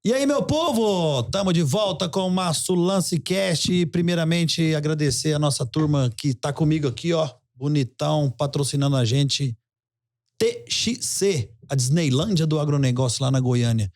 E aí, meu povo, estamos de volta com o nosso LanceCast e primeiramente agradecer a nossa turma que tá comigo aqui, ó, bonitão, patrocinando a gente, TXC, a Disneylândia do agronegócio lá na Goiânia.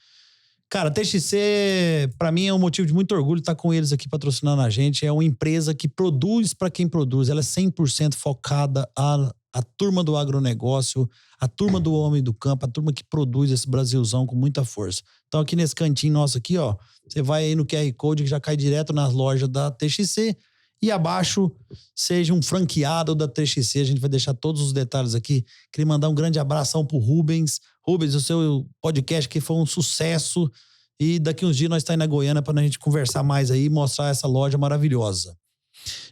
Cara, TXC, pra mim, é um motivo de muito orgulho estar com eles aqui patrocinando a gente. É uma empresa que produz para quem produz. Ela é 100% focada a turma do agronegócio, a turma do homem do campo, a turma que produz esse Brasilzão com muita força. Então, aqui nesse cantinho nosso aqui, ó, você vai aí no QR Code que já cai direto nas lojas da TXC e abaixo seja um franqueado da TXC. A gente vai deixar todos os detalhes aqui. Queria mandar um grande abração pro Rubens. Rubens, o seu podcast que foi um sucesso e daqui uns dias nós estamos aí na Goiânia para a gente conversar mais aí e mostrar essa loja maravilhosa.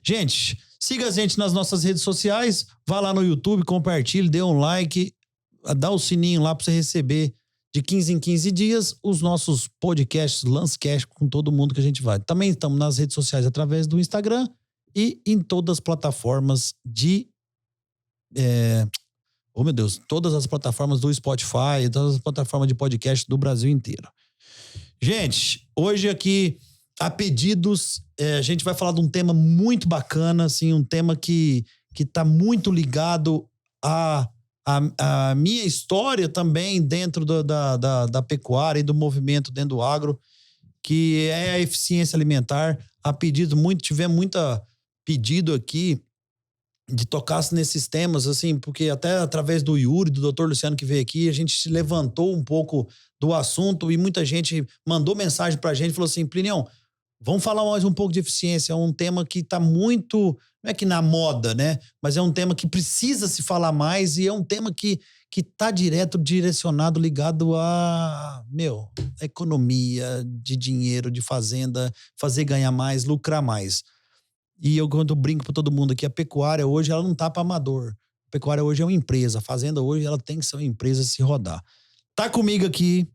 Gente, siga a gente nas nossas redes sociais, vá lá no YouTube, compartilhe, dê um like, dá o sininho lá para você receber de 15 em 15 dias os nossos podcasts, LanceCast, com todo mundo que a gente vai. Também estamos nas redes sociais através do Instagram e em todas as plataformas de... Oh, meu Deus, todas as plataformas do Spotify, todas as plataformas de podcast do Brasil inteiro. Gente, hoje aqui, a pedidos, a gente vai falar de um tema muito bacana, assim, um tema que tá muito ligado à minha história também dentro da pecuária e do movimento dentro do agro, que é a eficiência alimentar. A pedido, tivemos muita pedido aqui de tocar-se nesses temas, assim, porque até através do Yuri, do Dr. Luciano que veio aqui, a gente se levantou um pouco do assunto e muita gente mandou mensagem pra gente e falou assim, Plinião, vamos falar mais um pouco de eficiência, é um tema que tá muito, não é que na moda, né? Mas é um tema que precisa se falar mais e é um tema que tá direcionado, ligado a economia, de dinheiro, de fazenda, fazer ganhar mais, lucrar mais. E quando eu brinco pra todo mundo aqui, a pecuária hoje, ela não tá pra amador. A pecuária hoje é uma empresa. A fazenda hoje, ela tem que ser uma empresa se rodar. Tá comigo aqui,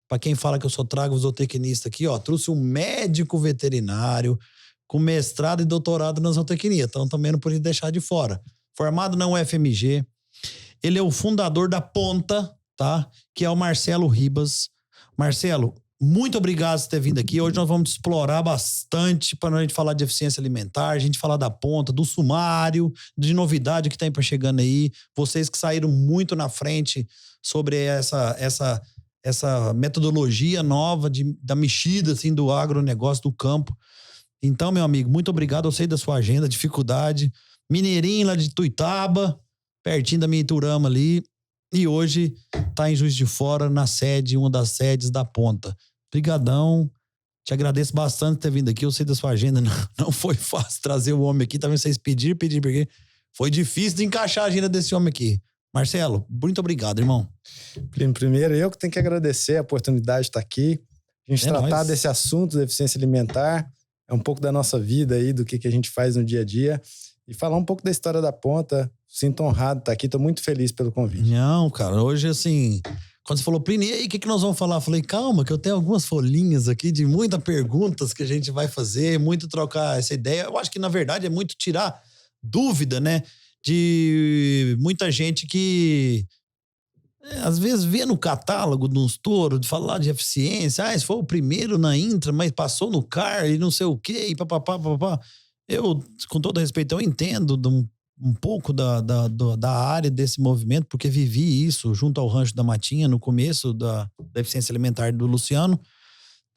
pra quem fala que eu sou zootecnista aqui, ó, trouxe um médico veterinário com mestrado e doutorado na zootecnia. Então também não podia deixar de fora. Formado na UFMG. Ele é o fundador da Ponta, tá? Que é o Marcelo Ribas. Marcelo, muito obrigado por ter vindo aqui. Hoje nós vamos explorar bastante para a gente falar de eficiência alimentar, a gente falar da Ponta, do sumário, de novidade que tem para chegando aí. Vocês que saíram muito na frente sobre essa metodologia nova da mexida assim, do agronegócio, do campo. Então, meu amigo, muito obrigado. Eu sei da sua agenda, dificuldade. Mineirinho lá de Tuitaba, pertinho da minha Iturama ali. E hoje tá em Juiz de Fora, na sede, uma das sedes da Ponta. Brigadão, te agradeço bastante por ter vindo aqui. Eu sei da sua agenda, não foi fácil trazer o homem aqui. Também vocês pedir, porque foi difícil de encaixar a agenda desse homem aqui. Marcelo, muito obrigado, irmão. Primeiro, eu que tenho que agradecer a oportunidade de estar aqui. A gente tratar desse assunto da eficiência alimentar, é um pouco da nossa vida aí, do que a gente faz no dia a dia. E falar um pouco da história da Ponta. Sinto honrado de estar aqui, tô muito feliz pelo convite. Não, cara, hoje assim, quando você falou, Plínio, e aí, o que nós vamos falar? Eu falei, calma, que eu tenho algumas folhinhas aqui de muitas perguntas que a gente vai fazer, muito trocar essa ideia. Eu acho que, na verdade, é muito tirar dúvida, né? De muita gente que, às vezes, vê no catálogo de uns touros, de falar de eficiência, esse foi o primeiro na Intra, mas passou no CAR e não sei o quê, e papapá. Eu, com todo respeito, eu entendo um pouco da área desse movimento, porque vivi isso junto ao Rancho da Matinha, no começo da eficiência alimentar do Luciano.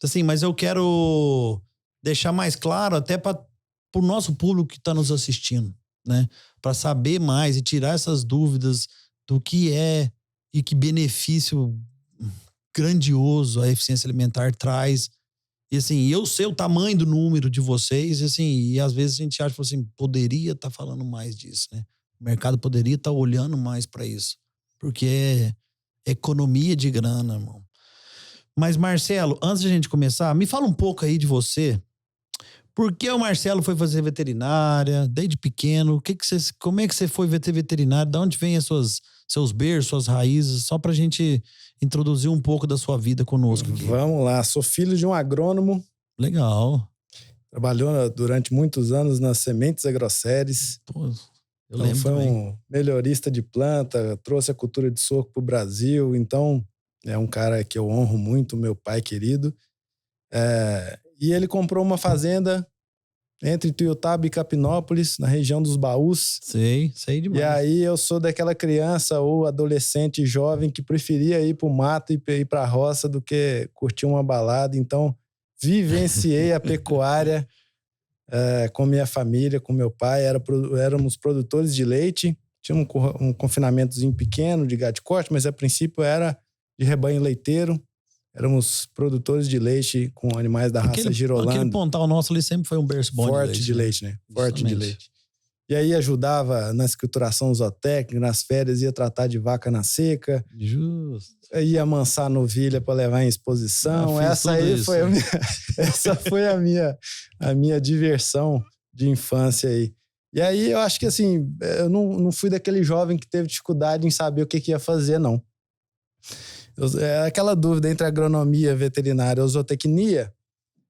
Assim, mas eu quero deixar mais claro até para o nosso público que está nos assistindo, né? Para saber mais e tirar essas dúvidas do que é e que benefício grandioso a eficiência alimentar traz. E assim, eu sei o tamanho do número de vocês, e assim, e às vezes a gente acha assim, poderia estar falando mais disso, né? O mercado poderia estar olhando mais para isso, porque é economia de grana, irmão. Mas Marcelo, antes de a gente começar, me fala um pouco aí de você. Por que o Marcelo foi fazer veterinária desde pequeno? Como é que você foi veterinário? De onde vem seus berços, suas raízes? Só pra gente introduzir um pouco da sua vida conosco aqui. Vamos lá. Sou filho de um agrônomo. Legal. Trabalhou durante muitos anos nas Sementes Agroceres. Pô. Então foi um melhorista de planta, trouxe a cultura de soco para o Brasil. Então é um cara que eu honro muito, meu pai querido. E ele comprou uma fazenda entre Tuiutaba e Capinópolis, na região dos Baús. Sei demais. E aí eu sou daquela criança ou adolescente jovem que preferia ir pro mato e ir pra roça do que curtir uma balada. Então, vivenciei a pecuária com minha família, com meu pai. Éramos produtores de leite. Tinha um confinamentozinho pequeno de gado de corte, mas a princípio era de rebanho leiteiro. Éramos produtores de leite com animais da raça Girolando. Aquele pontal nosso ali sempre foi um berço bom forte de leite, né? Forte de leite. E aí ajudava na escrituração zootécnica, nas férias ia tratar de vaca na seca. Justo. Ia amansar novilha para levar em exposição. Essa foi a minha diversão de infância aí. E aí eu acho que assim, eu não fui daquele jovem que teve dificuldade em saber o que ia fazer, não. Aquela dúvida entre agronomia, veterinária ou zootecnia.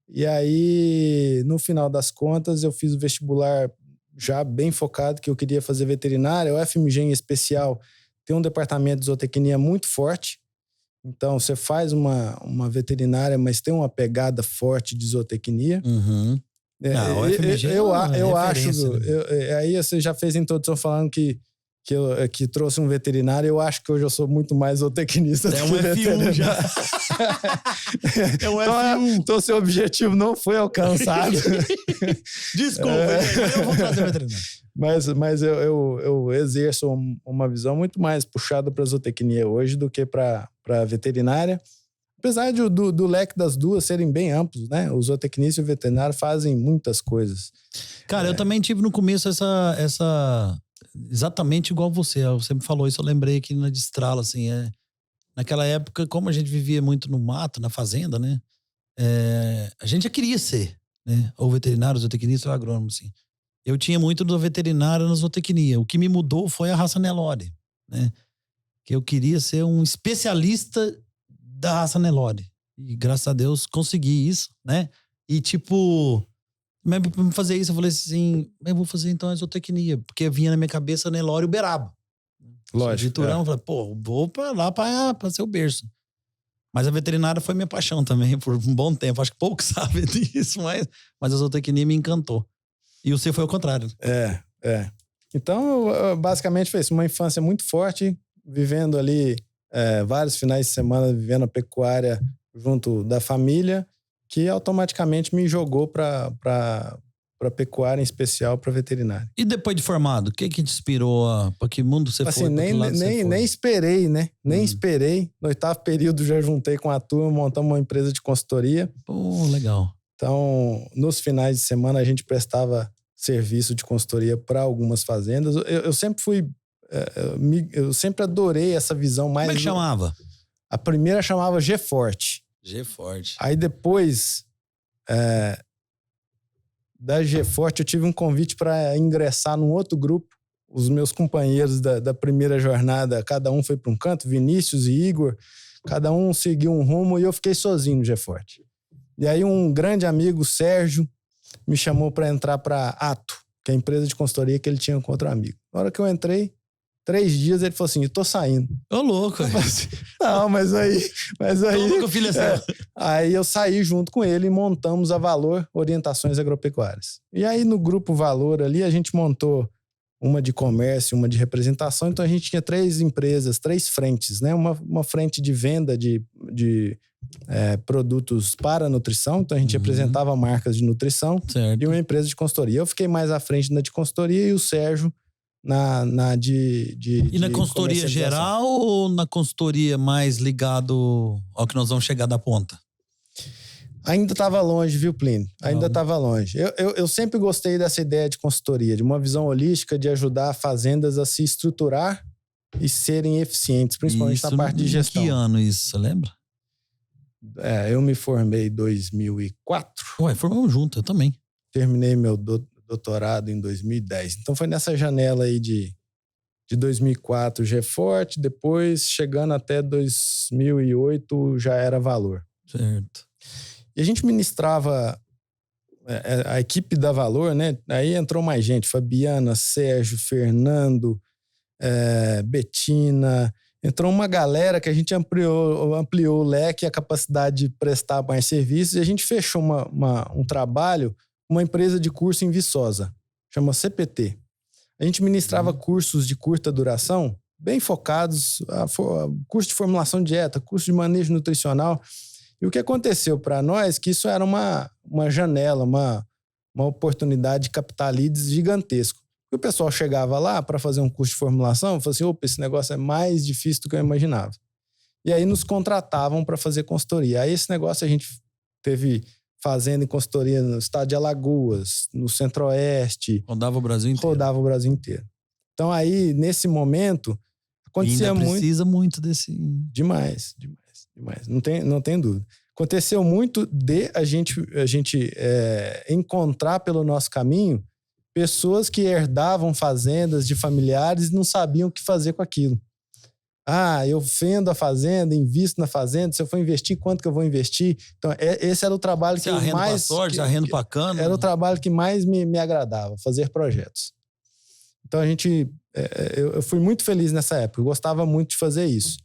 E aí, no final das contas, eu fiz o vestibular já bem focado, que eu queria fazer veterinária. O FMG em especial tem um departamento de zootecnia muito forte. Então, você faz uma veterinária, mas tem uma pegada forte de zootecnia. Uhum. O FMG eu acho... Aí você já fez a introdução falando que trouxe um veterinário. Eu acho que hoje eu sou muito mais zootecnista do que F1 já. É um F1. Então seu objetivo não foi alcançado. Desculpa, eu vou trazer veterinário. Mas eu exerço uma visão muito mais puxada para zootecnia hoje do que para veterinária. Apesar do leque das duas serem bem amplos, né? O zootecnista e o veterinário fazem muitas coisas. Cara, eu também tive no começo essa exatamente igual você. Você me falou isso, eu lembrei aqui na Destrala, assim, naquela época, como a gente vivia muito no mato, na fazenda, né? A gente já queria ser, né? Ou veterinário, zootecnista ou agrônomo, assim. Eu tinha muito do veterinário na zootecnia. O que me mudou foi a raça Nelore, né? Que eu queria ser um especialista da raça Nelore. E graças a Deus consegui isso, né? E tipo... Mas pra fazer isso, eu falei assim, eu vou fazer então a zootecnia, porque vinha na minha cabeça Nelore e Uberaba. Lógico. De Turão, eu falei, vou pra lá pra ser o berço. Mas a veterinária foi minha paixão também, por um bom tempo. Acho que poucos sabem disso, mas a zootecnia me encantou. E o seu foi o contrário. Então, basicamente foi isso, uma infância muito forte, vivendo ali vários finais de semana, vivendo a pecuária junto da família, que automaticamente me jogou para pecuária, em especial para veterinária. E depois de formado, o que te inspirou? Para que mundo você foi? Nem esperei, né? Nem esperei. No 8º período já juntei com a turma, montamos uma empresa de consultoria. Pô, legal. Então, nos finais de semana a gente prestava serviço de consultoria para algumas fazendas. Eu sempre fui... eu sempre adorei essa visão mais... Como é que chamava? A primeira chamava G-Forte. G-Forte. Aí depois da G-Forte eu tive um convite para ingressar num outro grupo. Os meus companheiros da primeira jornada, cada um foi para um canto, Vinícius e Igor, cada um seguiu um rumo e eu fiquei sozinho no G-Forte. E aí um grande amigo, Sérgio, me chamou para entrar para Ato, que é a empresa de consultoria que ele tinha com outro amigo. Na hora que eu entrei, 3 dias ele falou assim, eu tô saindo. Ô, louco. Assim, não, mas aí... Ô, filho, aí eu saí junto com ele e montamos a Valor Orientações Agropecuárias. E aí no grupo Valor ali a gente montou uma de comércio, uma de representação. Então a gente tinha 3 empresas, 3 frentes, né? Uma frente de venda de produtos para nutrição. Então a gente representava marcas de nutrição. Certo. E uma empresa de consultoria. Eu fiquei mais à frente na de consultoria e o Sérgio E na consultoria geral ou na consultoria mais ligado ao que nós vamos chegar da ponta? Ainda estava longe, viu, Plínio? Ainda estava longe. Eu sempre gostei dessa ideia de consultoria, de uma visão holística de ajudar fazendas a se estruturar e serem eficientes, principalmente isso, na parte de gestão. Em que ano isso, você lembra? Eu me formei em 2004. Ué, formamos junto, eu também. Terminei meu doutorado em 2010. Então foi nessa janela aí de 2004 G-Forte, depois chegando até 2008 já era Valor. Certo. E a gente ministrava a equipe da Valor, né? Aí entrou mais gente, Fabiana, Sérgio, Fernando, Betina. Entrou uma galera que a gente ampliou o leque e a capacidade de prestar mais serviços, e a gente fechou um trabalho, uma empresa de curso em Viçosa, chama CPT. A gente ministrava cursos de curta duração, bem focados, curso de formulação de dieta, curso de manejo nutricional. E o que aconteceu para nós, que isso era uma janela, uma oportunidade de captar leads gigantesco. E o pessoal chegava lá para fazer um curso de formulação e falava assim, opa, esse negócio é mais difícil do que eu imaginava. E aí nos contratavam para fazer consultoria. Aí esse negócio a gente teve fazendo em consultoria no estado de Alagoas, no Centro-Oeste. Rodava o Brasil inteiro. Rodava o Brasil inteiro. Então aí, nesse momento, acontecia ainda precisa muito desse... Demais. Não tem dúvida. Aconteceu muito de a gente encontrar pelo nosso caminho pessoas que herdavam fazendas de familiares e não sabiam o que fazer com aquilo. Eu vendo a fazenda, invisto na fazenda, se eu for investir, quanto que eu vou investir? Então, esse era o trabalho que mais... Arrendo pra sorte, arrendo pra cana. Era o trabalho que mais me agradava, fazer projetos. Então, eu fui muito feliz nessa época, eu gostava muito de fazer isso.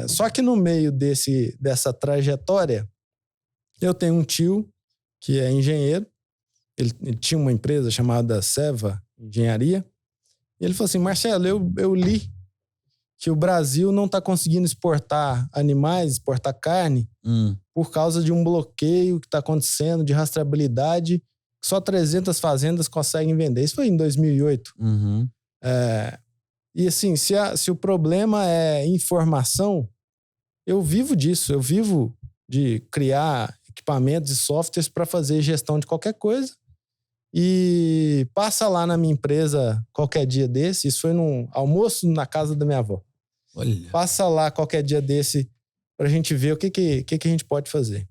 Só que no meio dessa trajetória, eu tenho um tio que é engenheiro, ele tinha uma empresa chamada Seva Engenharia, e ele falou assim, Marcelo, eu li que o Brasil não está conseguindo exportar animais, exportar carne, por causa de um bloqueio que está acontecendo de rastreabilidade, que só 300 fazendas conseguem vender. Isso foi em 2008. E assim, se o problema é informação, eu vivo disso. Eu vivo de criar equipamentos e softwares para fazer gestão de qualquer coisa. E passa lá na minha empresa qualquer dia desse. Isso foi num almoço na casa da minha avó. Olha. Passa lá qualquer dia desse para a gente ver o que a gente pode fazer.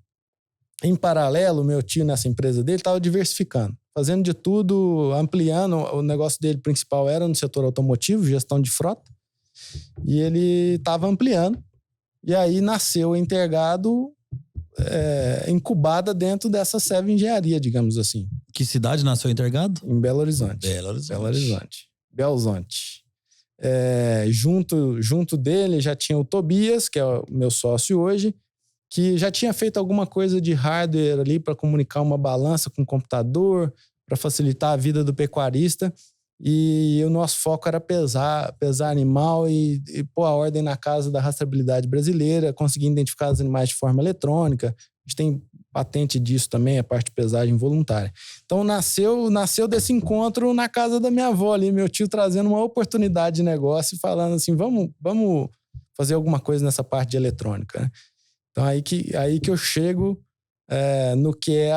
Em paralelo, meu tio nessa empresa dele estava diversificando, fazendo de tudo, ampliando. O negócio dele principal era no setor automotivo, gestão de frota. E ele estava ampliando. E aí nasceu a Intergado incubada dentro dessa Seva Engenharia, digamos assim. Que cidade nasceu a Intergado? Em Belo Horizonte. Belzonte. Junto dele já tinha o Tobias, que é o meu sócio hoje, que já tinha feito alguma coisa de hardware ali para comunicar uma balança com o computador, para facilitar a vida do pecuarista. E o nosso foco era pesar animal e pôr a ordem na casa da rastreabilidade brasileira, conseguir identificar os animais de forma eletrônica. A gente tem patente disso também, a parte de pesagem voluntária. Então nasceu desse encontro na casa da minha avó ali, meu tio trazendo uma oportunidade de negócio e falando assim, vamos fazer alguma coisa nessa parte de eletrônica, né? Então aí que eu chego no que é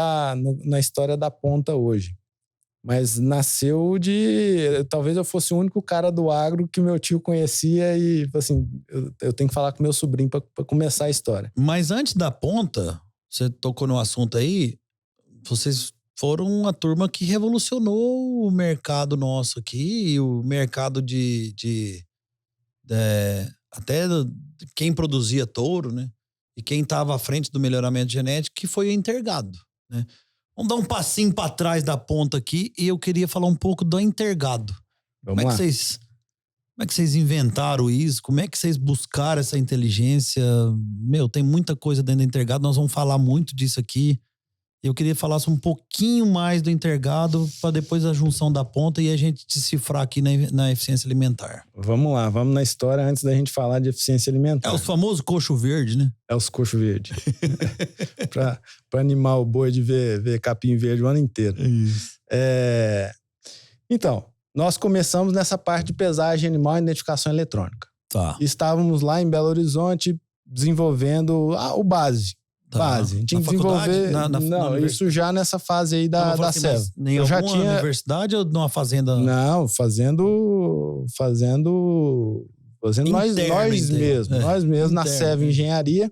na história da ponta hoje. Mas nasceu talvez eu fosse o único cara do agro que meu tio conhecia e assim, eu tenho que falar com meu sobrinho para começar a história. Mas antes da ponta, você tocou no assunto aí, vocês foram uma turma que revolucionou o mercado nosso aqui, e o mercado até quem produzia touro, né? E quem estava à frente do melhoramento genético, que foi a Intergado, né? Vamos dar um passinho para trás da ponta aqui e eu queria falar um pouco do Intergado. Como é que vocês inventaram isso? Como é que vocês buscaram essa inteligência? Tem muita coisa dentro do Intergado, nós vamos falar muito disso aqui. Eu queria falar um pouquinho mais do Intergado para depois a junção da ponta e a gente decifrar aqui na eficiência alimentar. Vamos lá, vamos na história antes da gente falar de eficiência alimentar. É os famosos coxo verde, né? É os coxo verde. Para animar o boi de ver capim verde o ano inteiro. Isso. Então, nós começamos nessa parte de pesagem animal e identificação eletrônica. Tá. Estávamos lá em Belo Horizonte desenvolvendo o base. Base. A gente tinha que desenvolver. Não, isso já nessa fase aí da Seva. Nem alguma universidade ou numa fazenda? Não, fazendo nós mesmos na Seva Engenharia.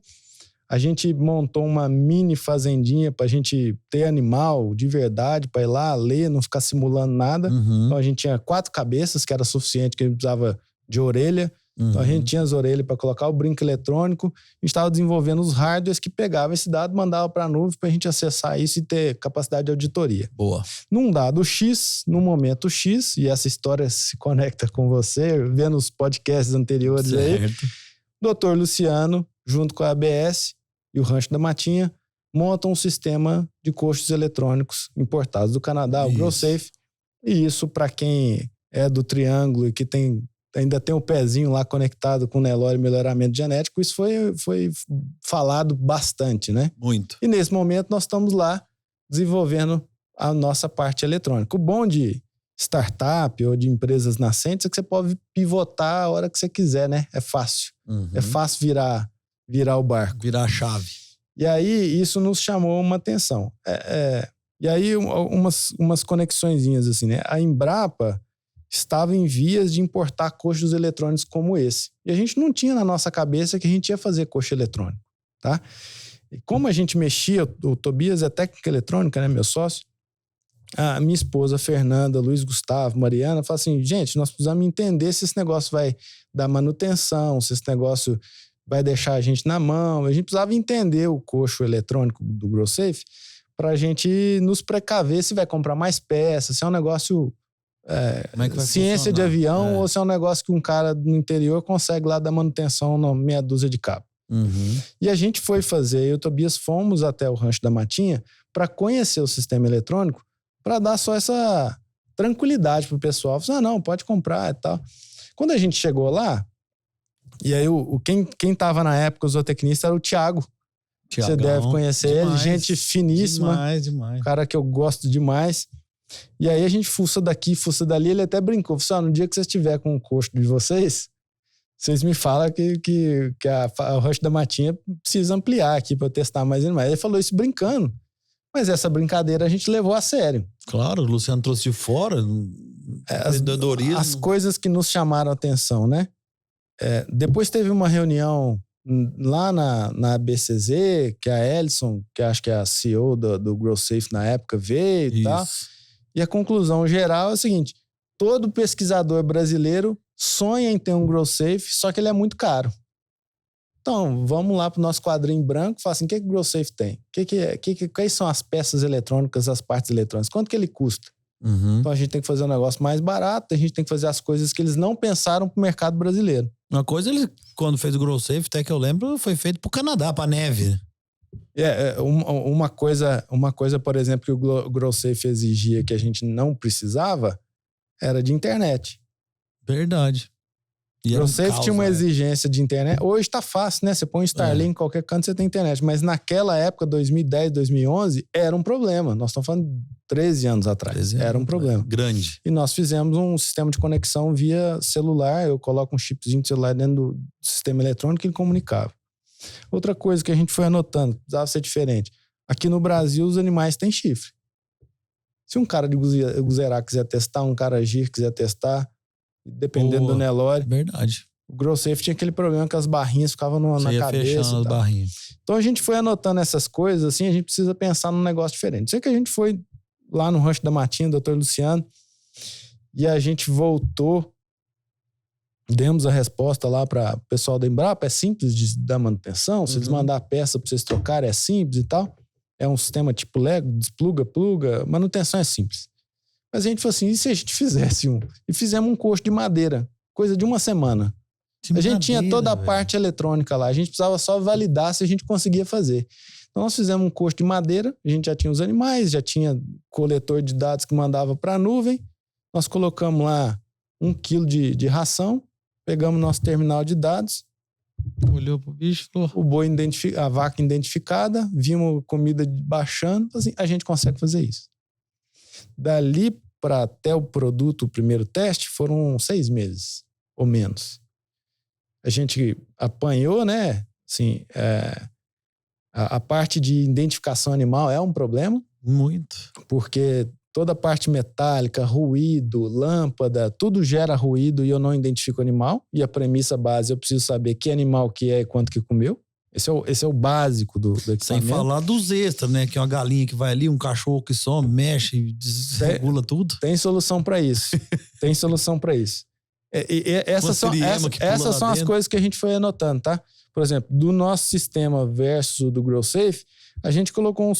A gente montou uma mini fazendinha pra gente ter animal de verdade, pra ir lá ler, não ficar simulando nada. Então a gente tinha 4 cabeças, que era suficiente, que a gente precisava de orelha. Então a gente tinha as orelhas para colocar o brinco eletrônico, a gente estava desenvolvendo os hardwares que pegavam esse dado, mandava para a nuvem para a gente acessar isso e ter capacidade de auditoria. Boa. Num dado X, num momento X, e essa história se conecta com você, vendo os podcasts anteriores aí, Dr. Luciano, junto com a ABS e o Rancho da Matinha, montam um sistema de coxos eletrônicos importados do Canadá, o GrowSafe. E isso, para quem é do Triângulo e que ainda tem o pezinho lá conectado com o Nelore melhoramento genético, isso foi falado bastante, né? Muito. E nesse momento nós estamos lá desenvolvendo a nossa parte eletrônica. O bom de startup ou de empresas nascentes é que você pode pivotar a hora que você quiser, né? É fácil. É fácil virar o barco. Virar a chave. E aí isso nos chamou uma atenção. E aí umas conexõezinhas assim, né? A Embrapa estava em vias de importar coxos eletrônicos como esse. E a gente não tinha na nossa cabeça que a gente ia fazer coxo eletrônico, tá? E como a gente mexia, o Tobias é técnica eletrônica, né, meu sócio, a minha esposa, Fernanda, Luiz Gustavo, Mariana, fala assim, gente, nós precisamos entender se esse negócio vai dar manutenção, se esse negócio vai deixar a gente na mão. A gente precisava entender o coxo eletrônico do GrowSafe para a gente nos precaver se vai comprar mais peças, se é um negócio ciência de avião ou se é um negócio que um cara no interior consegue lá dar manutenção na meia dúzia de cabo. E a gente foi fazer, eu e o Tobias fomos até o Rancho da Matinha para conhecer o sistema eletrônico, para dar só essa tranquilidade pro pessoal. Falei, não, pode comprar e tal. Quando a gente chegou lá, e aí quem tava na época, o zootecnista, era o Thiago. Tiagão, você deve conhecer demais, ele, gente finíssima. Demais. Um cara que eu gosto demais. E aí a gente fuça daqui, fuça dali, ele até brincou. Falei, no dia que vocês estiver com o coxo de vocês me falam que a Rancho da Matinha precisa ampliar aqui para eu testar mais e mais. Ele falou isso brincando. Mas essa brincadeira a gente levou a sério. Claro, o Luciano trouxe de fora. As coisas que nos chamaram a atenção, né? Depois teve uma reunião lá na BCZ, que a Ellison, que acho que é a CEO do GrowSafe na época, veio e tal. E a conclusão geral é o seguinte, todo pesquisador brasileiro sonha em ter um GrowSafe, só que ele é muito caro. Então, vamos lá para o nosso quadrinho branco e falar assim, o que o GrowSafe tem? Quais são as peças eletrônicas, as partes eletrônicas? Quanto que ele custa? Então, a gente tem que fazer um negócio mais barato, a gente tem que fazer as coisas que eles não pensaram para o mercado brasileiro. Uma coisa, ele, quando fez o GrowSafe, até que eu lembro, foi feito para o Canadá, para neve. Uma coisa, por exemplo, que o GrowSafe exigia que a gente não precisava, era de internet. Verdade. O GrowSafe tinha uma exigência de internet. Hoje tá fácil, né? Você põe um Starlink em qualquer canto, você tem internet. Mas naquela época, 2010, 2011, era um problema. Nós estamos falando de 13 anos atrás. Era um problema. Grande. E nós fizemos um sistema de conexão via celular. Eu coloco um chipzinho de celular dentro do sistema eletrônico e ele comunicava. Outra coisa que a gente foi anotando, precisava ser diferente. Aqui no Brasil, os animais têm chifre. Se um cara de Guzerá quiser testar, um cara Gir quiser testar, dependendo do Nelore. Verdade. O GrowSafe tinha aquele problema que as barrinhas ficavam na cabeça. Fechando as barrinhas. Então a gente foi anotando essas coisas, assim, a gente precisa pensar num negócio diferente. Sei que a gente foi lá no Rancho da Matinha, Dr. Luciano, e a gente voltou, demos a resposta lá para o pessoal da Embrapa, é simples de dar manutenção, se eles mandar a peça para vocês trocarem, é simples e tal. É um sistema tipo Lego, despluga, pluga, manutenção é simples. Mas a gente falou assim, e se a gente fizesse um? E fizemos um coxo de madeira, coisa de uma semana. A gente tinha toda a parte eletrônica lá, a gente precisava só validar se a gente conseguia fazer. Então nós fizemos um coxo de madeira, a gente já tinha os animais, já tinha coletor de dados que mandava para a nuvem, nós colocamos lá 1 quilo de ração, pegamos nosso terminal de dados, olhou pro bicho, o boi a vaca identificada, vimos comida baixando, assim, a gente consegue fazer isso. Dali para até o produto, o primeiro teste, foram 6 meses, ou menos. A gente apanhou, né? Assim, a parte de identificação animal é um problema. Muito. Porque toda a parte metálica, ruído, lâmpada, tudo gera ruído e eu não identifico o animal. E a premissa base, eu preciso saber que animal que é e quanto que comeu. Esse é o básico do equipamento. Sem falar dos extras, né? Que é uma galinha que vai ali, um cachorro que some, mexe, desregula tudo. Tem solução para isso. Tem solução para isso. Essas são as coisas que a gente foi anotando, tá? Por exemplo, do nosso sistema versus o do GrowSafe, a gente colocou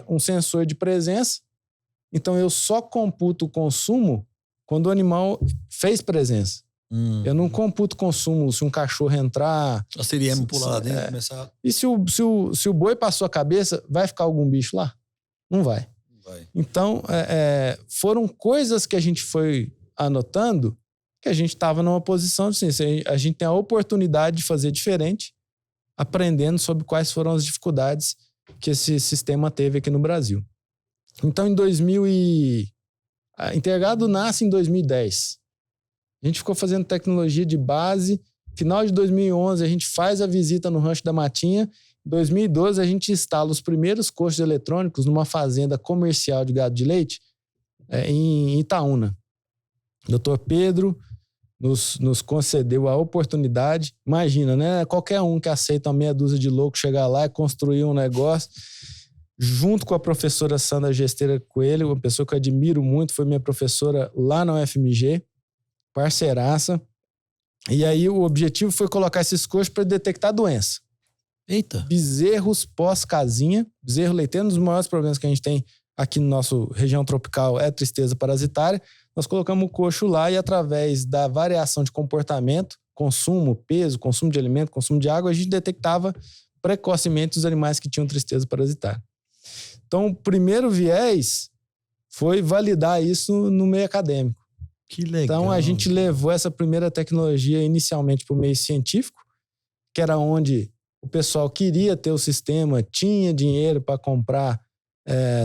um sensor de presença. Então, eu só computo o consumo quando o animal fez presença. Eu não computo consumo se um cachorro entrar... A CRM pular lá dentro e começar... E se o boi passou a cabeça, vai ficar algum bicho lá? Não vai. Então, foram coisas que a gente foi anotando que a gente estava numa posição de assim, a gente tem a oportunidade de fazer diferente, aprendendo sobre quais foram as dificuldades que esse sistema teve aqui no Brasil. Então, a Intergado nasce em 2010. A gente ficou fazendo tecnologia de base. Final de 2011, a gente faz a visita no Rancho da Matinha. Em 2012, a gente instala os primeiros coxos eletrônicos numa fazenda comercial de gado de leite em Itaúna. O Dr. Pedro nos concedeu a oportunidade. Imagina, né? Qualquer um que aceita uma meia dúzia de louco chegar lá e construir um negócio... junto com a professora Sandra Gesteira Coelho, uma pessoa que eu admiro muito, foi minha professora lá na UFMG, parceiraça. E aí o objetivo foi colocar esses coxos para detectar doença. Eita! Bezerros pós-casinha, bezerro leiteiro, um dos maiores problemas que a gente tem aqui na nossa região tropical é tristeza parasitária. Nós colocamos o coxo lá e através da variação de comportamento, consumo, peso, consumo de alimento, consumo de água, a gente detectava precocemente os animais que tinham tristeza parasitária. Então, o primeiro viés foi validar isso no meio acadêmico. Que legal. Então, a gente levou essa primeira tecnologia inicialmente para o meio científico, que era onde o pessoal queria ter o sistema, tinha dinheiro para comprar,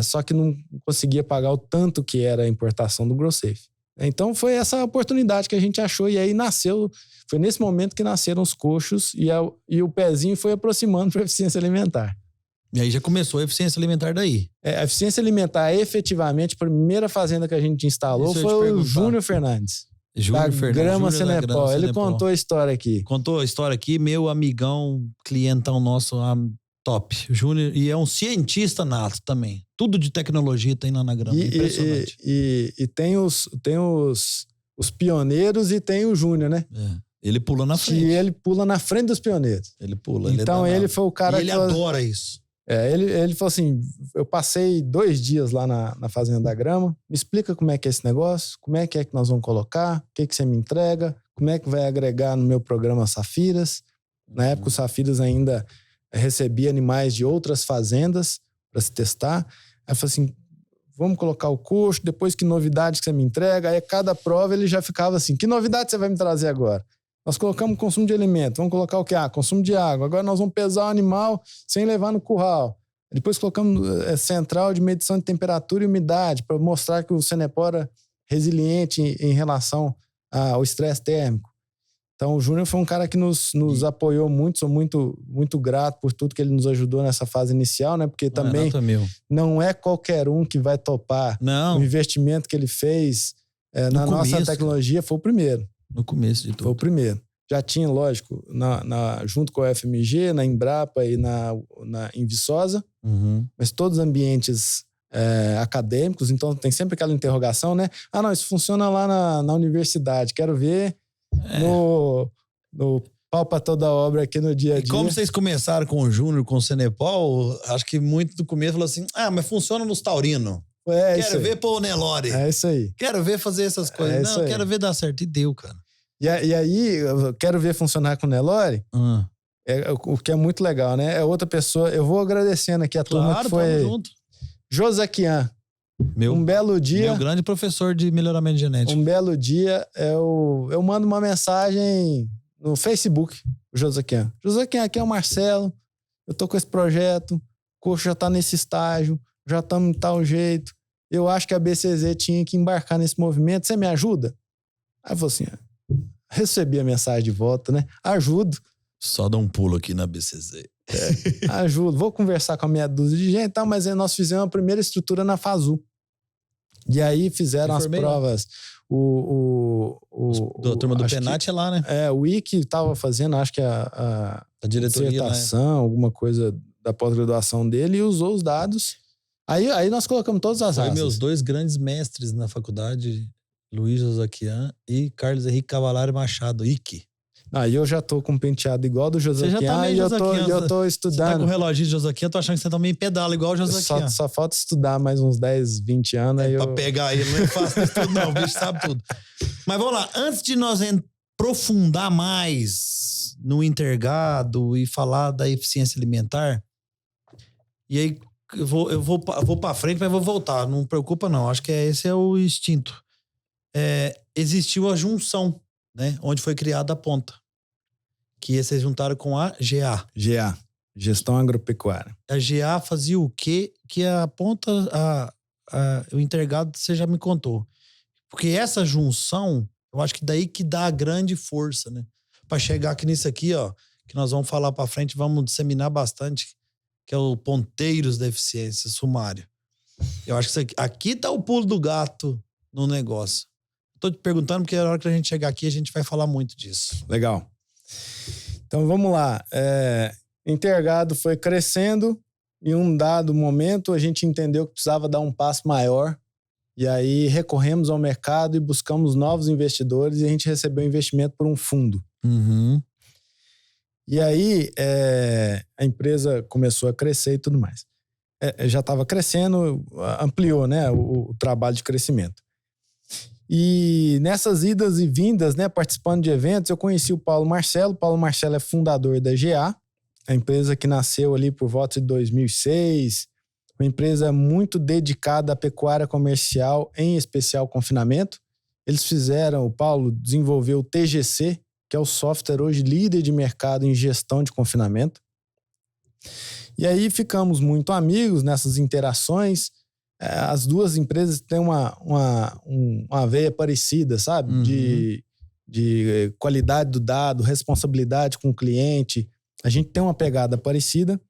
só que não conseguia pagar o tanto que era a importação do GrowSafe. Então, foi essa oportunidade que a gente achou e aí foi nesse momento que nasceram os coxos e o pezinho foi aproximando para a eficiência alimentar. E aí já começou a eficiência alimentar daí. A eficiência alimentar, efetivamente, a primeira fazenda que a gente instalou foi o Júnior Fernandes. Júnior Fernandes. Grama Senepal. Ele contou a história aqui. Contou a história aqui, meu amigão, clientão nosso, top. Júnior, e é um cientista nato também. Tudo de tecnologia tem lá na Grama. Impressionante. E tem os pioneiros e tem o Júnior, né? Ele pula na frente. E ele pula na frente dos pioneiros. Ele pula. Então ele foi o cara que... Ele adora isso. Ele falou assim, eu passei 2 dias lá na Fazenda da Grama, me explica como é que é esse negócio, como é que nós vamos colocar, o que você me entrega, como é que vai agregar no meu programa Safiras. Na época o Safiras ainda recebia animais de outras fazendas para se testar. Aí eu falei assim, vamos colocar o custo, depois que novidade que você me entrega. Aí cada prova ele já ficava assim, que novidade você vai me trazer agora? Nós colocamos consumo de alimento, vamos colocar o quê? Consumo de água. Agora nós vamos pesar o animal sem levar no curral. Depois colocamos central de medição de temperatura e umidade para mostrar que o Senepol é resiliente em relação ao estresse térmico. Então o Júnior foi um cara que nos apoiou muito, sou muito, muito grato por tudo que ele nos ajudou nessa fase inicial, né? Porque também não é qualquer um que vai topar o investimento que ele fez na nossa tecnologia, foi o primeiro. No começo de tudo. Foi o primeiro. Já tinha, lógico, junto com a FMG, na Embrapa e em Viçosa, mas todos ambientes acadêmicos, então tem sempre aquela interrogação, né? Não, isso funciona lá na universidade, quero ver no pau pra toda obra aqui no dia a dia. E como vocês começaram com o Júnior, com o Senepol, acho que muito do começo falou assim, mas funciona nos taurinos. Quero ver pôr o Nelore. É isso aí. Quero ver fazer essas coisas. Não, quero ver dar certo. E deu, cara. E aí, eu quero ver funcionar com o Nelore, o que é muito legal, né? É outra pessoa. Eu vou agradecendo aqui a turma que foi... Junto. Josaquian. Um belo dia... Meu grande professor de melhoramento genético. Um belo dia, eu mando uma mensagem no Facebook, o Josaquian. Josaquian, aqui é o Marcelo. Eu tô com esse projeto. O coxo já tá nesse estágio. Já estamos de tal jeito. Eu acho que a BCZ tinha que embarcar nesse movimento. Você me ajuda? Aí eu falei assim, recebi a mensagem de volta, né? Ajudo. Só dá um pulo aqui na BCZ. Ajudo. Vou conversar com a meia dúzia de gente, mas aí nós fizemos a primeira estrutura na FASU. E aí fizeram as provas. A turma do Penat é lá, né? O IC estava fazendo, acho que a diretoria, dissertação, alguma coisa da pós-graduação dele, e usou os dados. Aí nós colocamos todas as asas. Meus 2 grandes mestres na faculdade Luiz Josaquian e Carlos Henrique Cavalari Machado, Ike. Aí eu já tô com um penteado igual do Josaquian e eu tô estudando. Você tá com o relógio de Josaquian, tô achando que você também pedala igual o Josaquian. Só falta estudar mais uns 10, 20 anos. Pra pegar ele, não é fácil isso tudo não, o bicho sabe tudo. Mas vamos lá, antes de nós aprofundar mais no Intergado e falar da eficiência alimentar, e aí eu vou pra frente, mas vou voltar, não preocupa não, acho que esse é o instinto. Existiu a junção, né, onde foi criada a ponta, que vocês juntaram com a GA. GA, Gestão Agropecuária. A GA fazia o quê? Que a ponta, o Intergado, você já me contou. Porque essa junção, eu acho que daí que dá a grande força, né? Pra chegar aqui nisso aqui, ó, que nós vamos falar pra frente, vamos disseminar bastante, que é o Ponteiros da Eficiência, sumário. Eu acho que aqui tá o pulo do gato no negócio. Tô te perguntando porque na hora que a gente chegar aqui, a gente vai falar muito disso. Legal. Então vamos lá. Intergado foi crescendo. Em um dado momento, a gente entendeu que precisava dar um passo maior. E aí recorremos ao mercado e buscamos novos investidores e a gente recebeu investimento por um fundo. Uhum. E aí a empresa começou a crescer e tudo mais. Já estava crescendo, ampliou, né, o trabalho de crescimento. E nessas idas e vindas, né, participando de eventos, eu conheci o Paulo Marcelo. O Paulo Marcelo é fundador da GA, a empresa que nasceu ali por volta de 2006, uma empresa muito dedicada à pecuária comercial, em especial confinamento. O Paulo desenvolveu o TGC, que é o software hoje líder de mercado em gestão de confinamento. E aí ficamos muito amigos nessas interações. As duas empresas têm uma veia parecida, sabe? Uhum. De qualidade do dado, responsabilidade com o cliente. A gente tem uma pegada parecida.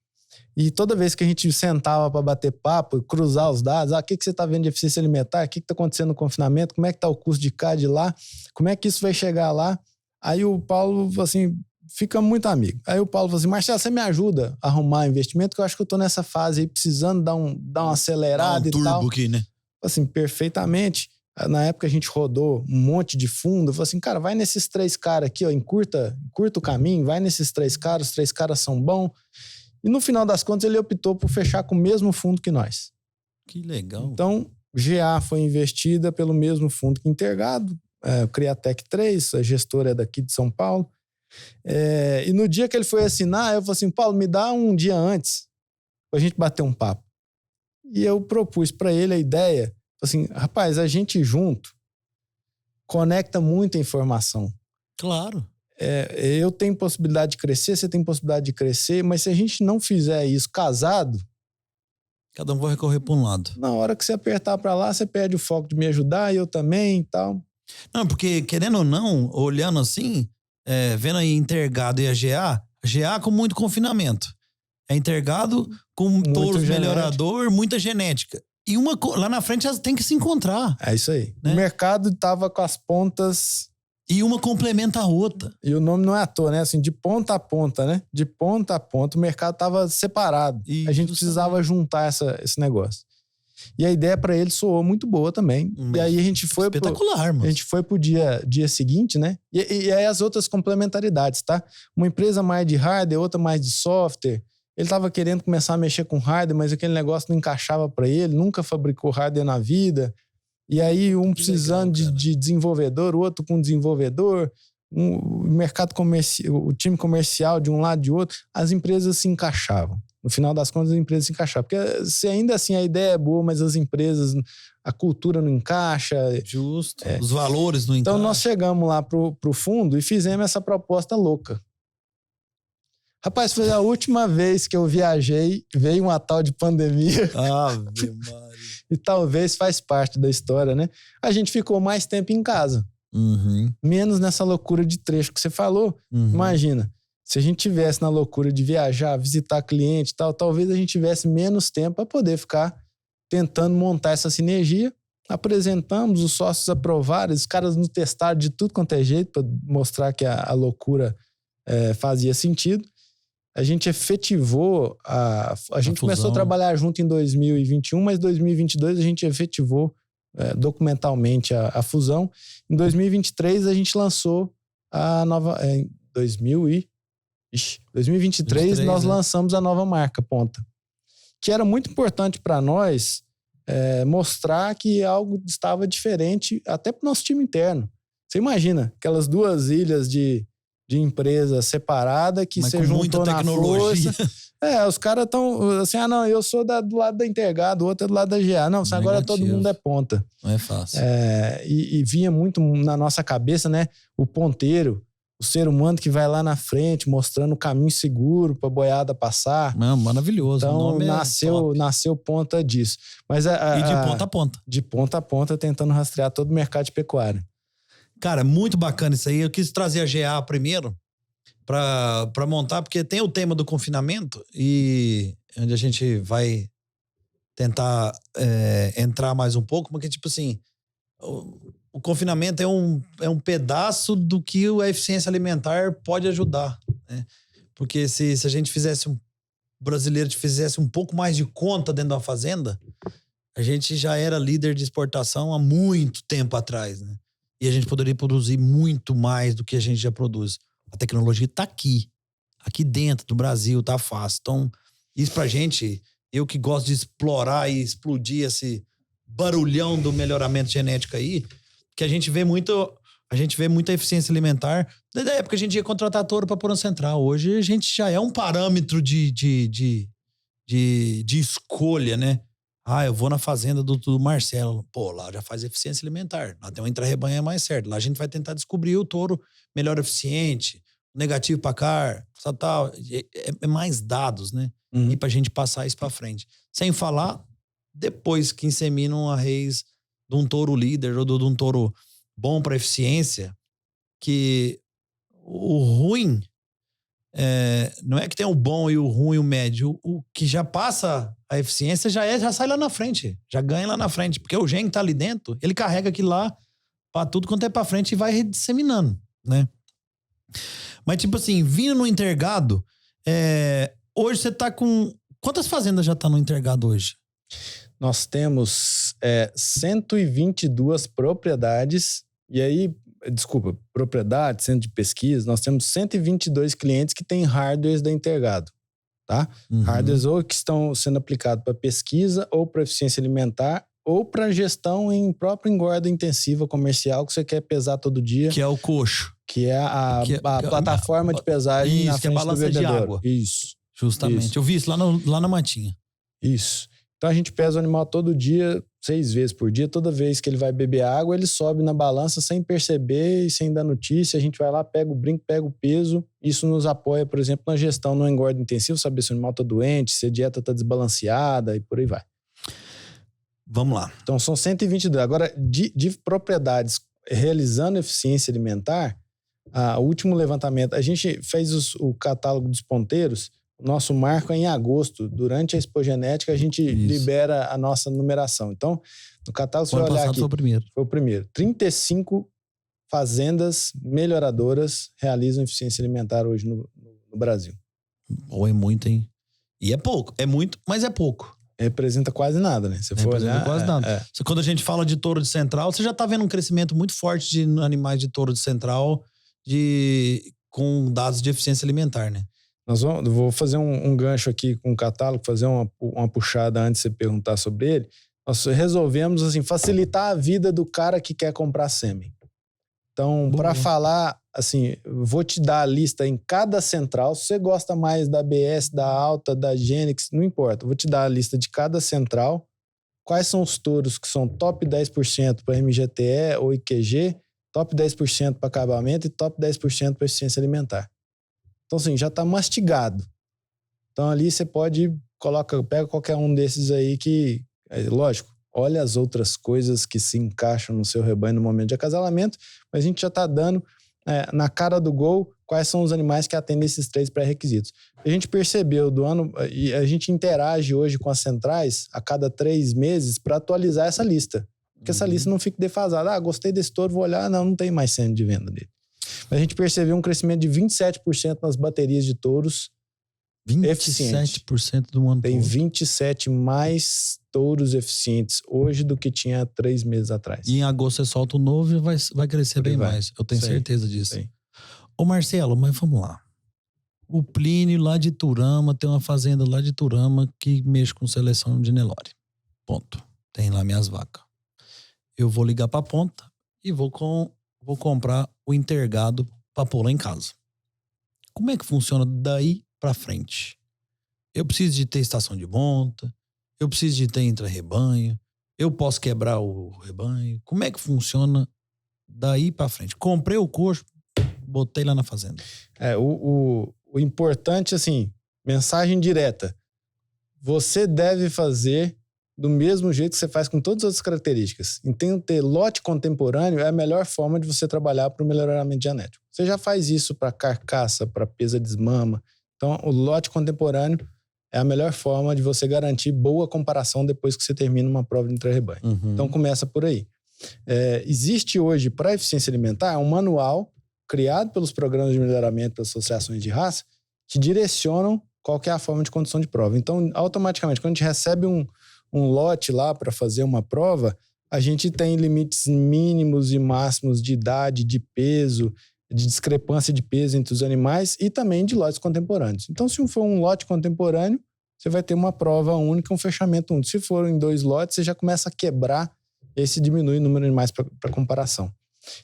E toda vez que a gente sentava para bater papo, cruzar os dados, o que você está vendo de eficiência alimentar? O que está acontecendo no confinamento? Como é que está o custo de CAD lá? Como é que isso vai chegar lá? Aí o Paulo, assim, fica muito amigo. Aí o Paulo falou assim, Marcelo, você me ajuda a arrumar investimento? Que eu acho que eu tô nessa fase aí, precisando dar uma acelerada e tal. Turbo aqui, né? Assim, perfeitamente. Na época a gente rodou um monte de fundo. Eu falei assim, cara, vai nesses 3 caras aqui, ó, encurta o caminho, vai nesses 3 caras, os 3 caras são bons. E no final das contas ele optou por fechar com o mesmo fundo que nós. Que legal. Então, GA foi investida pelo mesmo fundo que Intergado, o Criatec 3, a gestora é daqui de São Paulo. E no dia que ele foi assinar, eu falei assim, Paulo, me dá um dia antes pra gente bater um papo. E eu propus para ele a ideia, assim, rapaz, a gente junto conecta muita informação. Claro. Eu tenho possibilidade de crescer, você tem possibilidade de crescer, mas se a gente não fizer isso casado... Cada um vai recorrer para um lado. Na hora que você apertar para lá, você perde o foco de me ajudar, e eu também e tal. Não, porque querendo ou não, olhando assim, vendo aí Intergado e a GA com muito confinamento. É Intergado com touros melhorador, muita genética. E lá na frente elas têm que se encontrar. É isso aí. Né? O mercado tava com as pontas... E uma complementa a outra. E o nome não é à toa, né? Assim, de ponta a ponta, né? De ponta a ponta, o mercado tava separado. A gente precisava juntar esse negócio. E a ideia para ele soou muito boa também. E aí a gente foi... Espetacular, mano. A gente foi pro dia seguinte, né? E aí as outras complementaridades, tá? Uma empresa mais de hardware, outra mais de software. Ele tava querendo começar a mexer com hardware, mas aquele negócio não encaixava para ele. Nunca fabricou hardware na vida. E aí um precisando de desenvolvedor, o outro com desenvolvedor, o mercado comercial, o time comercial de um lado e de outro, as empresas se encaixavam. No final das contas, as empresas se encaixavam. Porque se ainda assim a ideia é boa, mas as empresas, a cultura não encaixa. Justo. Os valores não encaixam. Então nós chegamos lá pro fundo e fizemos essa proposta louca. Rapaz, foi a última vez que eu viajei, veio uma tal de pandemia. Ave Maria. E talvez faz parte da história, né? A gente ficou mais tempo em casa. Uhum. Menos nessa loucura de trecho que você falou. Uhum. Imagina, se a gente tivesse na loucura de viajar, visitar cliente e tal, talvez a gente tivesse menos tempo para poder ficar tentando montar essa sinergia. Apresentamos, os sócios aprovaram, os caras nos testaram de tudo quanto é jeito para mostrar que a loucura fazia sentido. A gente efetivou, a gente começou a trabalhar junto em 2021, mas em 2022 a gente efetivou documentalmente a fusão. Em 2023, a gente lançou a nova... Em 2023, nós lançamos a nova marca, Ponta. Que era muito importante para nós mostrar que algo estava diferente até para o nosso time interno. Você imagina, aquelas 2 ilhas de empresa separada que você juntou na força. Os caras estão assim, não, eu sou do lado da Intergado, o outro é do lado da GA. Não, agora todo mundo é ponta. Não é fácil. E vinha muito na nossa cabeça, né? O ponteiro, o ser humano que vai lá na frente, mostrando o caminho seguro para a boiada passar. Maravilhoso. Então, o nome nasceu ponta disso. Mas e de ponta a ponta. De ponta a ponta, tentando rastrear todo o mercado de pecuária. Cara, muito bacana isso aí. Eu quis trazer a GA primeiro para montar, porque tem o tema do confinamento e onde a gente vai tentar entrar mais um pouco, porque tipo assim, o confinamento é um pedaço do que a eficiência alimentar pode ajudar, né? Porque se a gente o brasileiro fizesse um pouco mais de conta dentro da fazenda, a gente já era líder de exportação há muito tempo atrás, né? E a gente poderia produzir muito mais do que a gente já produz. A tecnologia tá aqui dentro do Brasil, tá fácil. Então, isso pra gente, eu que gosto de explorar e explodir esse barulhão do melhoramento genético aí, que a gente vê muita eficiência alimentar. Desde a época que a gente ia contratar touro pra pôr no central. Hoje a gente já é um parâmetro de escolha, né? Eu vou na fazenda do Marcelo. Pô, lá já faz eficiência alimentar. Lá tem um intra-rebanho mais certo. Lá a gente vai tentar descobrir o touro melhor eficiente, negativo para car, tal. É mais dados, né? E pra gente passar isso pra frente. Sem falar, depois que inseminam uma raiz de um touro líder ou de um touro bom para eficiência, que o ruim... não é que tem o bom e o ruim e o médio. O que já passa a eficiência já sai lá na frente. Já ganha lá na frente. Porque o gene que tá ali dentro, ele carrega aquilo lá pra tudo quanto é pra frente e vai disseminando, né? Mas tipo assim, vindo no intergado, hoje você tá com... Quantas fazendas já tá no intergado hoje? Nós temos 122 propriedades. E aí... Desculpa, propriedade, centro de pesquisa, nós temos 122 clientes que têm hardwares da Intergado, tá? Hardwares ou que estão sendo aplicados para pesquisa ou para eficiência alimentar ou para gestão em própria engorda intensiva comercial que você quer pesar todo dia. Que é o coxo. Que é a plataforma de pesagem isso, na frente que é a balança de água. Isso. Justamente. Isso. Eu vi isso lá na matinha. Isso. Então a gente pesa o animal todo dia, 6 vezes por dia. Toda vez que ele vai beber água, ele sobe na balança sem perceber e sem dar notícia. A gente vai lá, pega o brinco, pega o peso. Isso nos apoia, por exemplo, na gestão no engorda intensivo, saber se o animal está doente, se a dieta está desbalanceada e por aí vai. Vamos lá. Então são 122. Agora, de propriedades realizando eficiência alimentar, o último levantamento, a gente fez o catálogo dos ponteiros. Nosso marco é em agosto. Durante a expogenética, a gente libera a nossa numeração. Então, no catálogo, você vai olhar aqui. Foi o primeiro. 35 fazendas melhoradoras realizam eficiência alimentar hoje no Brasil. Ou é muito, hein? E é pouco. É muito, mas é pouco. Representa quase nada, né? Se for olhar, quase nada. Quando a gente fala de touro de central, você já está vendo um crescimento muito forte de animais de touro de central com dados de eficiência alimentar, né? Vou fazer um gancho aqui com o catálogo, fazer uma puxada antes de você perguntar sobre ele. Nós resolvemos assim, facilitar a vida do cara que quer comprar sêmen. Então, para falar, assim, vou te dar a lista em cada central. Se você gosta mais da ABS, da Alta, da Gênix, não importa. Vou te dar a lista de cada central. Quais são os touros que são top 10% para MGTE ou IQG, top 10% para acabamento e top 10% para eficiência alimentar. Então, assim, já está mastigado. Então, ali você pega qualquer um desses aí que, lógico, olha as outras coisas que se encaixam no seu rebanho no momento de acasalamento, mas a gente já está dando na cara do gol quais são os animais que atendem esses 3 pré-requisitos. A gente percebeu e a gente interage hoje com as centrais a cada 3 meses para atualizar essa lista. Porque essa lista não fica defasada. Gostei desse touro, vou olhar, não tem mais sêmen de venda dele. Mas a gente percebeu um crescimento de 27% nas baterias de touros 27% do ano Tem todo. 27 mais touros eficientes hoje do que tinha 3 meses atrás. E em agosto você solta o novo e vai crescer bem mais. Eu tenho certeza disso. Ô Marcelo, mas vamos lá. O Plínio lá de Turama, tem uma fazenda lá de Turama que mexe com seleção de Nelore. Ponto. Tem lá minhas vacas. Eu vou ligar pra ponta e vou comprar o intergado pra pôr lá em casa. Como é que funciona daí pra frente? Eu preciso de ter estação de monta, eu preciso de ter intra-rebanho, eu posso quebrar o rebanho. Como é que funciona daí pra frente? Comprei o coxo, botei lá na fazenda. O importante, assim, mensagem direta. Você deve fazer do mesmo jeito que você faz com todas as outras características. Então, ter lote contemporâneo é a melhor forma de você trabalhar para o melhoramento genético. Você já faz isso para carcaça, para pesa desmama. Então, o lote contemporâneo é a melhor forma de você garantir boa comparação depois que você termina uma prova de intra-rebanho. Então, começa por aí. Existe hoje, para a eficiência alimentar, um manual criado pelos programas de melhoramento das associações de raça que direcionam qual que é a forma de condução de prova. Então, automaticamente, quando a gente recebe um lote lá para fazer uma prova, a gente tem limites mínimos e máximos de idade, de peso, de discrepância de peso entre os animais e também de lotes contemporâneos. Então, se for um lote contemporâneo, você vai ter uma prova única, um fechamento único. Se for em 2 lotes, você já começa a quebrar e aí se diminui o número de animais para comparação.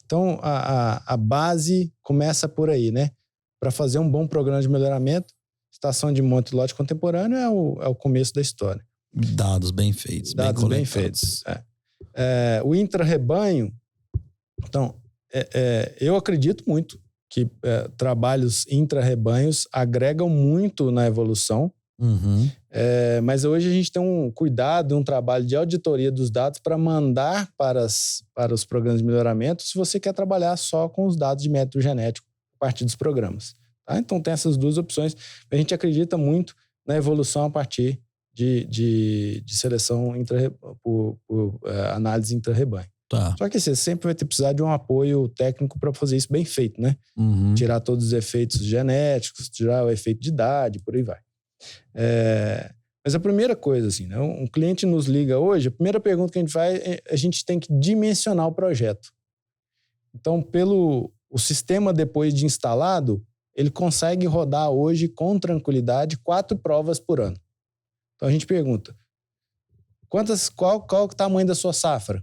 Então, a base começa por aí, né? Para fazer um bom programa de melhoramento, estação de monta e lote contemporâneo é o começo da história. Dados bem feitos. Dados bem feitos. O intra-rebanho, então, eu acredito muito que trabalhos intra-rebanhos agregam muito na evolução, mas hoje a gente tem um cuidado, um trabalho de auditoria dos dados para mandar para os programas de melhoramento se você quer trabalhar só com os dados de método genético a partir dos programas. Tá? Então tem essas duas opções. A gente acredita muito na evolução a partir de seleção por análise intra-rebanho. Tá. Só que você sempre vai ter precisar de um apoio técnico para fazer isso bem feito, né? Tirar todos os efeitos genéticos, tirar o efeito de idade, por aí vai. Mas a primeira coisa, assim, né? Um cliente nos liga hoje, a primeira pergunta que a gente faz é a gente tem que dimensionar o projeto. Então, o sistema depois de instalado, ele consegue rodar hoje com tranquilidade 4 provas por ano. Então a gente pergunta, qual o tamanho da sua safra?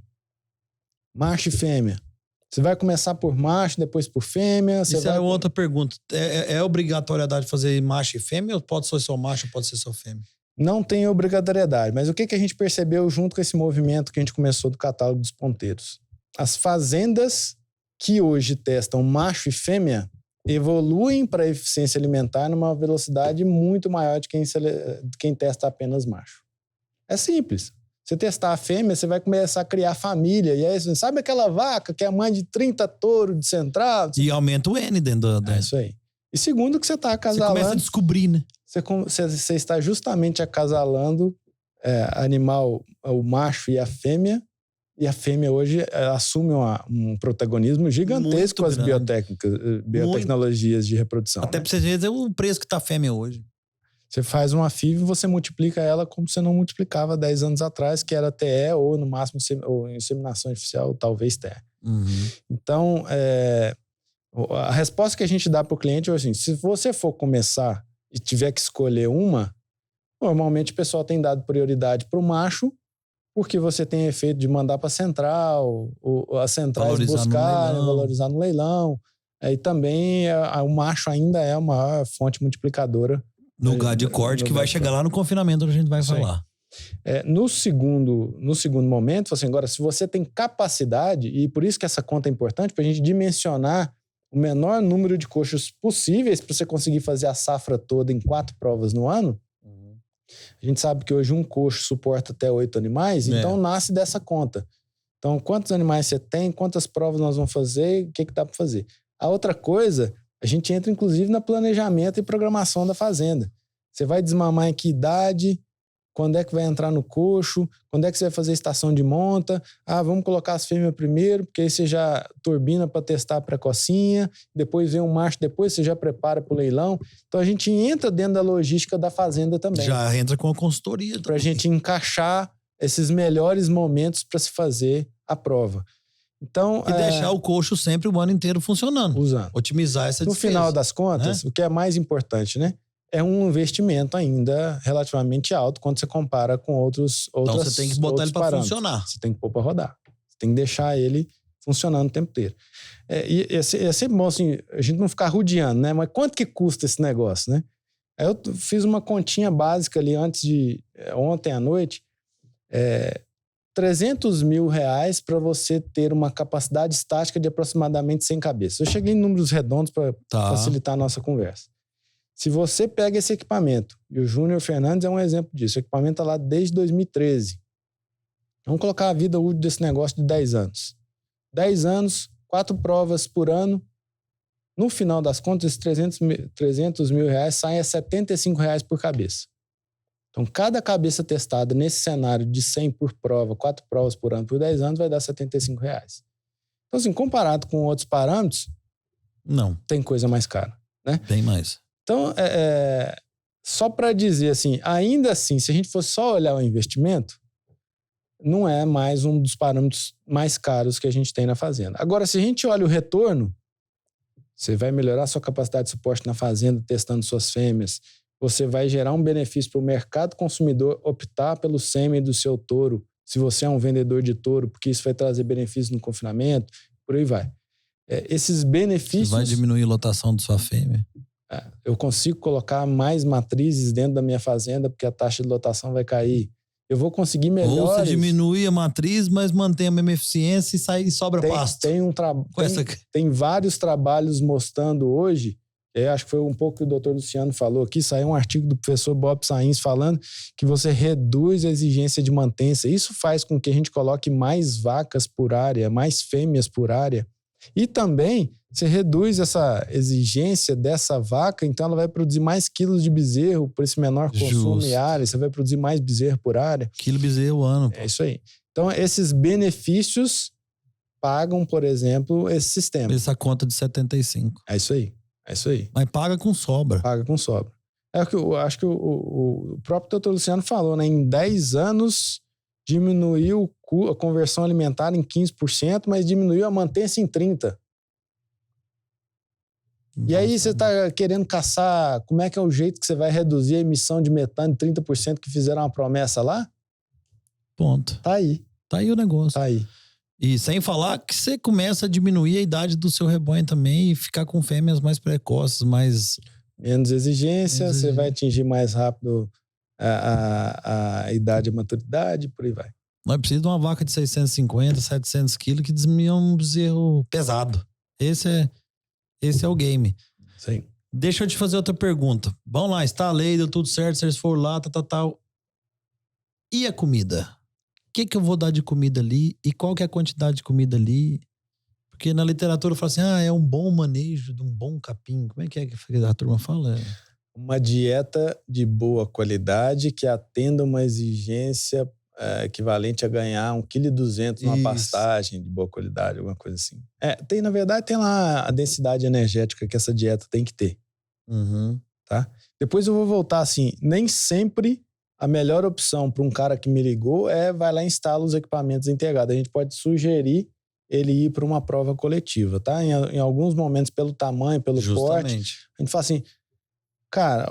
Macho e fêmea. Você vai começar por macho, depois por fêmea? Isso é outra pergunta. É obrigatoriedade fazer macho e fêmea ou pode ser só macho ou pode ser só fêmea? Não tem obrigatoriedade, mas o que a gente percebeu junto com esse movimento que a gente começou do catálogo dos ponteiros? As fazendas que hoje testam macho e fêmea evoluem para a eficiência alimentar numa velocidade muito maior de quem testa apenas macho. É simples. Você testar a fêmea, você vai começar a criar família. E aí, sabe aquela vaca que é mãe de 30 touros de central? E aumenta o N dentro da... É isso aí. E segundo que você está acasalando... Você começa a descobrir, né? Você está justamente acasalando animal, o macho e a fêmea. E a fêmea hoje assume um protagonismo gigantesco com as biotecnologias de reprodução. Até para você ver o preço que está a fêmea hoje. Você faz uma FIV e você multiplica ela como você não multiplicava 10 anos atrás, que era TE ou no máximo ou inseminação artificial, talvez TE. Então, a resposta que a gente dá para o cliente é assim, se você for começar e tiver que escolher uma, normalmente o pessoal tem dado prioridade para o macho, porque você tem efeito de mandar para a central, ou as centrais buscarem, valorizar no leilão. E também o macho ainda é a maior fonte multiplicadora. No gado de corte, que vai chegar lá no confinamento, onde a gente vai falar. No segundo momento, assim, agora, se você tem capacidade, e por isso que essa conta é importante, para a gente dimensionar o menor número de coxos possíveis para você conseguir fazer a safra toda em 4 provas no ano, a gente sabe que hoje um coxo suporta até 8 animais, então nasce dessa conta. Então, quantos animais você tem, quantas provas nós vamos fazer, o que dá para fazer. A outra coisa, a gente entra inclusive no planejamento e programação da fazenda. Você vai desmamar em que idade, quando é que vai entrar no coxo, quando é que você vai fazer a estação de monta. Vamos colocar as fêmeas primeiro, porque aí você já turbina para testar a precocinha, depois vem um macho, depois você já prepara para o leilão. Então a gente entra dentro da logística da fazenda também. Já entra com a consultoria. Para a gente encaixar esses melhores momentos para se fazer a prova. Então, e deixar o coxo sempre o ano inteiro funcionando. Usando. Otimizar essa despesa. No final das contas, o que é mais importante, né? É um investimento ainda relativamente alto quando você compara com outras então você tem que botar ele para funcionar. Você tem que pôr para rodar. Você tem que deixar ele funcionando o tempo inteiro. E é sempre bom assim, a gente não ficar rodeando, né? Mas quanto que custa esse negócio, né? Aí eu fiz uma continha básica ali ontem à noite, R$300 mil para você ter uma capacidade estática de aproximadamente 100 cabeças. Eu cheguei em números redondos para facilitar a nossa conversa. Se você pega esse equipamento, e o Júnior Fernandes é um exemplo disso, o equipamento está lá desde 2013. Vamos colocar a vida útil desse negócio de 10 anos. 10 anos, 4 provas por ano. No final das contas, esses R$300 mil saem a R$75 por cabeça. Então, cada cabeça testada nesse cenário de 100 por prova, 4 provas por ano por 10 anos, vai dar R$75. Então, assim, comparado com outros parâmetros, não tem coisa mais cara, né? Tem mais. Então, só para dizer assim, ainda assim, se a gente fosse só olhar o investimento, não é mais um dos parâmetros mais caros que a gente tem na fazenda. Agora, se a gente olha o retorno, você vai melhorar a sua capacidade de suporte na fazenda, testando suas fêmeas, você vai gerar um benefício para o mercado consumidor optar pelo sêmen do seu touro, se você é um vendedor de touro, porque isso vai trazer benefícios no confinamento, por aí vai. Esses benefícios... Você vai diminuir a lotação de sua fêmea. Eu consigo colocar mais matrizes dentro da minha fazenda porque a taxa de lotação vai cair. Eu vou conseguir melhores... Ou você diminui a matriz, mas mantém a mesma eficiência e sobra pasto. Tem vários trabalhos mostrando hoje, acho que foi um pouco que o doutor Luciano falou aqui, saiu um artigo do professor Bob Sainz falando que você reduz a exigência de mantença. Isso faz com que a gente coloque mais vacas por área, mais fêmeas por área. E também você reduz essa exigência dessa vaca, então ela vai produzir mais quilos de bezerro por esse menor consumo em área, você vai produzir mais bezerro por área. Quilo bezerro ano. É isso aí. Então esses benefícios pagam, por exemplo, esse sistema. Essa conta de 75. É isso aí. Mas paga com sobra. Paga com sobra. Eu acho que o próprio doutor Luciano falou, né? Em 10 anos diminuiu a conversão alimentar em 15%, mas diminuiu a mantença em 30%. E aí você está querendo caçar como é que é o jeito que você vai reduzir a emissão de metano em 30% que fizeram uma promessa lá? Ponto. Tá aí. Tá aí o negócio. Tá aí. E sem falar que você começa a diminuir a idade do seu rebanho também e ficar com fêmeas mais precoces, mais... Menos exigência, você vai atingir mais rápido a idade e a maturidade, por aí vai. Nós precisamos de uma vaca de 650, 700 quilos que desmia um bezerro pesado. Esse é o game. Sim. Deixa eu te fazer outra pergunta. Vamos lá, está a lei, deu tudo certo, se eles foram lá, tal. E a comida? O que eu vou dar de comida ali? E qual que é a quantidade de comida ali? Porque na literatura fala assim, é um bom manejo de um bom capim. Como é que a turma fala? Uma dieta de boa qualidade que atenda uma exigência equivalente a ganhar 1,2 kg numa pastagem de boa qualidade, alguma coisa assim. Na verdade, tem lá a densidade energética que essa dieta tem que ter. Uhum. Tá? Depois eu vou voltar assim, nem sempre a melhor opção para um cara que me ligou vai lá e instala os equipamentos integrados. A gente pode sugerir ele ir para uma prova coletiva, tá? Em alguns momentos, pelo tamanho, pelo porte, a gente fala assim, cara,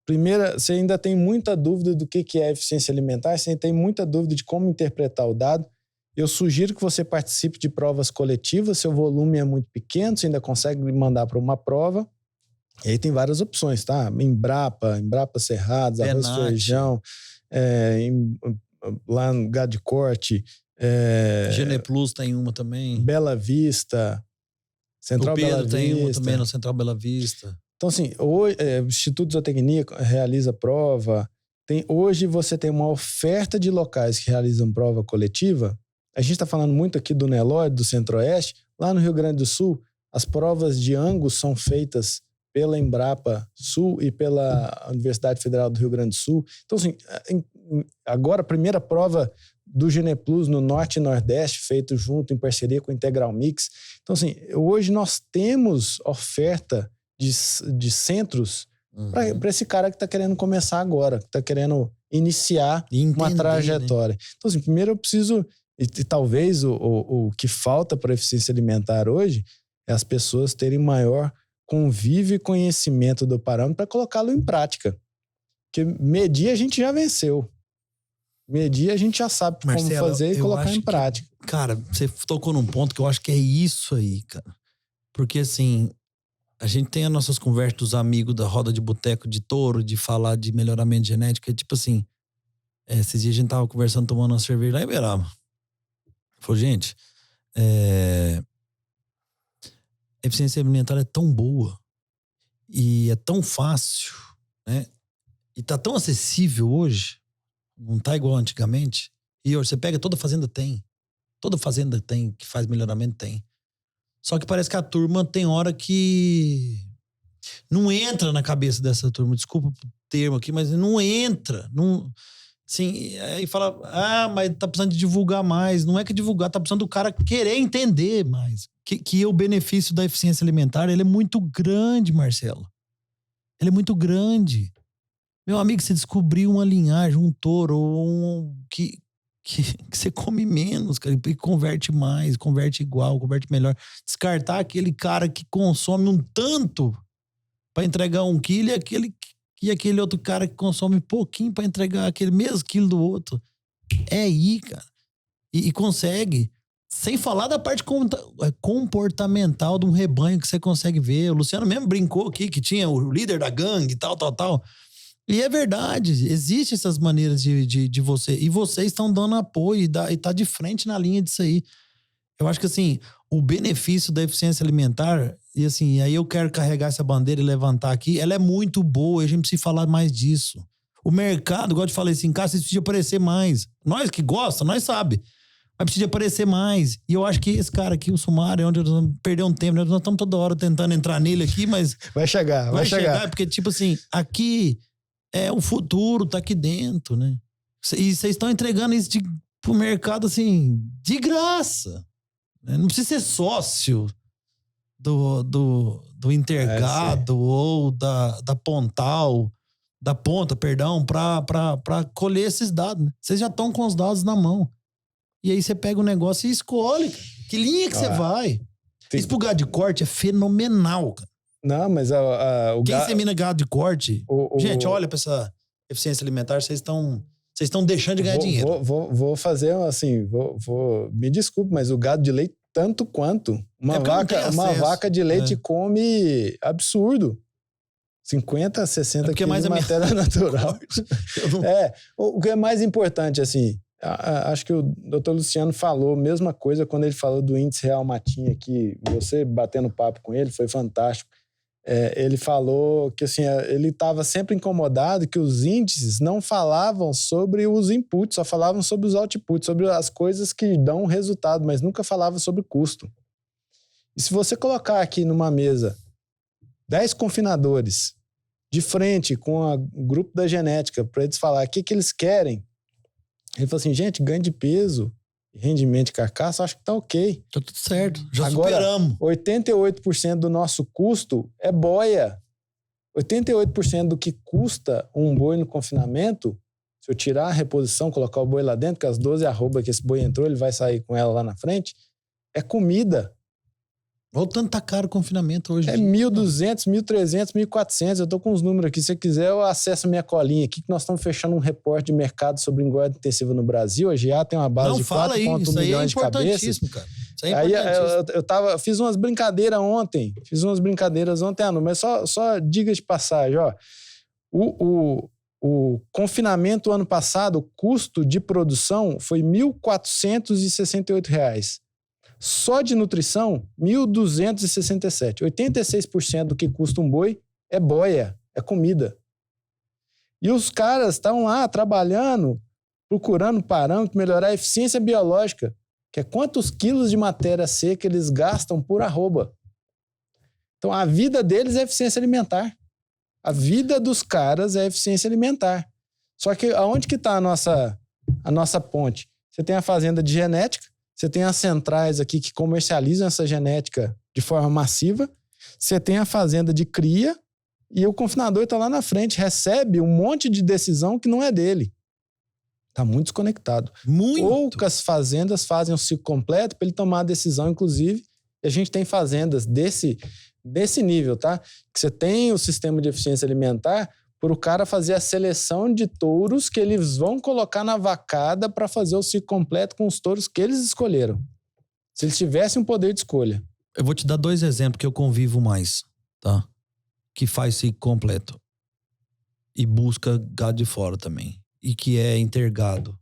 primeiro, você ainda tem muita dúvida do que é eficiência alimentar, você tem muita dúvida de como interpretar o dado. Eu sugiro que você participe de provas coletivas, seu volume é muito pequeno, você ainda consegue mandar para uma prova. E aí tem várias opções, tá? Embrapa Cerrados, arroz feijão, lá no Gado de Corte. Geneplus tem uma também. Bela Vista, Central Bela Vista. tem uma também no Central Bela Vista. Então, assim, o Instituto de Zootecnia realiza prova. Hoje você tem uma oferta de locais que realizam prova coletiva. A gente está falando muito aqui do Nelore, do Centro-Oeste. Lá no Rio Grande do Sul, as provas de Angus são feitas pela Embrapa Sul e pela Universidade Federal do Rio Grande do Sul. Então, assim, agora a primeira prova do Geneplus no Norte e Nordeste, feito junto em parceria com o Integral Mix. Então, assim, hoje nós temos oferta de centros para esse cara que está querendo começar agora, que está querendo iniciar uma trajetória. Né? Então, assim, primeiro eu preciso, e talvez o que falta para a eficiência alimentar hoje é as pessoas terem maior convívio e conhecimento do parâmetro para colocá-lo em prática. Porque medir a gente já venceu. Medir a gente já sabe Marcelo, como fazer e colocar em prática. Cara, você tocou num ponto que eu acho que é isso aí, cara. Porque assim, a gente tem as nossas conversas dos amigos da roda de boteco de touro, de falar de melhoramento genético. É tipo assim, esses dias a gente tava conversando, tomando uma cerveja lá em Uberaba. Falou, gente, a eficiência alimentar é tão boa e é tão fácil, né? E tá tão acessível hoje, não tá igual antigamente. E hoje você pega, toda fazenda tem, que faz melhoramento tem. Só que parece que a turma tem hora que não entra na cabeça dessa turma. Desculpa o termo aqui, mas não entra. Não, assim, aí fala, mas tá precisando de divulgar mais. Não é que divulgar, tá precisando do cara querer entender mais. Que o benefício da eficiência alimentar, ele é muito grande, Marcelo. Ele é muito grande. Meu amigo, você descobriu uma linhagem, um touro, que você come menos, cara, e converte mais, converte igual, converte melhor. Descartar aquele cara que consome um tanto para entregar 1 quilo e aquele outro cara que consome pouquinho para entregar aquele mesmo quilo do outro. É aí, cara. E consegue. Sem falar da parte comportamental de um rebanho que você consegue ver. O Luciano mesmo brincou aqui que tinha o líder da gangue e tal. E é verdade, existem essas maneiras de você. E vocês estão dando apoio e tá de frente na linha disso aí. Eu acho que, assim, o benefício da eficiência alimentar, e assim, aí eu quero carregar essa bandeira e levantar aqui, ela é muito boa, a gente precisa falar mais disso. O mercado, igual eu te falei assim, cara, vocês precisam aparecer mais. Nós que gostamos, nós sabemos. Mas precisa aparecer mais. E eu acho que esse cara aqui, o Sumário, é onde nós vamos perder um tempo. Nós estamos toda hora tentando entrar nele aqui, mas... Vai chegar. Porque, tipo assim, aqui... o futuro tá aqui dentro, né? E vocês estão entregando isso pro mercado, assim, de graça. Não precisa ser sócio do Intergado ou da Pontal, da Ponta, perdão, pra colher esses dados, né? Vocês já estão com os dados na mão. E aí você pega o negócio e escolhe, cara. Que linha que você vai? Isso pro gado de corte é fenomenal, cara. Não, mas quem insemina gado de corte... Gente, olha pra essa eficiência alimentar, vocês estão deixando de ganhar dinheiro. Vou fazer assim, me desculpe, mas o gado de leite, tanto quanto uma vaca de leite come absurdo. 50, 60 quilos de matéria natural. O que é mais importante, assim, acho que o Dr. Luciano falou a mesma coisa quando ele falou do índice real matinha aqui. Você batendo papo com ele, foi fantástico. Ele falou que assim, ele estava sempre incomodado que os índices não falavam sobre os inputs, só falavam sobre os outputs, sobre as coisas que dão resultado, mas nunca falava sobre custo. E se você colocar aqui numa mesa 10 confinadores de frente com o grupo da genética para eles falar o que eles querem, ele falou assim, gente, ganho de peso, rendimento de carcaça, acho que tá ok. Tá tudo certo. Já agora, superamos. 88% do nosso custo é boia. 88% do que custa um boi no confinamento, se eu tirar a reposição, colocar o boi lá dentro, que as 12 arroba que esse boi entrou, ele vai sair com ela lá na frente, é comida. Olha o tanto tá caro o confinamento hoje. É 1.200, 1.300, 1.400. Eu tô com os números aqui. Se você quiser, eu acesso a minha colinha aqui, que nós estamos fechando um reporte de mercado sobre engorda intensiva no Brasil. A GA tem uma base de 4,1 milhões de cabeças. Cara. Isso aí é importantíssimo. Eu fiz umas brincadeiras ontem. Mas só diga de passagem, ó. O confinamento ano passado, o custo de produção foi R$ 1.468. Só de nutrição, 1.267. 86% do que custa um boi é boia, é comida. E os caras estão lá trabalhando, procurando parâmetro, melhorar a eficiência biológica, que é quantos quilos de matéria seca eles gastam por arroba. Então, a vida deles é eficiência alimentar. A vida dos caras é eficiência alimentar. Só que aonde que está a nossa ponte? Você tem a fazenda de genética, você tem as centrais aqui que comercializam essa genética de forma massiva, você tem a fazenda de cria e o confinador está lá na frente, recebe um monte de decisão que não é dele. Está muito desconectado. Muito. Poucas fazendas fazem o ciclo completo para ele tomar a decisão, inclusive. E a gente tem fazendas desse nível, tá? Que você tem o sistema de eficiência alimentar para o cara fazer a seleção de touros que eles vão colocar na vacada para fazer o ciclo completo com os touros que eles escolheram. Se eles tivessem um poder de escolha. Eu vou te dar 2 exemplos que eu convivo mais, tá? Que faz ciclo completo. E busca gado de fora também. E que é intergado.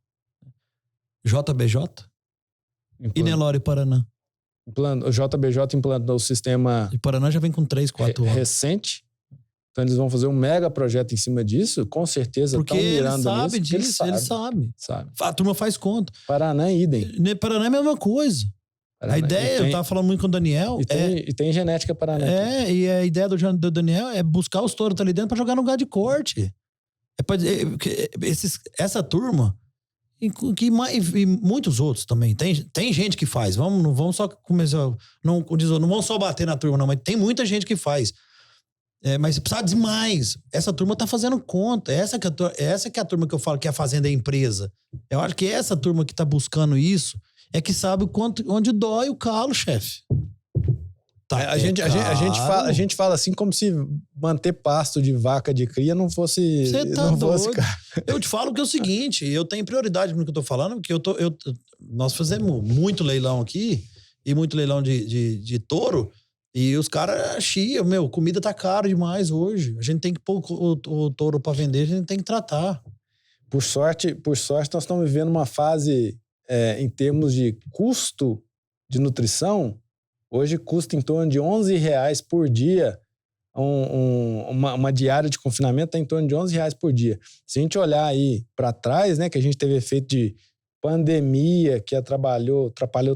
JBJ e Nelore Paraná. O JBJ implantou o sistema... E Paraná já vem com 3, 4 anos. Recente. Então eles vão fazer um mega projeto em cima disso. Com certeza estão mirando nisso. Porque eles sabem. A turma faz conta. Paraná é idem. Paraná é a mesma coisa. Paraná. A ideia, eu tava falando muito com o Daniel... E tem genética Paraná. E a ideia do Daniel é buscar os touros que tá ali dentro pra jogar no lugar de corte. Essa turma... E muitos outros também. Tem gente que faz. Não vamos só começar. Não vamos só bater na turma, não. Mas tem muita gente que faz. Mas precisa demais. Essa turma tá fazendo conta. Essa que é a turma que eu falo que a fazenda é empresa. Eu acho que essa turma que tá buscando isso é que sabe onde dói o calo, chefe. A gente fala assim como se manter pasto de vaca de cria não fosse... Você tá doido. Eu te falo que é o seguinte, eu tenho prioridade no que eu tô falando, porque nós fazemos muito leilão aqui, e muito leilão de touro, e os caras chiam, comida tá caro demais hoje. A gente tem que pôr o touro pra vender, a gente tem que tratar. Por sorte, nós estamos vivendo uma fase, em termos de custo de nutrição. Hoje custa em torno de R$11 por dia. Uma diária de confinamento está em torno de R$11 por dia. Se a gente olhar aí para trás, né, que a gente teve efeito de pandemia, que atrapalhou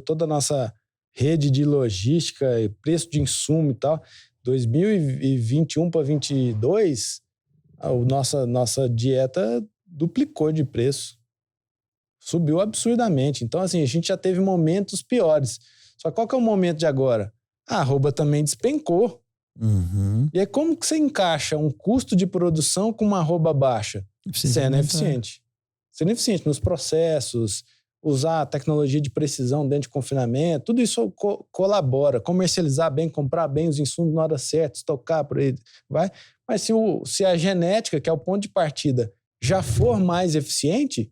toda a nossa rede de logística, preço de insumo e tal, 2021 para 2022, a nossa dieta duplicou de preço. Subiu absurdamente. Então, assim, a gente já teve momentos piores. Só qual que é o momento de agora? A arroba também despencou. Uhum. E aí como que você encaixa um custo de produção com uma arroba baixa? Sendo eficiente. Sendo eficiente nos processos, usar a tecnologia de precisão dentro de confinamento, tudo isso colabora. Comercializar bem, comprar bem os insumos na hora certa, estocar por aí, vai. Mas se a genética, que é o ponto de partida, já for mais eficiente,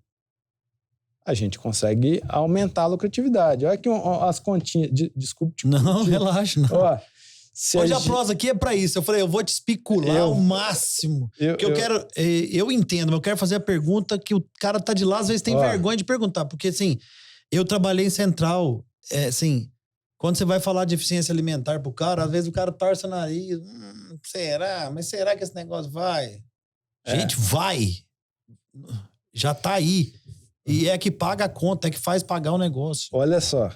a gente consegue aumentar a lucratividade. Olha aqui as continhas. Desculpe. Não, relaxa. Não. Ó, hoje a prosa aqui é pra isso. Eu falei, eu vou te especular ao máximo. Eu entendo, mas eu quero fazer a pergunta que o cara tá de lá, às vezes tem vergonha de perguntar. Porque, assim, eu trabalhei em central, assim, quando você vai falar de eficiência alimentar pro cara, às vezes o cara torce o nariz. Será? Mas será que esse negócio vai? Gente, vai. Já tá aí. E é que paga a conta, é que faz pagar o negócio. Olha só.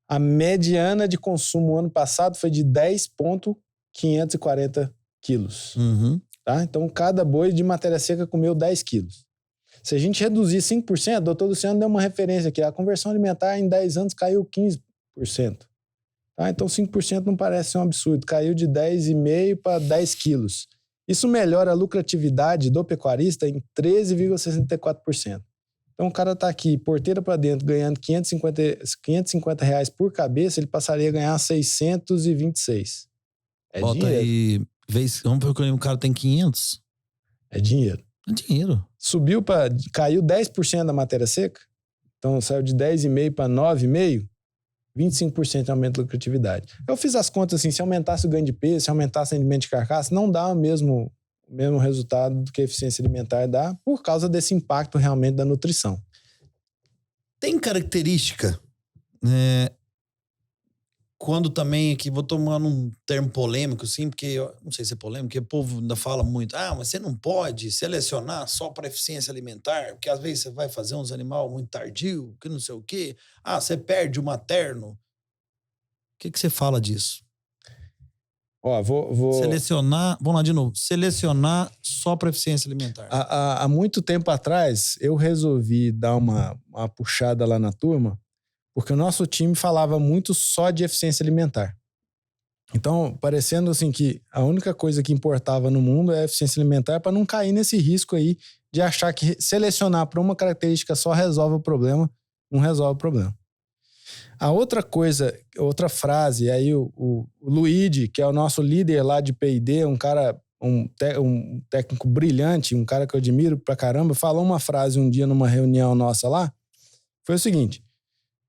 A mediana de consumo ano passado foi de 10,540 quilos. Uhum. Tá? Então, cada boi de matéria seca comeu 10 quilos. Se a gente reduzir 5%, o doutor Luciano deu uma referência aqui. A conversão alimentar em 10 anos caiu 15%. Tá? Então, 5% não parece ser um absurdo. Caiu de 10,5 para 10 quilos. Isso melhora a lucratividade do pecuarista em 13,64%. Então, o cara está aqui, porteira para dentro, ganhando R$550 por cabeça, ele passaria a ganhar 626. Bota dinheiro. Aí, vamos ver que o cara tem 500. É dinheiro. É dinheiro. Caiu 10% da matéria seca, então saiu de 10,5 para 9,5, 25% de aumento de lucratividade. Eu fiz as contas assim, se aumentasse o ganho de peso, se aumentasse o rendimento de carcaça, não dá o mesmo resultado do que a eficiência alimentar dá, por causa desse impacto realmente da nutrição. Tem característica, quando também, aqui vou tomando um termo polêmico, assim, porque, não sei se é polêmico, porque o povo ainda fala muito, mas você não pode selecionar só para eficiência alimentar, porque às vezes você vai fazer uns animais muito tardio, que não sei o quê, você perde o materno. O que você fala disso? Ó, vou... Selecionar... Vamos lá de novo. Selecionar só para eficiência alimentar. Há muito tempo atrás, eu resolvi dar uma puxada lá na turma, porque o nosso time falava muito só de eficiência alimentar. Então, parecendo assim que a única coisa que importava no mundo é a eficiência alimentar, para não cair nesse risco aí de achar que selecionar para uma característica só resolve o problema. Não resolve o problema. A outra coisa, outra frase, aí o Luigi, que é o nosso líder lá de P&D, um cara, um técnico brilhante, um cara que eu admiro pra caramba, falou uma frase um dia numa reunião nossa lá, foi o seguinte: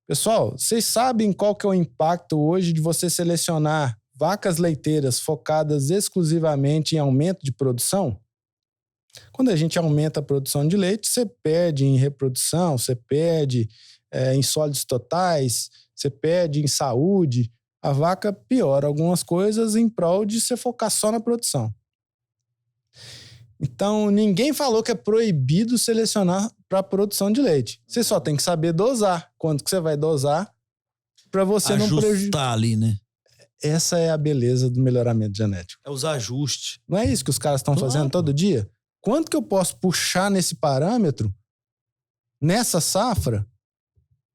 pessoal, vocês sabem qual que é o impacto hoje de você selecionar vacas leiteiras focadas exclusivamente em aumento de produção? Quando a gente aumenta a produção de leite, você perde em reprodução, você perde em sólidos totais, você perde em saúde. A vaca piora algumas coisas em prol de você focar só na produção. Então, ninguém falou que é proibido selecionar para produção de leite. Você só tem que saber dosar. Quanto que você vai dosar para você não prejudicar. Ajustar ali, né? Essa é a beleza do melhoramento genético. É os ajustes. Não é isso que os caras estão fazendo todo dia? Quanto que eu posso puxar nesse parâmetro, nessa safra,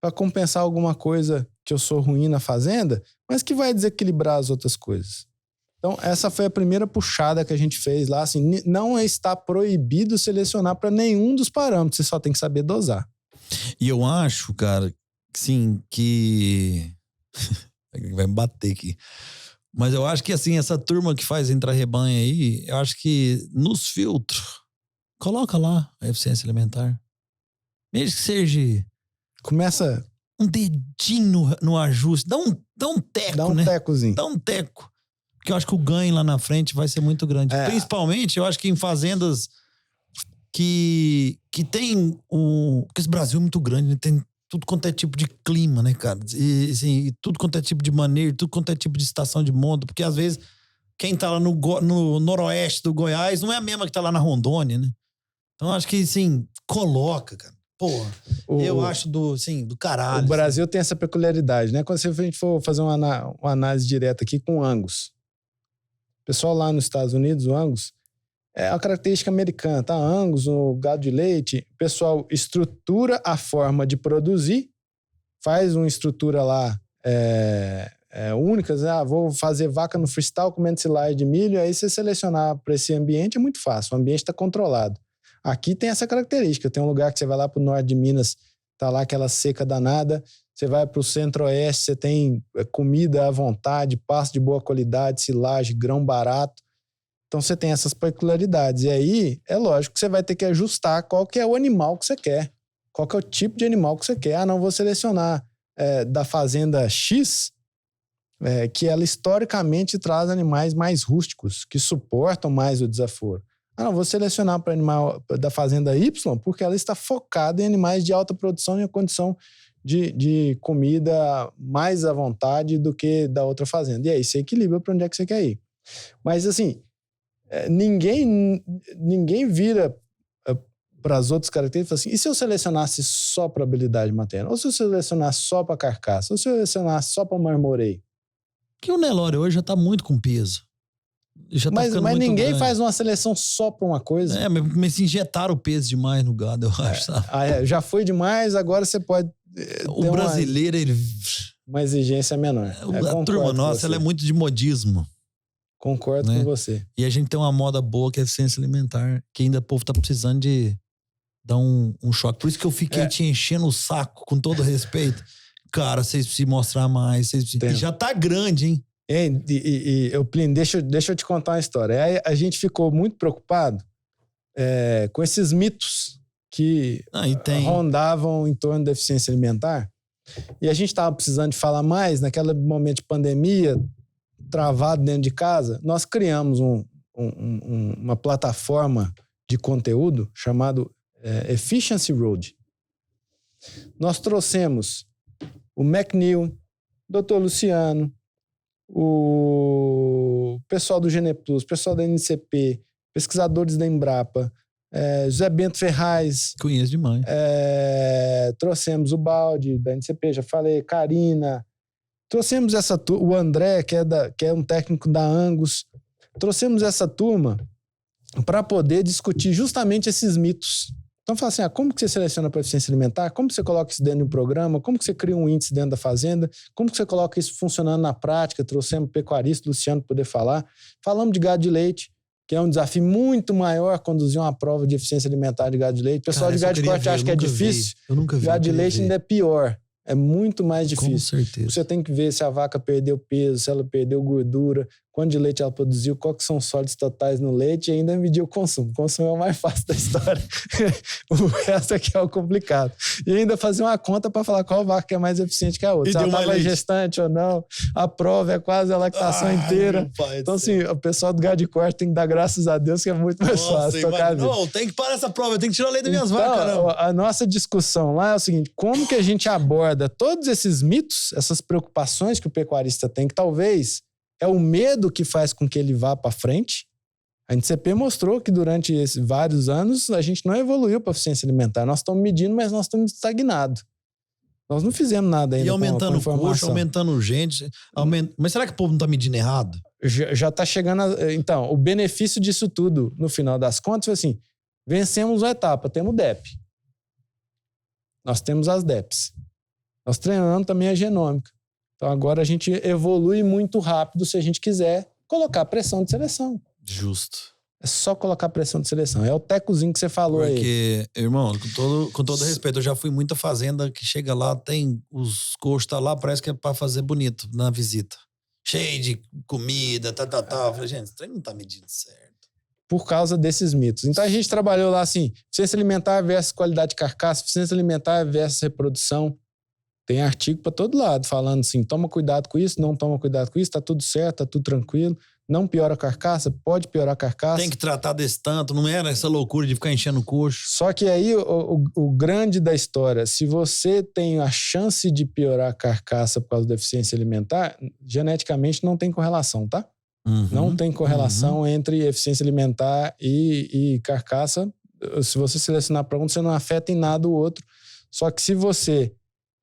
para compensar alguma coisa que eu sou ruim na fazenda, mas que vai desequilibrar as outras coisas? Então, essa foi a primeira puxada que a gente fez lá. Assim, não está proibido selecionar para nenhum dos parâmetros, você só tem que saber dosar. E eu acho, cara, sim, que... vai me bater aqui. Mas eu acho que, assim, essa turma que faz intra-rebanho aí, eu acho que nos filtros, coloca lá a eficiência alimentar. Mesmo que seja... Começa... um dedinho no ajuste. Dá um teco, dá um tecozinho. Dá um teco. Porque eu acho que o ganho lá na frente vai ser muito grande. Principalmente, eu acho que em fazendas que tem porque esse Brasil é muito grande, né? Tem tudo quanto é tipo de clima, né, cara? E, assim, tudo quanto é tipo de manejo, tudo quanto é tipo de estação de monta. Porque, às vezes, quem tá lá no noroeste do Goiás não é a mesma que tá lá na Rondônia, né? Então, eu acho que, assim, coloca, cara. Porra, eu acho do caralho. O Brasil tem essa peculiaridade, né? Quando a gente for fazer uma análise direta aqui com o Angus. O pessoal lá nos Estados Unidos, o Angus, é a característica americana, tá? Angus, o gado de leite, o pessoal estrutura a forma de produzir, faz uma estrutura lá única, vou fazer vaca no freestyle comendo silagem de milho, aí você selecionar para esse ambiente é muito fácil, o ambiente está controlado. Aqui tem essa característica, tem um lugar que você vai lá para o norte de Minas, tá lá aquela seca danada, você vai para o centro-oeste, você tem comida à vontade, pasto de boa qualidade, silagem, grão barato. Então você tem essas peculiaridades. E aí, é lógico que você vai ter que ajustar qual que é o animal que você quer. Qual que é o tipo de animal que você quer. Não vou selecionar da fazenda X, que ela historicamente traz animais mais rústicos, que suportam mais o desaforo. Não, vou selecionar para animal da fazenda Y, porque ela está focada em animais de alta produção e a condição de comida mais à vontade do que da outra fazenda. E aí você equilibra para onde é que você quer ir. Mas assim, ninguém vira para as outras características assim, e se eu selecionasse só para habilidade materna? Ou se eu selecionasse só para carcaça? Ou se eu selecionasse só para marmoreio? Que o Nelore hoje já está muito com peso. Já mas muito ninguém grande. Faz uma seleção só para uma coisa. Mas se injetaram o peso demais no gado, eu acho, sabe? Já foi demais, agora você pode... O brasileiro, uma exigência menor. A turma nossa, ela é muito de modismo. Concordo com você. E a gente tem uma moda boa que é a eficiência alimentar, que ainda o povo tá precisando de dar um choque. Por isso que eu fiquei te enchendo o saco, com todo respeito. Cara, vocês precisam mostrar mais. E já tá grande, hein? Plínio, deixa eu te contar uma história. Aí a gente ficou muito preocupado com esses mitos que rondavam em torno da eficiência alimentar. E a gente estava precisando de falar mais. Naquele momento de pandemia, travado dentro de casa, nós criamos uma plataforma de conteúdo chamado Efficiency Road. Nós trouxemos o McNeil, Dr. Luciano, o pessoal do GenePlus, o pessoal da NCP, pesquisadores da Embrapa, José Bento Ferraz. Conheço demais. Trouxemos o Balde da NCP, já falei, Karina, Trouxemos o André, que é um técnico da Angus, trouxemos essa turma para poder discutir justamente esses mitos. Então, fala assim, como que você seleciona para eficiência alimentar? Como que você coloca isso dentro de um programa? Como que você cria um índice dentro da fazenda? Como que você coloca isso funcionando na prática? Trouxemos o pecuarista, Luciano, para poder falar. Falamos de gado de leite, que é um desafio muito maior conduzir uma prova de eficiência alimentar de gado de leite. O pessoal de gado de corte acha que é difícil. Eu nunca vi. Gado de leite ainda é pior. É muito mais difícil. Com certeza. Você tem que ver se a vaca perdeu peso, se ela perdeu gordura, quanto de leite ela produziu, quais são os sólidos totais no leite e ainda medir o consumo. O consumo é o mais fácil da história. O resto aqui é o complicado. E ainda fazer uma conta para falar qual vaca é mais eficiente que a outra. Se ela estava gestante ou não. A prova é quase a lactação inteira. Então, assim, o pessoal do gado de corte tem que dar graças a Deus que é muito mais fácil tocar a vida. Não, tem que parar essa prova, eu tenho que tirar o leite das minhas vacas. Não. A nossa discussão lá é o seguinte, como que a gente aborda todos esses mitos, essas preocupações que o pecuarista tem, que talvez é o medo que faz com que ele vá para frente. A NCP mostrou que durante vários anos a gente não evoluiu para a eficiência alimentar. Nós estamos medindo, mas nós estamos estagnados. Nós não fizemos nada ainda. E aumentando o custo, aumentando gente. Mas será que o povo não está medindo errado? Já está chegando... Então, o benefício disso tudo, no final das contas, foi assim, vencemos uma etapa, temos o DEP. Nós temos as DEPs. Nós treinamos também a genômica. Então agora a gente evolui muito rápido se a gente quiser colocar pressão de seleção. Justo. É só colocar pressão de seleção. É o tecozinho que você falou aí. Porque, irmão, com todo respeito, eu já fui muita fazenda que chega lá, tem os coxos tá lá, parece que é pra fazer bonito na visita. Cheio de comida, tal. Eu falei, gente, isso não tá medindo certo. Por causa desses mitos. Então a gente trabalhou lá assim, eficiência alimentar versus qualidade de carcaça, eficiência alimentar versus reprodução. Tem artigo para todo lado, falando assim, toma cuidado com isso, não toma cuidado com isso, tá tudo certo, tá tudo tranquilo, não piora a carcaça, pode piorar a carcaça. Tem que tratar desse tanto, não era essa loucura de ficar enchendo o coxo. Só que aí, o grande da história, se você tem a chance de piorar a carcaça por causa da deficiência alimentar, geneticamente não tem correlação, tá? Não tem correlação entre eficiência alimentar e carcaça. Se você selecionar para um, você não afeta em nada o outro. Só que se você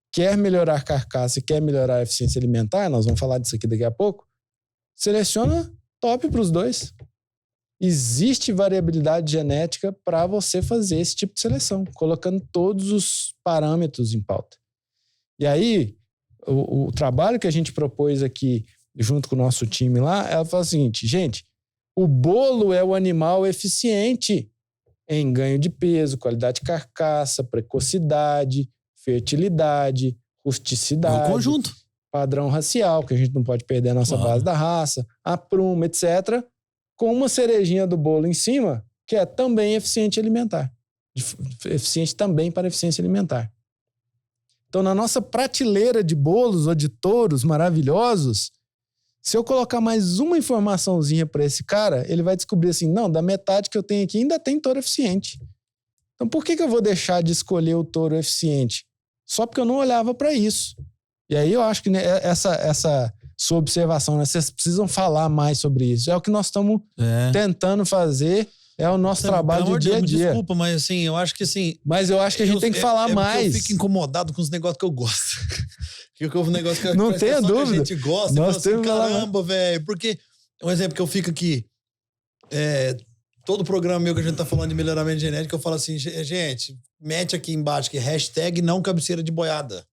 quer melhorar a carcaça e quer melhorar a eficiência alimentar, nós vamos falar disso aqui daqui a pouco, seleciona top para os dois. Existe variabilidade genética para você fazer esse tipo de seleção, colocando todos os parâmetros em pauta. E aí, o trabalho que a gente propôs aqui, junto com o nosso time lá, ela fala o seguinte, gente, o bolo é o animal eficiente em ganho de peso, qualidade de carcaça, precocidade, fertilidade, rusticidade, é um conjunto. Padrão racial, que a gente não pode perder a nossa base da raça, apruma, etc., com uma cerejinha do bolo em cima, que é também eficiente alimentar. Eficiente também para eficiência alimentar. Então, na nossa prateleira de bolos ou de touros maravilhosos, se eu colocar mais uma informaçãozinha para esse cara, ele vai descobrir assim, não, da metade que eu tenho aqui ainda tem touro eficiente. Então, por que eu vou deixar de escolher o touro eficiente? Só porque eu não olhava para isso. E aí eu acho que essa sua observação, né? Vocês precisam falar mais sobre isso. É o que nós estamos tentando fazer, é o nosso trabalho de dia a dia. Desculpa, mas assim, eu acho que assim... Mas eu acho que a gente tem que falar mais. Eu fico incomodado com os negócios que eu gosto. Porque o negócio que não tenha dúvida. Que a gente gosta. Nós assim, caramba, velho. Porque, um exemplo que eu fico aqui, todo programa meu que a gente tá falando de melhoramento genético, eu falo assim, gente, mete aqui embaixo que hashtag não cabeceira de boiada.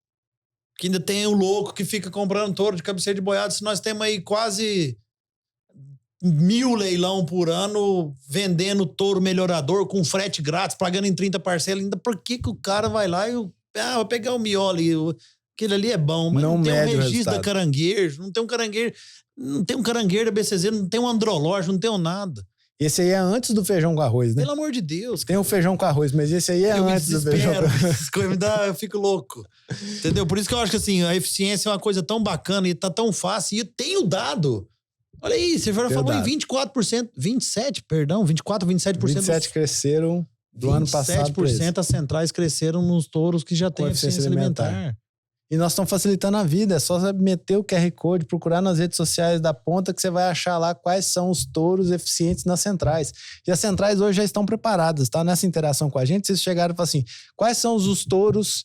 Que ainda tem o louco que fica comprando touro de cabeceira de boiada. Se nós temos aí quase 1.000 leilão por ano vendendo touro melhorador com frete grátis, pagando em 30 parcelas. Ainda por que o cara vai lá e vou pegar o mioli, aquele ali é bom, mas não tem um registro da caranguejo, não tem um caranguejo da BCZ, não tem um andrológico, não tem nada. Esse aí é antes do feijão com arroz, né? Pelo amor de Deus. Tem um feijão com arroz, mas esse aí é antes do feijão com arroz. Eu fico louco. Entendeu? Por isso que eu acho que assim, a eficiência é uma coisa tão bacana e tá tão fácil. E eu tenho dado. Olha aí, você já falou em 24%, 27%, perdão, 24%, 27%. 27% cresceram do ano passado. 27% as centrais cresceram nos touros que já têm eficiência alimentar. E nós estamos facilitando a vida. É só você meter o QR Code, procurar nas redes sociais da ponta que você vai achar lá quais são os touros eficientes nas centrais. E as centrais hoje já estão preparadas, tá? Nessa interação com a gente, vocês chegaram e falaram assim, quais são os touros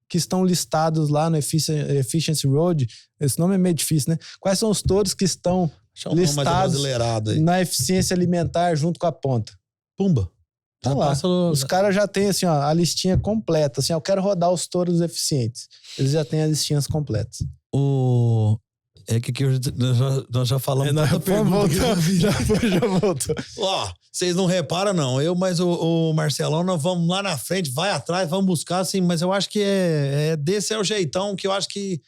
que estão listados lá no Efficiency Road? Esse nome é meio difícil, né? Quais são os touros que estão listados na eficiência alimentar junto com a ponta? Pumba. Tá lá. Os caras já têm assim, ó, a listinha completa. Assim, eu quero rodar os touros eficientes. Eles já têm as listinhas completas. É que nós já falamos. Já voltou. Ó, vocês não reparam, não. Mas o Marcelão, nós vamos lá na frente, vai atrás, vamos buscar, assim. Mas eu acho que desse é o jeitão que eu acho que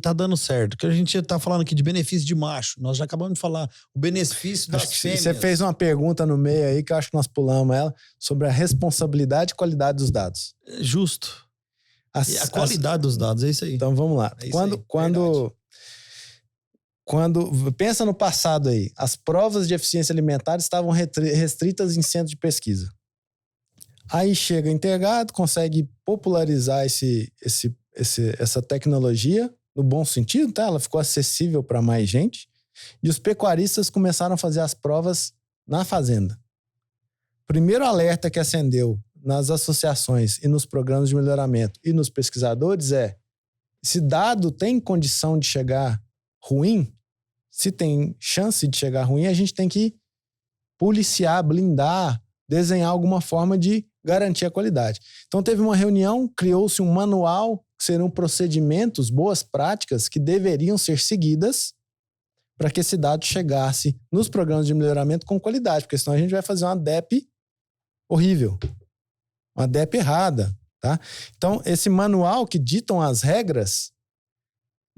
tá dando certo. Que a gente tá falando aqui de benefício de macho. Nós já acabamos de falar o benefício das fêmeas. Você fez uma pergunta no meio aí que eu acho que nós pulamos ela sobre a responsabilidade e qualidade dos dados. Justo. A qualidade dos dados, é isso aí. Então vamos lá. Quando pensa no passado aí, as provas de eficiência alimentar estavam restritas em centros de pesquisa. Aí chega a Intergado, consegue popularizar essa tecnologia, no bom sentido, tá? Ela ficou acessível para mais gente. E os pecuaristas começaram a fazer as provas na fazenda. Primeiro alerta que acendeu nas associações e nos programas de melhoramento e nos pesquisadores esse dado tem condição de chegar ruim? Se tem chance de chegar ruim, a gente tem que policiar, blindar, desenhar alguma forma de garantir a qualidade. Então teve uma reunião, criou-se um manual, que seriam procedimentos, boas práticas que deveriam ser seguidas para que esse dado chegasse nos programas de melhoramento com qualidade, porque senão a gente vai fazer uma DEP horrível, uma DEP errada, tá? Então esse manual que ditam as regras,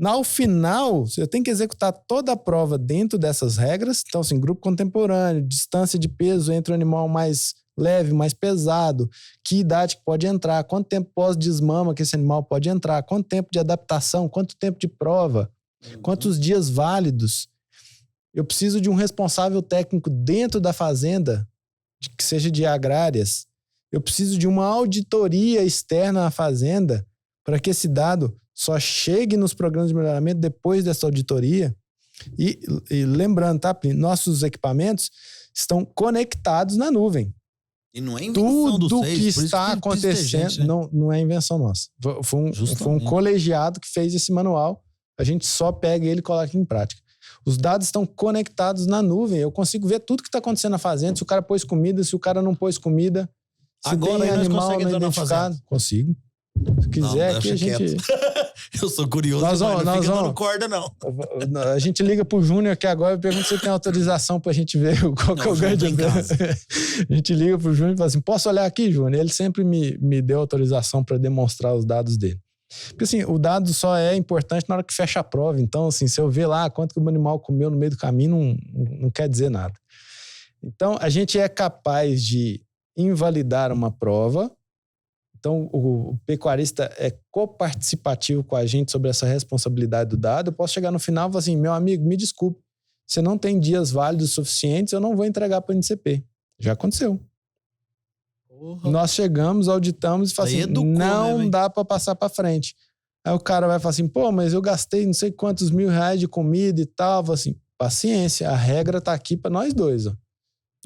ao final, eu tenho que executar toda a prova dentro dessas regras. Então, assim, grupo contemporâneo, distância de peso entre o animal mais leve, mais pesado, que idade que pode entrar, quanto tempo pós-desmama que esse animal pode entrar, quanto tempo de adaptação, quanto tempo de prova, quantos dias válidos. Eu preciso de um responsável técnico dentro da fazenda, que seja de agrárias. Eu preciso de uma auditoria externa à fazenda para que esse dado só chegue nos programas de melhoramento depois dessa auditoria. E lembrando, tá, nossos equipamentos estão conectados na nuvem. E não é invenção Tudo do que está acontecendo gente, né? não é invenção nossa. Foi um colegiado que fez esse manual. A gente só pega ele e coloca em prática. Os dados estão conectados na nuvem. Eu consigo ver tudo que está acontecendo na fazenda. Se o cara pôs comida, se o cara não pôs comida. Se agora tem animal não identificado. Consigo. Se quiser, não, aqui a gente... Eu sou curioso, nós não fica dando corda, não. A gente liga pro Júnior aqui agora e pergunta se tem autorização pra gente ver qual que é o ganho de casa. A gente liga pro Júnior e fala assim, posso olhar aqui, Júnior? Ele sempre me deu autorização para demonstrar os dados dele. Porque assim, o dado só é importante na hora que fecha a prova. Então, assim, se eu ver lá quanto que o animal comeu no meio do caminho, não quer dizer nada. Então, a gente é capaz de invalidar uma prova. Então, o pecuarista é coparticipativo com a gente sobre essa responsabilidade do dado. Eu posso chegar no final e falar assim, meu amigo, me desculpe, você não tem dias válidos suficientes, eu não vou entregar para o NCP. Já aconteceu. Porra. Nós chegamos, auditamos e falamos assim, não dá para passar para frente. Aí o cara vai falar assim, pô, mas eu gastei não sei quantos R$1.000 de comida e tal. Eu falo assim, paciência, a regra tá aqui para nós dois, ó.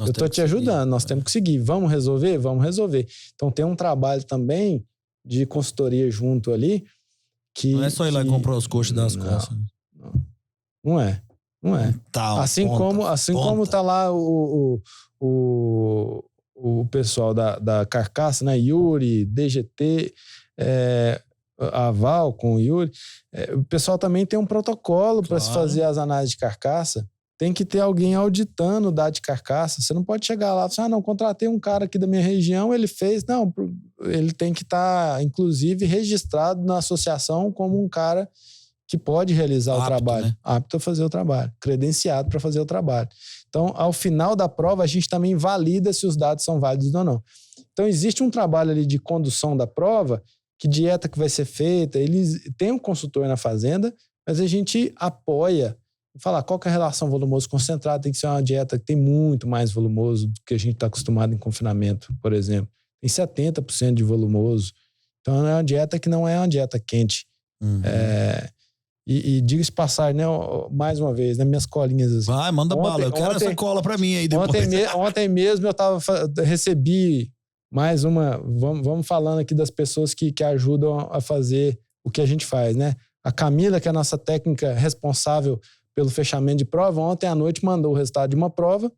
Eu tô te ajudando, nós temos que seguir. Vamos resolver? Vamos resolver. Então tem um trabalho também de consultoria junto ali que... Não é só ir lá e comprar os coxos das costas. Não é. Tá, assim como tá lá o pessoal da carcaça, né? Yuri, DGT, a Val com o Yuri. O pessoal também tem um protocolo para se fazer as análises de carcaça. Tem que ter alguém auditando o dado de carcaça. Você não pode chegar lá e falar, não, contratei um cara aqui da minha região, ele fez. Não, ele tem que estar, inclusive, registrado na associação como um cara que pode realizar o trabalho. Né? Apto a fazer o trabalho. Credenciado para fazer o trabalho. Então, ao final da prova, a gente também valida se os dados são válidos ou não. Então, existe um trabalho ali de condução da prova, que dieta que vai ser feita. Eles têm um consultor na fazenda, mas a gente apoia. Falar qual que é a relação volumoso concentrado, tem que ser uma dieta que tem muito mais volumoso do que a gente está acostumado em confinamento, por exemplo. Tem 70% de volumoso. Então é uma dieta que não é uma dieta quente. Uhum. E diga-se passar, né, mais uma vez, nas minhas colinhas. Assim. Vai, manda bala. Eu quero essa cola para mim aí depois. Ontem mesmo eu recebi Mais uma, vamos falando aqui das pessoas que ajudam a fazer o que a gente faz, né? A Camila, que é a nossa técnica responsável pelo fechamento de prova, ontem à noite mandou o resultado de uma prova.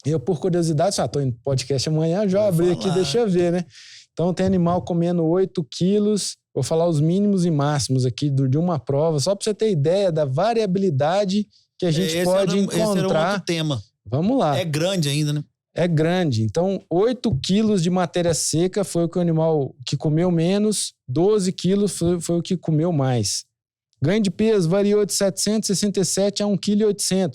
E eu, por curiosidade, tô em podcast amanhã, já abri aqui, deixa eu ver, né? Então tem animal comendo 8 quilos, vou falar os mínimos e máximos aqui de uma prova, só para você ter ideia da variabilidade que a gente pode encontrar. Esse era um outro tema. Vamos lá. É grande ainda, né? É grande. Então, 8 quilos de matéria seca foi o que o animal que comeu menos, 12 quilos foi o que comeu mais. Ganho de peso variou de 767 a 1,8 kg.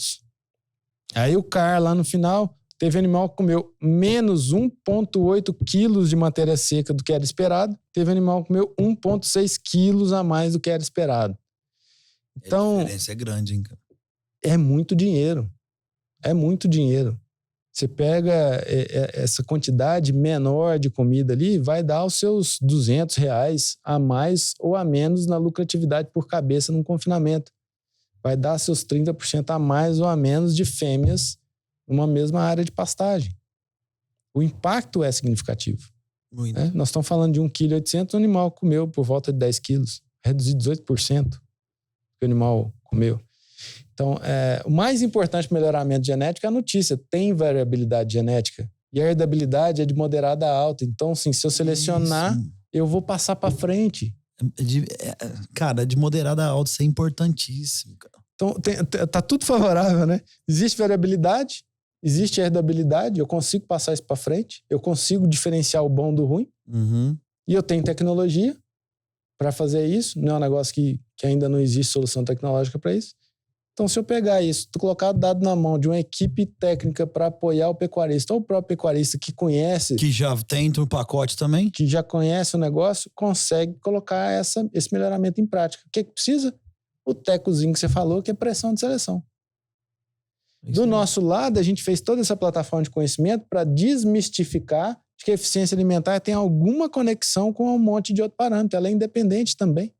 Aí o CAR, lá no final, teve animal que comeu menos 1,8 quilos de matéria seca do que era esperado. Teve animal que comeu 1,6 quilos a mais do que era esperado. Então, a diferença é grande, hein, cara? É muito dinheiro. É muito dinheiro. Você pega essa quantidade menor de comida ali, vai dar os seus R$200 a mais ou a menos na lucratividade por cabeça num confinamento. Vai dar seus 30% a mais ou a menos de fêmeas numa mesma área de pastagem. O impacto é significativo. Muito. Né? Nós estamos falando de 1,8 kg, o animal comeu por volta de 10 quilos. Reduzir 18% que o animal comeu. Então, o mais importante para o melhoramento genético é a notícia. Tem variabilidade genética. E a herdabilidade é de moderada a alta. Então, assim, se eu selecionar, eu vou passar para frente. Cara, de moderada a alta, isso é importantíssimo, cara. Então, tá tudo favorável, né? Existe variabilidade, existe herdabilidade, eu consigo passar isso para frente, eu consigo diferenciar o bom do ruim. Uhum. E eu tenho tecnologia para fazer isso. Não é um negócio que ainda não existe solução tecnológica para isso. Então, se eu pegar isso, colocar o dado na mão de uma equipe técnica para apoiar o pecuarista, ou o próprio pecuarista que conhece... Que já tem no pacote também. Que já conhece o negócio, consegue colocar esse melhoramento em prática. O que precisa? O tecozinho que você falou, que é pressão de seleção. Do nosso lado, a gente fez toda essa plataforma de conhecimento para desmistificar que a eficiência alimentar tem alguma conexão com um monte de outro parâmetro. Ela é independente também.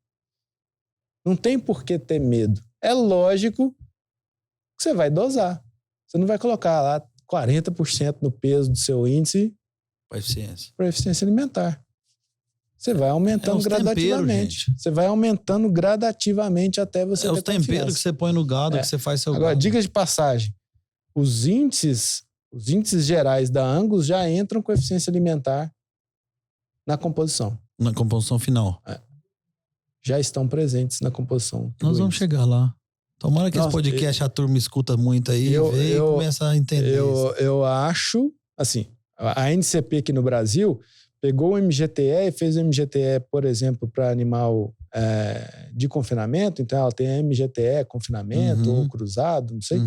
Não tem por que ter medo. É lógico que você vai dosar. Você não vai colocar lá 40% no peso do seu índice para eficiência alimentar. Você vai aumentando gradativamente. Você vai aumentando gradativamente até você ter os temperos que você põe no gado, que você faz seu Agora, gado. dica de passagem. Os índices gerais da Angus já entram com eficiência alimentar na composição. Na composição final. Já estão presentes na composição. Nós vamos chegar lá. Tomara que esse podcast a turma escuta muito aí e começa a entender isso. Eu acho, assim, a NCP aqui no Brasil pegou o MGTE e fez o MGTE, por exemplo, para animal de confinamento. Então, ela tem MGTE, confinamento ou cruzado, não sei.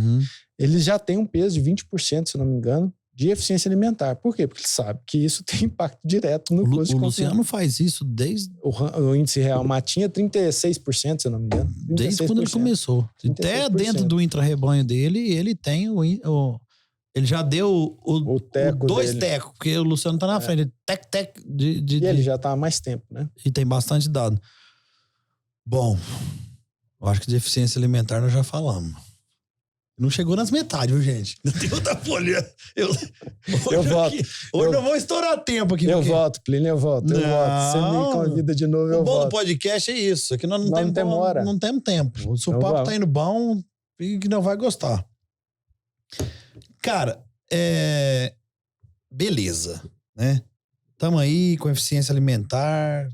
Eles já têm um peso de 20%, se não me engano, de eficiência alimentar. Por quê? Porque ele sabe que isso tem impacto direto no custo de confinamento. O Luciano faz isso desde... O índice real matinha é 36%, se eu não me engano. 36%. Desde quando ele começou. 36%. Até dentro do intra-rebanho dele, ele tem ele já deu o teco 2 tecos, porque o Luciano tá na frente. Tec. E ele já tá há mais tempo, né? E tem bastante dado. Bom, eu acho que de eficiência alimentar nós já falamos. Não chegou nas metades, viu, gente? Tem outra folha. Eu voto. Hoje não vou estourar tempo aqui. Eu voto, Plínio, eu voto. Você me convida de novo, eu voto. O bom do podcast é isso. Aqui nós não temos tempo. Se o papo tá indo bom, que não vai gostar. Cara, beleza, né? Tamo aí com eficiência alimentar,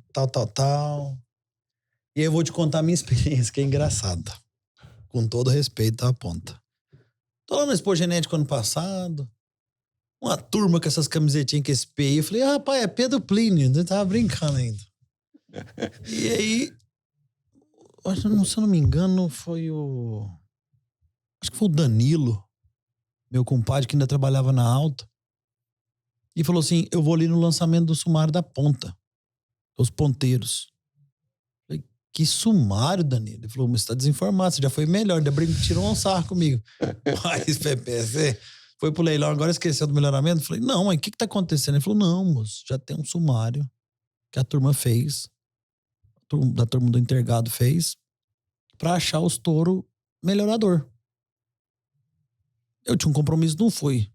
tal. E eu vou te contar a minha experiência, que é engraçada. Com todo respeito, tá, ponta. Tô lá no Expo Genético ano passado. Uma turma com essas camisetinhas com esse P aí. Eu falei, rapaz, é Pedro Plínio. Eu tava brincando ainda. E aí, se eu não me engano, foi o... Acho que foi o Danilo, meu compadre, que ainda trabalhava na Alta. E falou assim, eu vou ali no lançamento do sumário da Ponta. Os ponteiros. Falei, que sumário, Danilo? Ele falou, mas você tá desinformado, você já foi melhor. Ainda tirou um sarro comigo. Mas, Pepe, você foi pro leilão, agora esqueceu do melhoramento? Eu falei, não, mas o que tá acontecendo? Ele falou, não, moço, já tem um sumário que a turma fez, da turma do Intergado fez, pra achar os touros melhorador. Eu tinha um compromisso, não fui.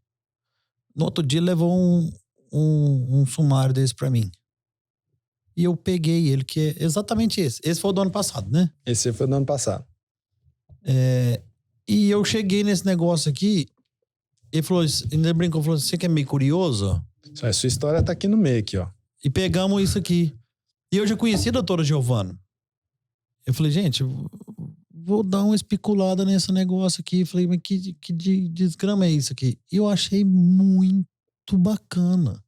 No outro dia levou um sumário desse pra mim. E eu peguei ele, que é exatamente esse. Esse foi o do ano passado, né? Esse foi do ano passado. E eu cheguei nesse negócio aqui, ele falou, ainda brincou, falou, você que é meio curioso? A sua história tá aqui no meio, aqui, ó. E pegamos isso aqui. E eu já conheci a doutora Giovana. Eu falei, gente, vou dar uma especulada nesse negócio aqui. Eu falei, mas que desgrama é isso aqui? E eu achei muito bacana.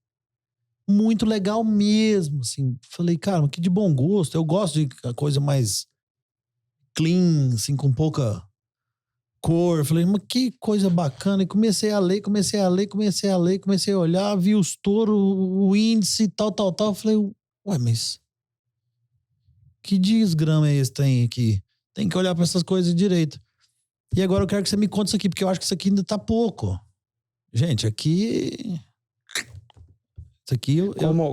Muito legal mesmo, assim. Falei, cara, que de bom gosto. Eu gosto de coisa mais clean, assim, com pouca cor. Falei, mas que coisa bacana. E comecei a ler, comecei a olhar, vi os touros, o índice, tal. Eu falei, ué, mas que desgrama é esse tem aqui? Tem que olhar pra essas coisas direito. E agora eu quero que você me conte isso aqui, porque eu acho que isso aqui ainda tá pouco. Gente, aqui... Isso aqui...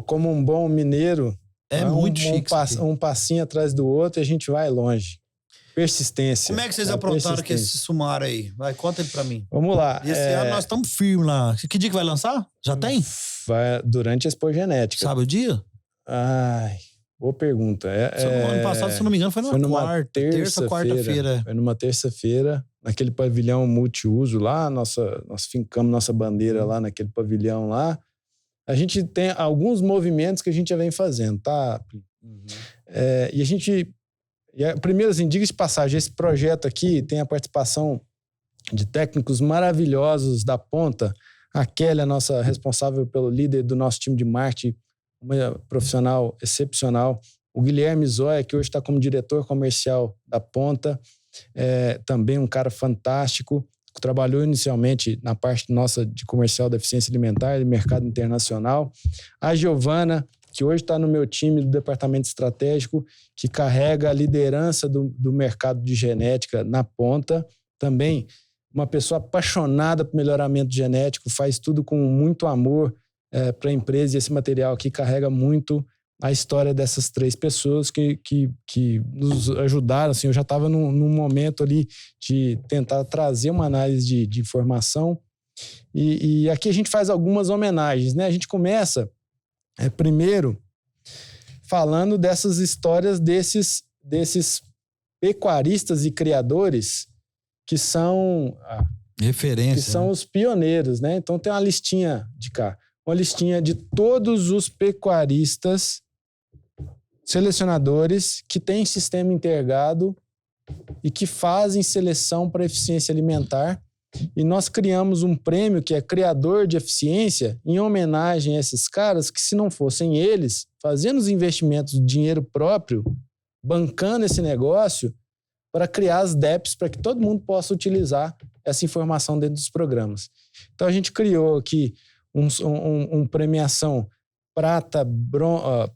Como um bom mineiro... É muito chique. Um passinho atrás do outro e a gente vai longe. Persistência. Como é que vocês aprontaram com esse sumário aí? Vai, conta ele pra mim. Vamos lá. Esse ano nós estamos firmes lá. Que dia que vai lançar? Já tem? Vai durante a Expo Genética. Sabe o dia? Ai, boa pergunta. Ano passado, se não me engano, foi numa quarta-feira. Foi numa terça-feira, naquele pavilhão multiuso lá, nós fincamos nossa bandeira lá naquele pavilhão lá. A gente tem alguns movimentos que a gente já vem fazendo, tá? Uhum. E a gente... Primeiro, assim, diga de passagem, esse projeto aqui tem a participação de técnicos maravilhosos da ponta. A Kelly, a nossa responsável pelo líder do nosso time de marketing, uma profissional excepcional. O Guilherme Zóia, que hoje está como diretor comercial da ponta, também um cara fantástico. Trabalhou inicialmente na parte nossa de comercial da eficiência alimentar e mercado internacional. A Giovana, que hoje está no meu time do departamento estratégico, que carrega a liderança do mercado de genética na ponta. Também uma pessoa apaixonada por melhoramento genético, faz tudo com muito amor para a empresa, e esse material aqui carrega muito a história dessas três pessoas que nos ajudaram. Assim, eu já estava num momento ali de tentar trazer uma análise de informação. E aqui a gente faz algumas homenagens, né? A gente começa, primeiro, falando dessas histórias desses pecuaristas e criadores que são... referência. Que são os pioneiros, né? Então tem uma listinha de cá. Uma listinha de todos os pecuaristas selecionadores que têm sistema integrado e que fazem seleção para eficiência alimentar. E nós criamos um prêmio que é Criador de Eficiência em homenagem a esses caras que, se não fossem eles, fazendo os investimentos de dinheiro próprio, bancando esse negócio para criar as DEPs para que todo mundo possa utilizar essa informação dentro dos programas. Então a gente criou aqui uma premiação prata,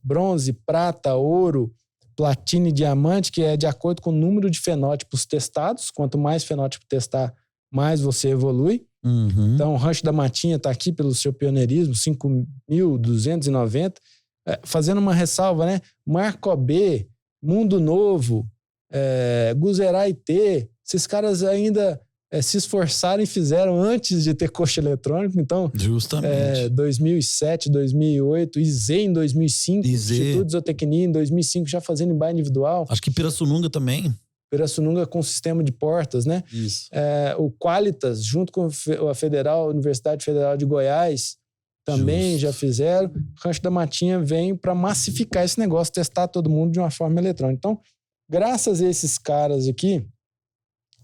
bronze, prata, ouro, platina e diamante, que é de acordo com o número de fenótipos testados. Quanto mais fenótipo testar, mais você evolui. Uhum. Então, o Rancho da Matinha está aqui pelo seu pioneirismo, 5.290. Fazendo uma ressalva, né? Marco B, Mundo Novo, Guzerai T, esses caras ainda se esforçaram e fizeram antes de ter coxa eletrônico. Então, justamente. 2007, 2008, IZ em 2005, Instituto de Zootecnia em 2005, já fazendo em baia individual. Acho que Pirassununga também. Pirassununga com sistema de portas, né? Isso. O Qualitas, junto com a Universidade Federal de Goiás, também já fizeram. Rancho da Matinha vem para massificar esse negócio, testar todo mundo de uma forma eletrônica. Então, graças a esses caras aqui,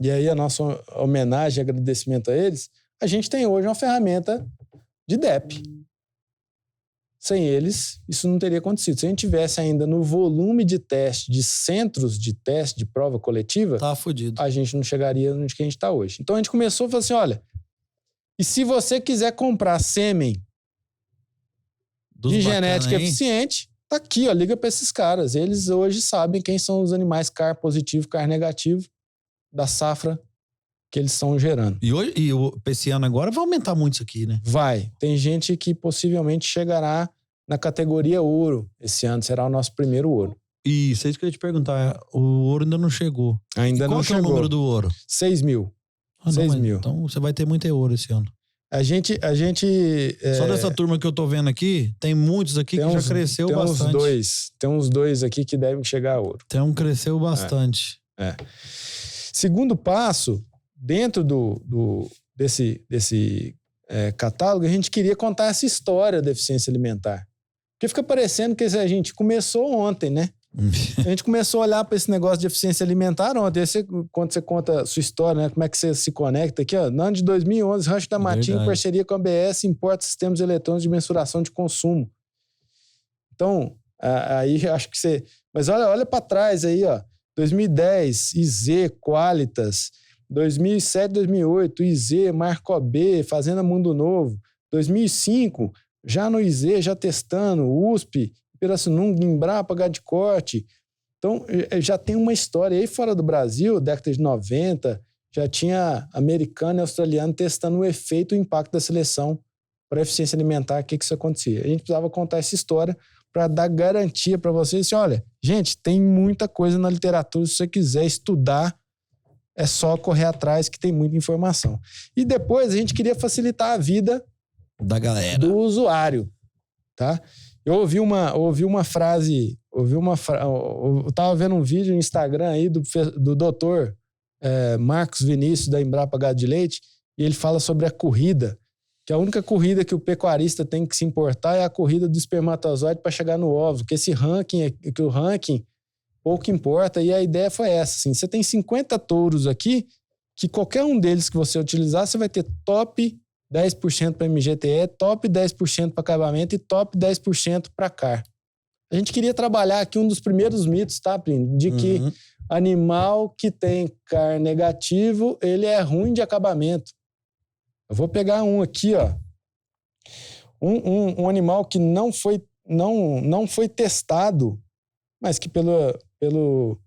e aí a nossa homenagem e agradecimento a eles, a gente tem hoje uma ferramenta de DEP. Sem eles, isso não teria acontecido. Se a gente tivesse ainda no volume de teste, de centros de teste, de prova coletiva, tá fodido. A gente não chegaria onde que a gente está hoje. Então a gente começou a falar assim, olha, e se você quiser comprar sêmen de genética eficiente, tá aqui, ó, liga para esses caras. Eles hoje sabem quem são os animais CAR positivo, CAR negativo da safra que eles estão gerando. E esse ano agora vai aumentar muito isso aqui, né? Vai. Tem gente que possivelmente chegará na categoria ouro. Esse ano será o nosso primeiro ouro. Isso, é isso que eu ia te perguntar. O ouro ainda não chegou. Ainda não chegou. Qual é o número do ouro? 6 mil. 6 mil. Então você vai ter muito ouro esse ano. A gente Só dessa turma que eu tô vendo aqui, tem muitos aqui que já cresceu bastante. Tem uns dois aqui que devem chegar a ouro. Tem um que cresceu bastante. Segundo passo, dentro desse catálogo, a gente queria contar essa história da eficiência alimentar. Porque fica parecendo que a gente começou ontem, né? A gente começou a olhar para esse negócio de eficiência alimentar ontem. Quando você conta a sua história, né? Como é que você se conecta aqui, ó. No ano de 2011, Rancho da Matinha, em parceria com a ABS, importa sistemas eletrônicos de mensuração de consumo. Então, aí acho que você... Mas olha para trás aí, ó. 2010, IZ, Qualitas. 2007, 2008, IZ, Marco B, Fazenda Mundo Novo. 2005, já no IZ, já testando, USP, Pirassununga, Embrapa, Gadicorte. Então, já tem uma história. E aí fora do Brasil, década de 90, já tinha americano e australiano testando o efeito e o impacto da seleção para a eficiência alimentar, o que isso acontecia. A gente precisava contar essa história para dar garantia para vocês. Assim, olha, gente, tem muita coisa na literatura, se você quiser estudar, é só correr atrás que tem muita informação. E depois a gente queria facilitar a vida da galera, do usuário, tá? Eu ouvi uma frase, eu tava vendo um vídeo no Instagram aí do doutor Marcos Vinícius da Embrapa Gado de Leite, e ele fala sobre a corrida, que a única corrida que o pecuarista tem que se importar é a corrida do espermatozoide para chegar no óvulo, que o ranking pouco importa, e a ideia foi essa, assim, você tem 50 touros aqui, que qualquer um deles que você utilizar, você vai ter top 10% para MGTE, top 10% para acabamento e top 10% para CAR. A gente queria trabalhar aqui um dos primeiros mitos, tá, Plínio? De que animal que tem CAR negativo, ele é ruim de acabamento. Eu vou pegar um aqui, ó. Um animal que não foi testado, mas que pelo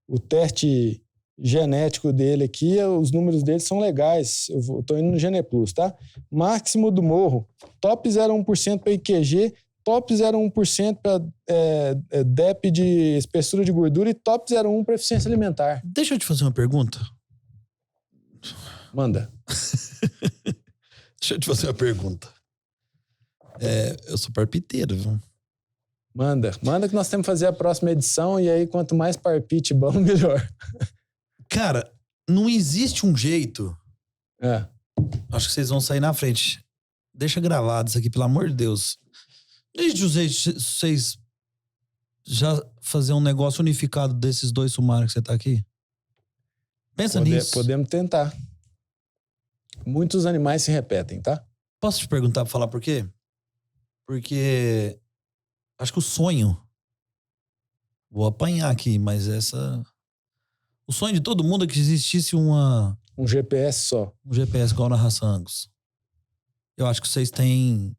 o teste genético dele aqui, os números dele são legais. Eu tô indo no Geneplus, tá? Máximo do Morro, top 0,1% para IQG, top 0,1% para DEP de espessura de gordura e top 0,1% para eficiência alimentar. Deixa eu te fazer uma pergunta. Manda. Deixa eu te fazer uma pergunta. Eu sou parpiteiro, viu? Manda que nós temos que fazer a próxima edição e aí quanto mais parpite bom, melhor. Cara, não existe um jeito. Acho que vocês vão sair na frente. Deixa gravado isso aqui, pelo amor de Deus. Desde vocês já fazer um negócio unificado desses dois sumários que você tá aqui? Pensa nisso. Podemos tentar. Muitos animais se repetem, tá? Posso te perguntar, falar por quê? Porque acho que o sonho... Vou apanhar aqui, mas o sonho de todo mundo é que existisse um GPS só. Um GPS igual na raça Angus. Eu acho que vocês têm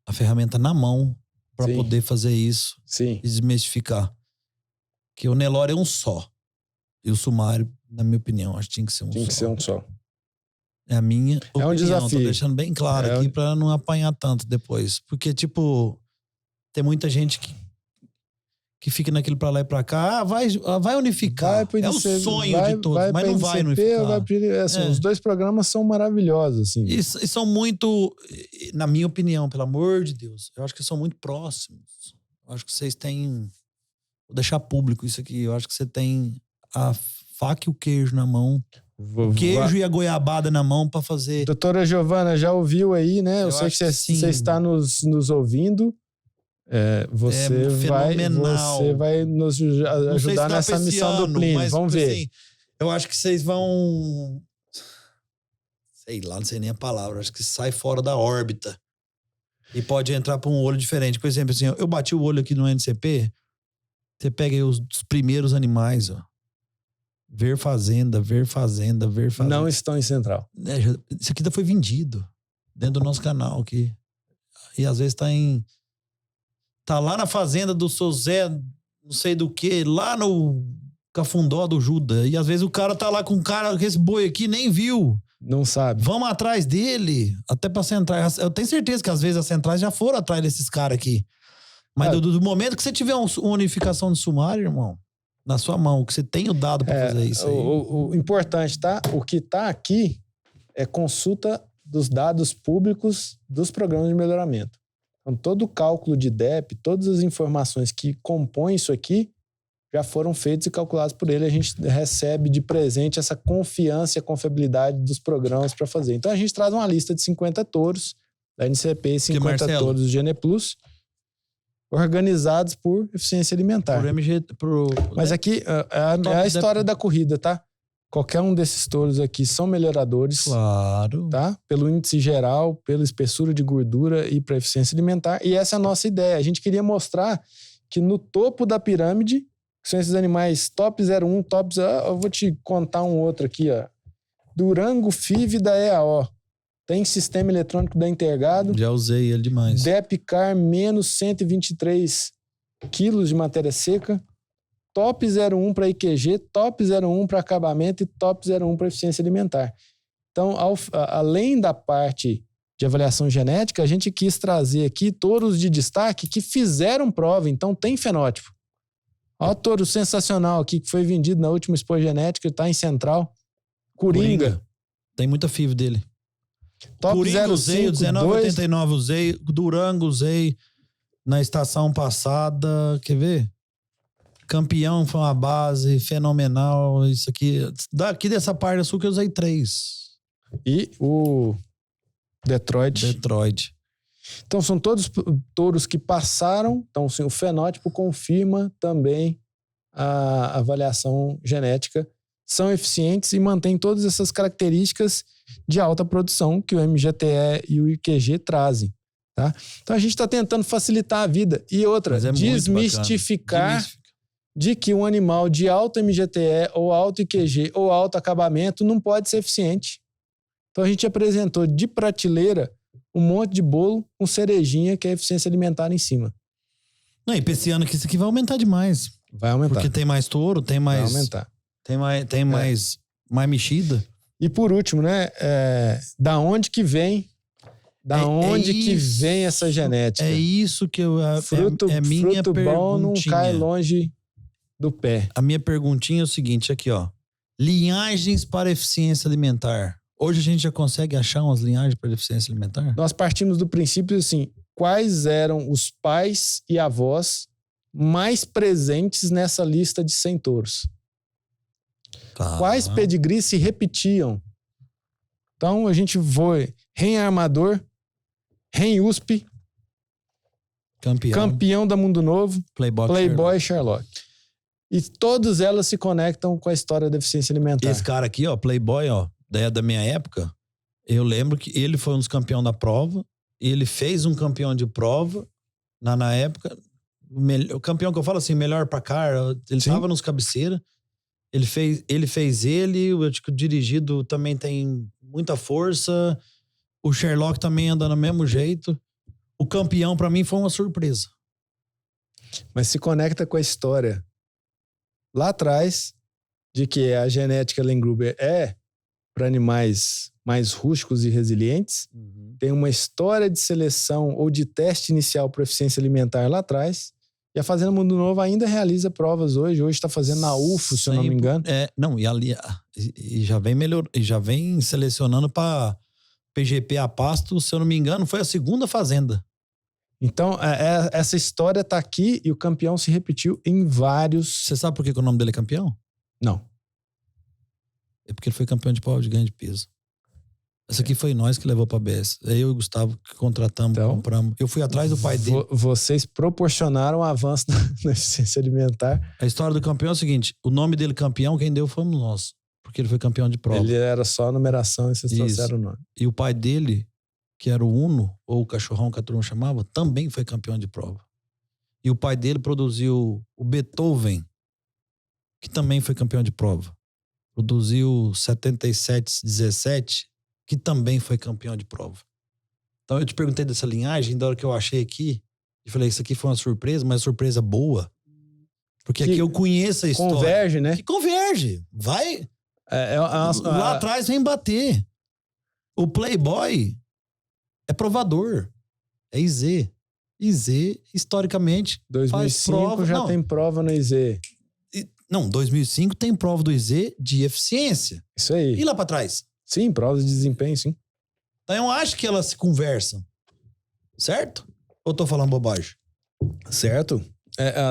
a ferramenta na mão para poder fazer isso. Sim. E desmistificar. Que o Nelore é um só. E o sumário, na minha opinião, acho que tinha que ser um só. Tinha que ser um só. É a minha opinião. É um desafio. Tô deixando bem claro aqui para não apanhar tanto depois. Porque, tipo, tem muita gente que fica naquilo pra lá e pra cá. Vai unificar. É o sonho de todos, mas não vai unificar. Os dois programas são maravilhosos, assim. E são muito, na minha opinião, pelo amor de Deus, eu acho que são muito próximos. Eu acho que vocês têm... Vou deixar público isso aqui. Eu acho que você tem a faca e o queijo na mão. O queijo e a goiabada na mão pra fazer... Doutora Giovana, já ouviu aí, né? Eu sei que você está nos ouvindo. Você vai nos ajudar nessa missão do Plínio. Vamos ver. Assim, eu acho que vocês vão... Sei lá, não sei nem a palavra. Acho que sai fora da órbita. E pode entrar para um olho diferente. Por exemplo, assim, eu bati o olho aqui no NCP. Você pega aí os primeiros animais, ó. Ver Fazenda. Não estão em Central. Isso aqui já foi vendido. Dentro do nosso canal aqui. E às vezes tá lá na fazenda do seu Zé, não sei do que, lá no Cafundó do Juda. E às vezes o cara tá lá com esse boi aqui, nem viu. Não sabe. Vamos atrás dele, até pra centrais. Eu tenho certeza que às vezes as centrais já foram atrás desses caras aqui. Mas do momento que você tiver uma unificação de sumário, irmão, na sua mão, que você tem o dado pra fazer isso aí. O importante, tá? O que tá aqui é consulta dos dados públicos dos programas de melhoramento. Então, todo o cálculo de DEP, todas as informações que compõem isso aqui, já foram feitos e calculados por ele. A gente recebe de presente essa confiança e a confiabilidade dos programas para fazer. Então, a gente traz uma lista de 50 touros da NCP e 50 touros do GN Plus, organizados por eficiência alimentar. Por MG, Mas aqui é a história da corrida, tá? Qualquer um desses touros aqui são melhoradores. Claro. Tá? Pelo índice geral, pela espessura de gordura e para eficiência alimentar. E essa é a nossa ideia. A gente queria mostrar que no topo da pirâmide, que são esses animais top 01, top 0... Eu vou te contar um outro aqui, ó. Durango FIV da EAO. Tem sistema eletrônico da Intergado. Já usei ele demais. DEPCAR menos 123 quilos de matéria seca. Top 01 para IQG, top 01 para acabamento e top 01 para eficiência alimentar. Então, além da parte de avaliação genética, a gente quis trazer aqui touros de destaque que fizeram prova, então tem fenótipo. Olha o touro sensacional aqui que foi vendido na última Expo Genética, está em Central. Coringa. Tem muita FIV dele. Top Coringa 05, usei, o 1989 usei, Durango usei na estação passada, quer ver? Campeão foi uma base fenomenal, isso aqui. Daqui dessa parte da sul que eu usei 3. E o Detroit. Então são todos touros que passaram, então assim, o fenótipo confirma também a avaliação genética, são eficientes e mantêm todas essas características de alta produção que o MGTE e o IQG trazem. Tá? Então a gente está tentando facilitar a vida. E outra, desmistificar de que um animal de alto MGTE ou alto IQG ou alto acabamento não pode ser eficiente. Então a gente apresentou de prateleira um monte de bolo com cerejinha, que é a eficiência alimentar em cima. Não, e pra esse ano aqui, isso aqui vai aumentar demais. Vai aumentar. Porque tem mais touro, tem mais... Vai aumentar. Tem mais mexida. E por último, né? Da onde que vem... que vem essa genética? É isso que eu... Fruto minha bom não cai longe do pé. A minha perguntinha é o seguinte, aqui, ó. Linhagens para eficiência alimentar. Hoje a gente já consegue achar umas linhagens para eficiência alimentar? Nós partimos do princípio assim, quais eram os pais e avós mais presentes nessa lista de 100 touros? Tá. Quais pedigrees se repetiam? Então a gente foi Ren Armador, Ren USP, campeão da Mundo Novo, Playboy Sherlock. E todas elas se conectam com a história da eficiência alimentar. Esse cara aqui, ó, Playboy, ó, da minha época, eu lembro que ele foi um dos campeões da prova, ele fez um campeão de prova, na época, o campeão que eu falo assim, melhor pra cara, ele tava nos cabeceiras, ele fez eu acho que o dirigido também tem muita força, o Sherlock também anda do mesmo jeito, o campeão pra mim foi uma surpresa. Mas se conecta com a história lá atrás, de que a genética Lengruber é para animais mais rústicos e resilientes. Uhum. Tem uma história de seleção ou de teste inicial para eficiência alimentar lá atrás. E a Fazenda Mundo Novo ainda realiza provas hoje. Hoje está fazendo na UFO, se eu não me engano. E já vem selecionando para PGP a pasto, se eu não me engano, foi a segunda fazenda. Então, essa história tá aqui e o campeão se repetiu em vários... Você sabe por que o nome dele é campeão? Não. É porque ele foi campeão de prova de ganho de peso. Essa aqui foi nós que levou pra BS. Eu e o Gustavo que contratamos, compramos. Eu fui atrás do pai dele. Vocês proporcionaram um avanço na eficiência alimentar. A história do campeão é o seguinte, o nome dele campeão, quem deu fomos nós. Porque ele foi campeão de prova. Ele era só a numeração e vocês trouxeram o nome. E o pai dele, que era o Uno, ou o cachorrão que a turma chamava, também foi campeão de prova. E o pai dele produziu o Beethoven, que também foi campeão de prova. Produziu 7717, que também foi campeão de prova. Então eu te perguntei dessa linhagem, da hora que eu achei aqui, e falei, isso aqui foi uma surpresa, mas surpresa boa. Porque aqui eu conheço a história. Converge, né? Que converge. Vai... lá atrás vem bater. O Playboy é provador. É IZ. IZ, historicamente, 2005 faz prova. Já tem prova no IZ. Não, 2005 tem prova do IZ de eficiência. Isso aí. E lá pra trás? Sim, provas de desempenho, sim. Então eu acho que elas se conversam. Certo? Ou tô falando bobagem? Certo.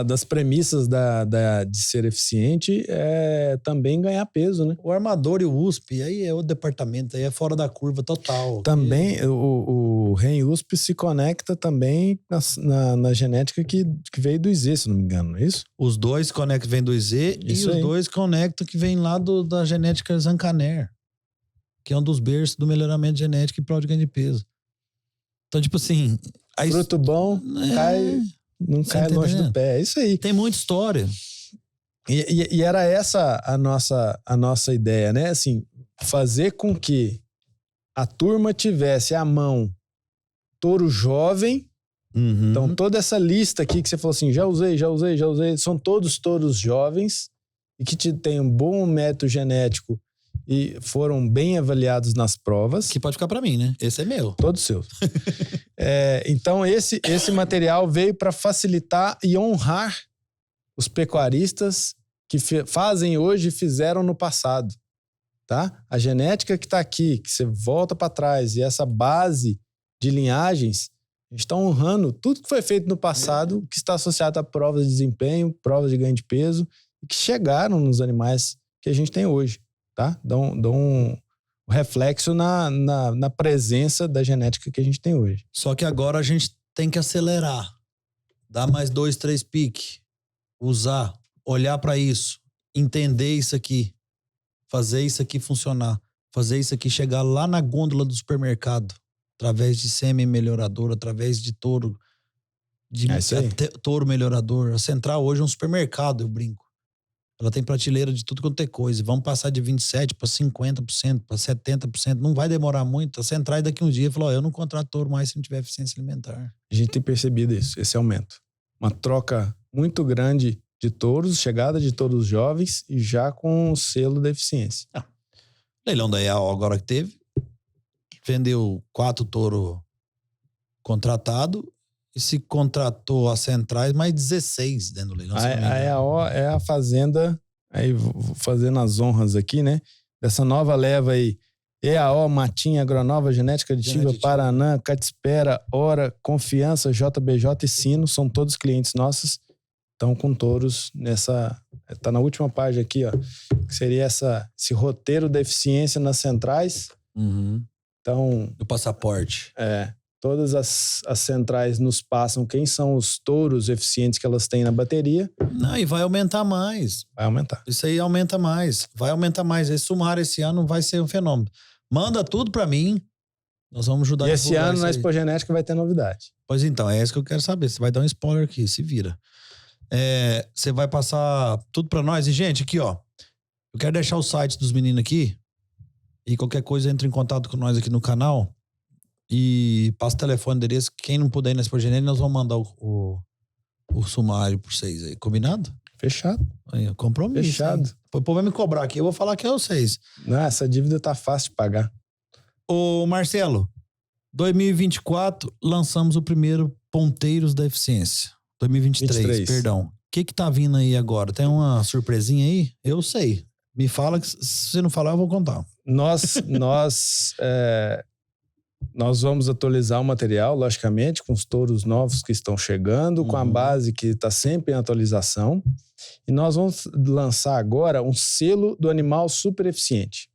Das premissas de ser eficiente é também ganhar peso, né? O armador e o USP, aí é o departamento, aí é fora da curva total. Também o REM-USP se conecta também na genética que veio do IZ, se não me engano, não é isso? Os dois conectam, vem do IZ, Isso e os aí. dois conectam que vem lá da genética Zancaner, que é um dos berços do melhoramento genético e prol de ganho de peso. Então, tipo assim... Fruto bom, não cai longe do pé. É isso aí. Tem muita história. E era essa a nossa ideia, né? Assim, fazer com que a turma tivesse à mão touro jovem. Uhum. Então, toda essa lista aqui que você falou assim, já usei, são todos touros jovens e que têm um bom método genético e foram bem avaliados nas provas. Que pode ficar pra mim, né? Esse é meu. Todos seus. Então, esse material veio para facilitar e honrar os pecuaristas que fazem hoje e fizeram no passado. Tá? A genética que está aqui, que você volta para trás, e essa base de linhagens, a gente está honrando tudo que foi feito no passado, que está associado a provas de desempenho, provas de ganho de peso, e que chegaram nos animais que a gente tem hoje. Tá? Dão um reflexo na presença da genética que a gente tem hoje. Só que agora a gente tem que acelerar. Dar mais 2, 3 piques. Usar. Olhar para isso. Entender isso aqui. Fazer isso aqui funcionar. Fazer isso aqui chegar lá na gôndola do supermercado. Através de semi-melhorador, através de touro. Touro melhorador. A Central hoje é um supermercado, eu brinco. Ela tem prateleira de tudo quanto é coisa. Vamos passar de 27% para 50%, para 70%. Não vai demorar muito. A Central daqui um dia falou, eu não contrato touro mais se não tiver eficiência alimentar. A gente tem percebido isso, esse aumento. Uma troca muito grande de touros, chegada de touros jovens e já com o selo da eficiência. Leilão da EAO agora que teve. Vendeu 4 touros contratados. E se contratou as centrais, mais 16 dentro do leilão. A EAO é a fazenda, aí vou fazendo as honras aqui, né? Dessa nova leva aí. EAO, Matinha, Agronova, Genética Aditiva, Paraná, Catespera, Ora, Confiança, JBJ e Sino, são todos clientes nossos. Estão com touros nessa... Tá na última página aqui, ó. Que seria esse roteiro da eficiência nas centrais. Uhum. Então... Do passaporte. Todas as centrais nos passam quem são os touros eficientes que elas têm na bateria. Não, e vai aumentar mais. Vai aumentar. Isso aí aumenta mais. Vai aumentar mais. Esse sumário esse ano vai ser um fenômeno. Manda tudo pra mim. Nós vamos ajudar. E esse ano na Expo Genética vai ter novidade. Pois então, é isso que eu quero saber. Você vai dar um spoiler aqui, se vira. Você vai passar tudo pra nós. E, gente, aqui, ó. Eu quero deixar o site dos meninos aqui. E qualquer coisa, entre em contato com nós aqui no canal. E passa o telefone, endereço. Quem não puder ir na Expo Genética, nós vamos mandar o sumário pra vocês aí. Combinado? Fechado. Aí, compromisso. Fechado. Hein? O povo vai me cobrar aqui. Eu vou falar que é vocês. Não, essa dívida tá fácil de pagar. Ô, Marcelo, 2024, lançamos o primeiro Ponteiros da Eficiência. 2023, perdão. O que tá vindo aí agora? Tem uma surpresinha aí? Eu sei. Me fala, que se você não falar, eu vou contar. Nós vamos atualizar o material, logicamente, com os touros novos que estão chegando, com a base que está sempre em atualização. E nós vamos lançar agora um selo do animal super eficiente.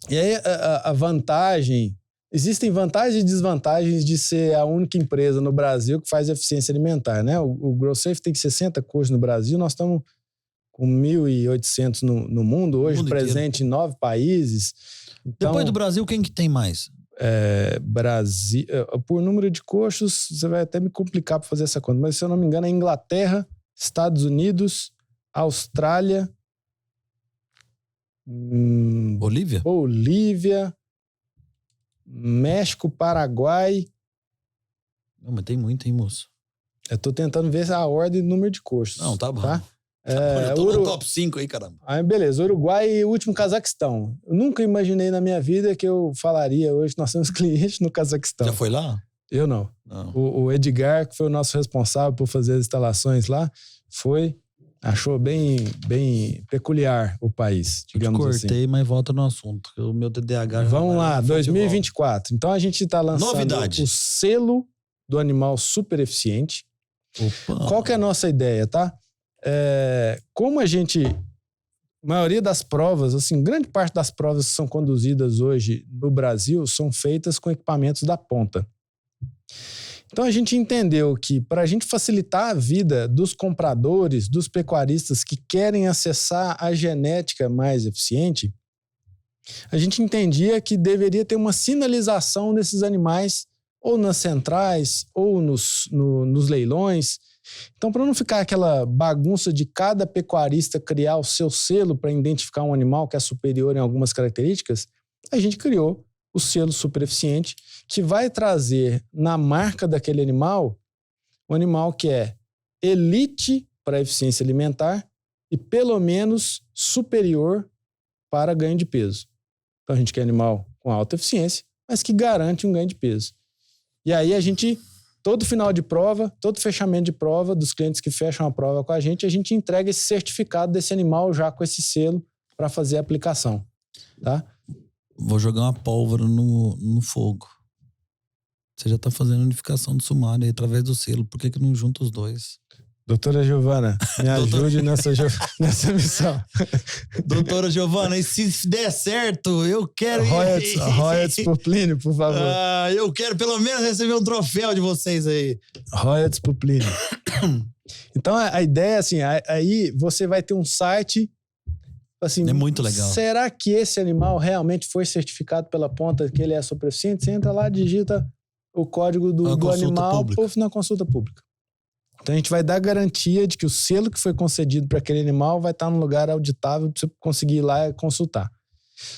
E aí a vantagem... Existem vantagens e desvantagens de ser a única empresa no Brasil que faz eficiência alimentar, né? O GrowSafe tem 60 coxos no Brasil, nós estamos com 1.800 no mundo, hoje presente em 9 países. Então, depois do Brasil, quem que tem mais? Brasil, por número de coxos, você vai até me complicar para fazer essa conta, mas se eu não me engano é Inglaterra, Estados Unidos, Austrália, Bolívia, México, Paraguai. Não, mas tem muito, hein, moço? Eu tô tentando ver a ordem do número de coxos. Não, tá bom. Tá? Eu tô no top 5 aí, caramba. Aí, beleza. Uruguai e o último Cazaquistão. Eu nunca imaginei na minha vida que eu falaria hoje que nós temos clientes no Cazaquistão. Já foi lá? Eu não. O Edgar, que foi o nosso responsável por fazer as instalações lá, foi. Achou bem peculiar o país, digamos assim. Cortei, mas volta no assunto. O meu TDAH... Vamos lá, 2024. Então a gente está lançando novidade. O selo do animal super eficiente. Opa. Qual que é a nossa ideia, tá? Como a maioria das provas, assim, grande parte das provas que são conduzidas hoje no Brasil são feitas com equipamentos da ponta. Então a gente entendeu que para a gente facilitar a vida dos compradores, dos pecuaristas que querem acessar a genética mais eficiente, a gente entendia que deveria ter uma sinalização desses animais ou nas centrais ou nos leilões. Então, para não ficar aquela bagunça de cada pecuarista criar o seu selo para identificar um animal que é superior em algumas características, a gente criou o selo super eficiente, que vai trazer na marca daquele animal um animal que é elite para eficiência alimentar e pelo menos superior para ganho de peso. Então, a gente quer animal com alta eficiência, mas que garante um ganho de peso. E aí a gente... Todo final de prova, todo fechamento de prova dos clientes que fecham a prova com a gente entrega esse certificado desse animal já com esse selo para fazer a aplicação, tá? Vou jogar uma pólvora no fogo. Você já tá fazendo unificação do sumário aí através do selo. Por que não junta os dois? Doutora Giovana, me ajude nessa missão. Doutora Giovana, e se der certo, eu quero... Royalties por Plínio, por favor. Eu quero pelo menos receber um troféu de vocês aí. Royalties por Plínio. Então, a ideia, assim, aí você vai ter um site... Assim, é muito legal. Será que esse animal realmente foi certificado pela ponta que ele é super eficiente? Você entra lá, digita o código do animal na consulta pública. Então, a gente vai dar garantia de que o selo que foi concedido para aquele animal vai estar num lugar auditável para você conseguir ir lá e consultar.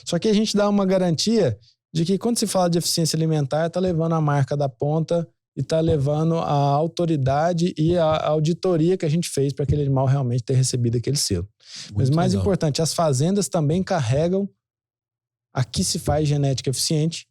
Só que a gente dá uma garantia de que quando se fala de eficiência alimentar, está levando a marca da ponta e está levando a autoridade e a auditoria que a gente fez para aquele animal realmente ter recebido aquele selo. Mas mais importante, as fazendas também carregam aqui se faz genética eficiente,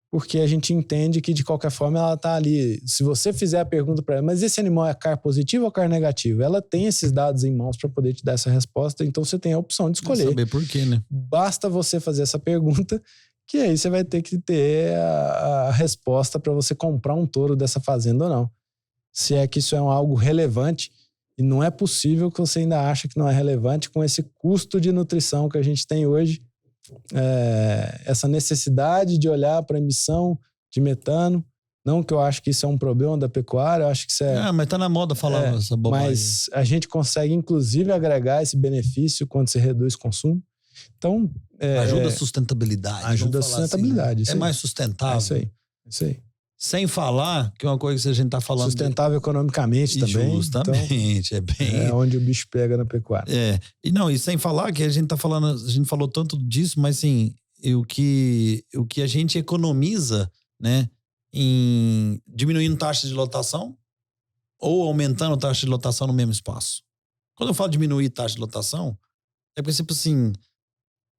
porque a gente entende que, de qualquer forma, ela está ali. Se você fizer a pergunta para ela, mas esse animal é CAR positivo ou CAR negativo? Ela tem esses dados em mãos para poder te dar essa resposta, então você tem a opção de escolher. Saber por quê, né? Basta você fazer essa pergunta, que aí você vai ter que ter a resposta para você comprar um touro dessa fazenda ou não. Se é que isso é algo relevante, e não é possível que você ainda ache que não é relevante com esse custo de nutrição que a gente tem hoje, essa necessidade de olhar para a emissão de metano. Não que eu acho que isso é um problema da pecuária, eu acho que isso é... mas tá na moda falar essa bobagem. Mas a gente consegue, inclusive, agregar esse benefício quando você reduz o consumo. Então... ajuda a sustentabilidade. Ajuda a sustentabilidade. Assim, mais sustentável. É isso aí. Sem falar que uma coisa que a gente tá falando... Sustentável economicamente também. Justamente, então, é onde o bicho pega na pecuária. E sem falar que a gente tá falando... A gente falou tanto disso, mas assim, o que a gente economiza, né, em diminuindo taxa de lotação ou aumentando taxa de lotação no mesmo espaço. Quando eu falo diminuir taxa de lotação, é porque, tipo assim,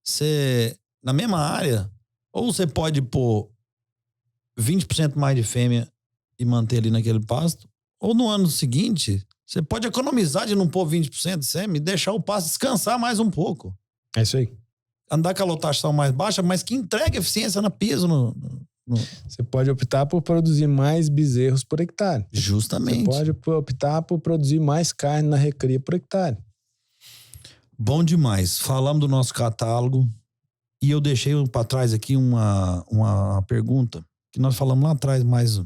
você, na mesma área, ou você pode pôr 20% mais de fêmea e manter ali naquele pasto, ou no ano seguinte, você pode economizar de não pôr 20% de sêmen e deixar o pasto descansar mais um pouco. É isso aí. Andar com a lotação mais baixa, mas que entregue eficiência na peso. Você pode optar por produzir mais bezerros por hectare. Justamente. Você pode optar por produzir mais carne na recria por hectare. Bom demais. Falamos do nosso catálogo e eu deixei para trás aqui uma pergunta que nós falamos lá atrás, mais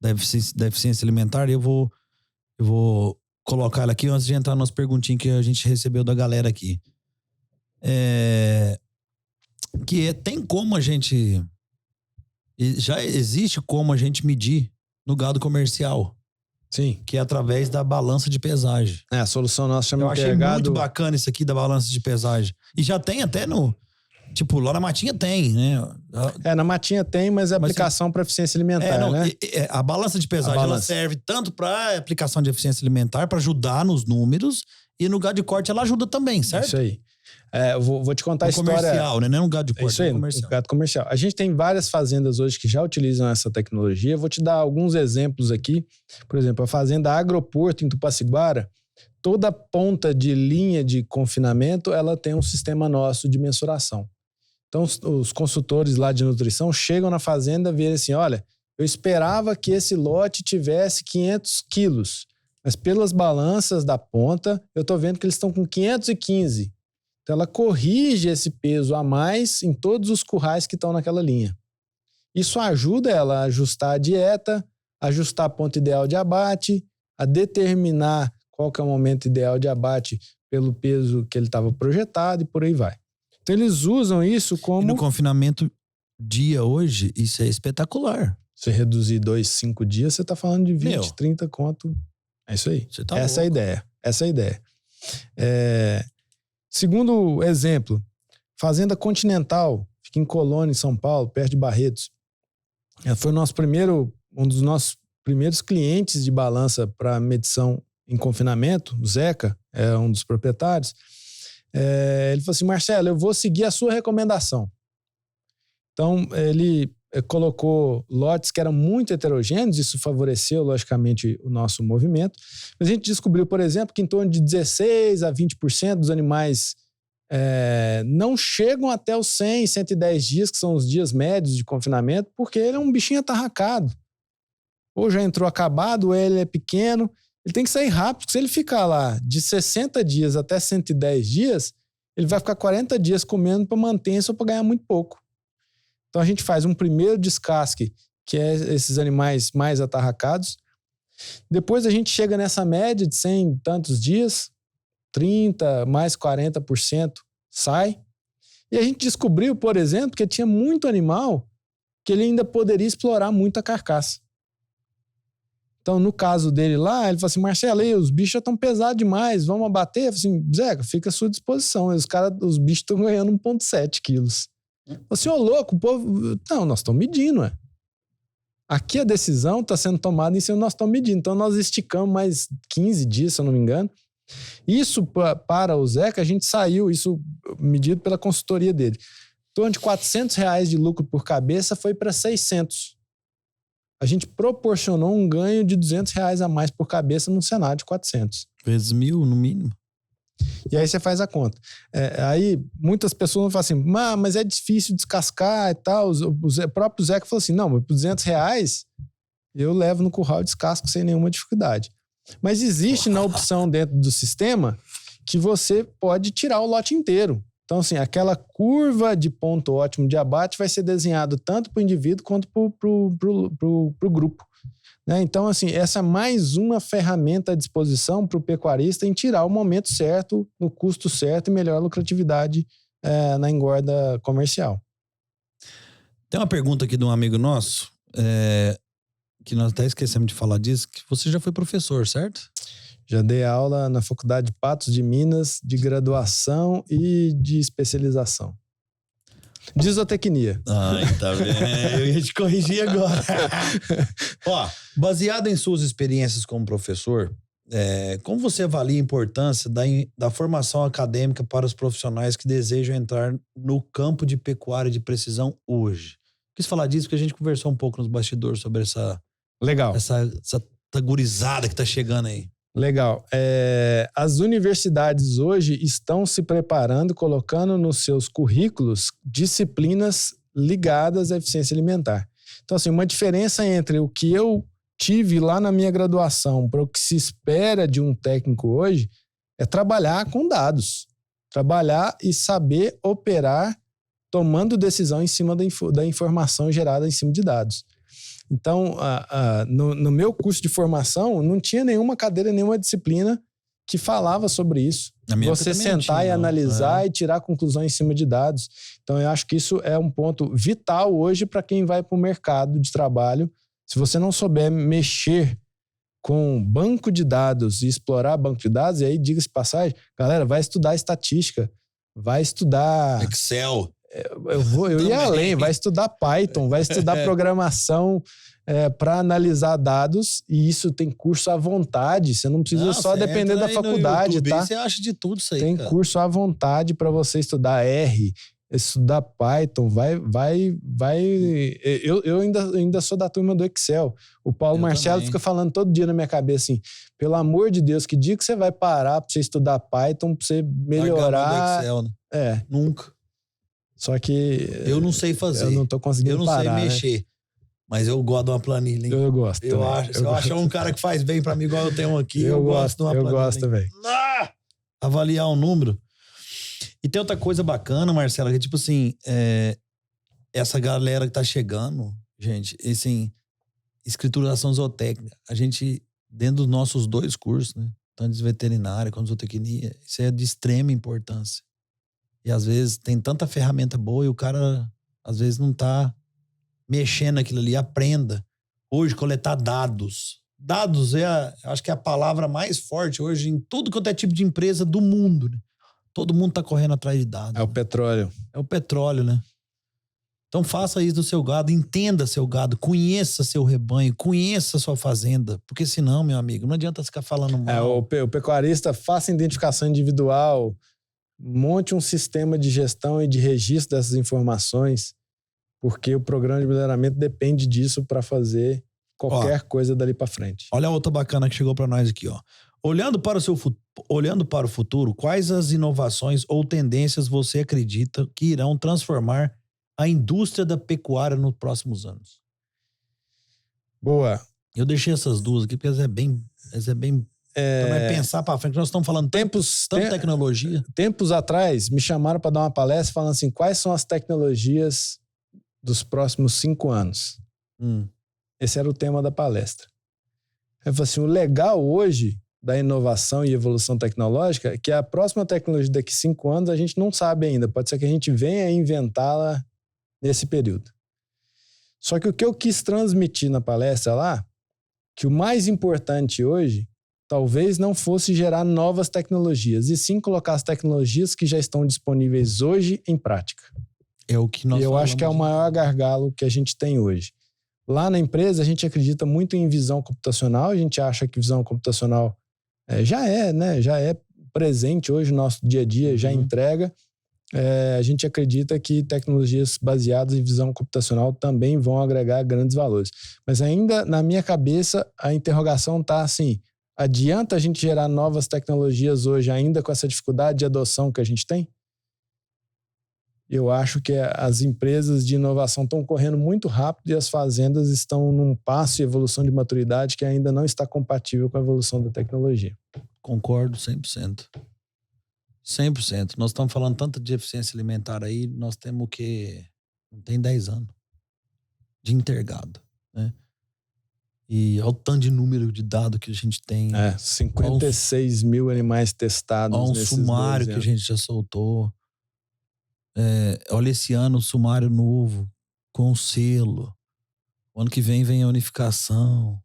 da eficiência alimentar, e eu vou colocar ela aqui antes de entrar nas perguntinhas que a gente recebeu da galera aqui. Tem como a gente... Já existe como a gente medir no gado comercial. Sim. Que é através da balança de pesagem. A solução nossa chama Eu achei muito bacana isso aqui da balança de pesagem. E já tem até no... Tipo, lá na Matinha tem, né? Na Matinha tem, mas é aplicação para eficiência alimentar, né? A balança de pesagem, ela serve tanto para aplicação de eficiência alimentar, para ajudar nos números, e no gado de corte ela ajuda também, certo? Isso aí. Vou te contar a história... comercial, né? Não é um gado de corte, é comercial. Um gado comercial. A gente tem várias fazendas hoje que já utilizam essa tecnologia. Eu vou te dar alguns exemplos aqui. Por exemplo, a fazenda Agroporto, em Tupaciguara, toda ponta de linha de confinamento, ela tem um sistema nosso de mensuração. Então, os consultores lá de nutrição chegam na fazenda e veem assim, olha, eu esperava que esse lote tivesse 500 quilos, mas pelas balanças da ponta, eu estou vendo que eles estão com 515. Então, ela corrige esse peso a mais em todos os currais que estão naquela linha. Isso ajuda ela a ajustar a dieta, ajustar a ponta ideal de abate, a determinar qual que é o momento ideal de abate pelo peso que ele estava projetado e por aí vai. Então, eles usam isso como... E no confinamento dia hoje, isso é espetacular. Você reduzir 2, 5 dias, você tá falando de 20, 30 conto. É isso aí. Tá essa é a ideia. Essa é a ideia. Segundo exemplo, Fazenda Continental, fica em Colônia, em São Paulo, perto de Barretos. Foi um dos nossos primeiros clientes de balança para medição em confinamento. O Zeca é um dos proprietários. Ele falou assim, Marcelo, eu vou seguir a sua recomendação. Então, ele colocou lotes que eram muito heterogêneos, isso favoreceu, logicamente, o nosso movimento. Mas a gente descobriu, por exemplo, que em torno de 16% a 20% dos animais não chegam até os 100, 110 dias, que são os dias médios de confinamento, porque ele é um bichinho atarracado. Ou já entrou acabado, ou ele é pequeno. Ele tem que sair rápido, porque se ele ficar lá de 60 dias até 110 dias, ele vai ficar 40 dias comendo para manter isso ou para ganhar muito pouco. Então a gente faz um primeiro descasque, que é esses animais mais atarracados. Depois a gente chega nessa média de 100 e tantos dias, 30, mais 40% sai. E a gente descobriu, por exemplo, que tinha muito animal que ele ainda poderia explorar muito a carcaça. Então, no caso dele lá, ele falou assim, Marcelo, os bichos já estão pesados demais, vamos abater? Eu falei assim, Zeca, fica à sua disposição. Os bichos estão ganhando 1,7 quilos. Eu falei assim, louco, o povo... Não, nós estamos medindo, Aqui a decisão está sendo tomada em cima, nós estamos medindo. Então, nós esticamos mais 15 dias, se eu não me engano. Isso, para o Zeca, a gente saiu, isso medido pela consultoria dele. Em torno de R$400 de lucro por cabeça foi para 600. A gente proporcionou um ganho de R$200 a mais por cabeça num cenário de 400. Vezes 1.000, no mínimo. E aí você faz a conta. Aí muitas pessoas vão falar assim, mas é difícil descascar e tal. O próprio Zeca falou assim, não, mas por R$200 eu levo no curral e descasco sem nenhuma dificuldade. Mas existe na opção dentro do sistema que você pode tirar o lote inteiro. Então, assim, aquela curva de ponto ótimo de abate vai ser desenhado tanto para o indivíduo quanto para o grupo. Né? Então, assim, essa é mais uma ferramenta à disposição para o pecuarista em tirar o momento certo, no custo certo e melhor lucratividade na engorda comercial. Tem uma pergunta aqui de um amigo nosso, que nós até esquecemos de falar disso, que você já foi professor, certo? Já dei aula na Faculdade de Patos de Minas, de graduação e de especialização. De zootecnia. Ai, tá vendo? Eu ia te corrigir agora. Ó, baseado em suas experiências como professor, como você avalia a importância da formação acadêmica para os profissionais que desejam entrar no campo de pecuária de precisão hoje? Quis falar disso porque a gente conversou um pouco nos bastidores sobre essa gurizada que tá chegando aí. Legal. As universidades hoje estão se preparando, colocando nos seus currículos disciplinas ligadas à eficiência alimentar. Então, assim, uma diferença entre o que eu tive lá na minha graduação para o que se espera de um técnico hoje é trabalhar com dados. Trabalhar e saber operar tomando decisão em cima da informação gerada em cima de dados. Então, no meu curso de formação, não tinha nenhuma cadeira, nenhuma disciplina que falava sobre isso. Você sentar e analisar e tirar conclusões em cima de dados. Então, eu acho que isso é um ponto vital hoje para quem vai para o mercado de trabalho. Se você não souber mexer com banco de dados e explorar banco de dados, e aí, diga-se de passagem, galera, vai estudar estatística, vai estudar... Excel. Eu ia além, vai estudar Python, vai estudar programação para analisar dados, e isso tem curso à vontade. Você não precisa só depender da faculdade, YouTube, tá? Você acha de tudo isso aí, tem cara. Curso à vontade para você estudar R, estudar Python, eu ainda sou da turma do Excel. O Paulo Marcelo fica falando todo dia na minha cabeça assim, pelo amor de Deus, que dia que você vai parar para você estudar Python, para você melhorar? Excel, né? Nunca. Só que eu não sei fazer. Eu não tô conseguindo parar. Eu não sei mexer. Né? Mas eu gosto de uma planilha, hein? Eu gosto. Se eu achar um cara que faz bem pra mim, igual eu tenho aqui, eu gosto de uma planilha. Eu gosto também. Avaliar um número. E tem outra coisa bacana, Marcela, que tipo assim, essa galera que tá chegando, gente, assim, escrituração zootécnica, a gente, dentro dos nossos 2 cursos, né? Tanto de veterinária quanto de zootecnia, isso é de extrema importância. E às vezes tem tanta ferramenta boa e o cara, às vezes, não tá mexendo naquilo ali. Aprenda. Hoje, coletar dados. Dados acho que é a palavra mais forte hoje em tudo quanto é tipo de empresa do mundo, né? Todo mundo tá correndo atrás de dados. É o petróleo. É o petróleo, né? Então faça isso do seu gado, entenda seu gado, conheça seu rebanho, conheça sua fazenda, porque senão, meu amigo, não adianta ficar falando mal. O pecuarista faça identificação individual, monte um sistema de gestão e de registro dessas informações, porque o programa de melhoramento depende disso para fazer qualquer coisa dali para frente. Olha a outra bacana que chegou para nós aqui, ó. Olhando para o futuro, quais as inovações ou tendências você acredita que irão transformar a indústria da pecuária nos próximos anos? Boa. Eu deixei essas 2 aqui porque elas é bem então vai pensar para frente. Nós estamos falando tanta tecnologia. Tempos atrás, me chamaram para dar uma palestra falando assim, quais são as tecnologias dos próximos 5 anos? Esse era o tema da palestra. Eu falei assim, o legal hoje da inovação e evolução tecnológica é que a próxima tecnologia daqui 5 anos a gente não sabe ainda. Pode ser que a gente venha inventá-la nesse período. Só que o que eu quis transmitir na palestra lá, que o mais importante hoje talvez não fosse gerar novas tecnologias, e sim colocar as tecnologias que já estão disponíveis hoje em prática. É o que nós eu acho que é o maior gargalo que a gente tem hoje. Lá na empresa, a gente acredita muito em visão computacional, a gente acha que visão computacional já é presente hoje no nosso dia a dia, já entrega. A gente acredita que tecnologias baseadas em visão computacional também vão agregar grandes valores. Mas ainda, na minha cabeça, a interrogação está assim, adianta a gente gerar novas tecnologias hoje ainda com essa dificuldade de adoção que a gente tem? Eu acho que as empresas de inovação estão correndo muito rápido e as fazendas estão num passo de evolução de maturidade que ainda não está compatível com a evolução da tecnologia. Concordo 100%. 100%. Nós estamos falando tanto de eficiência alimentar aí, nós temos o que não tem 10 anos de intergado, né? E olha o tanto de número de dados que a gente tem. 56 mil animais testados. Olha um sumário que a gente já soltou. Olha esse ano o sumário novo, com selo. O ano que vem a unificação.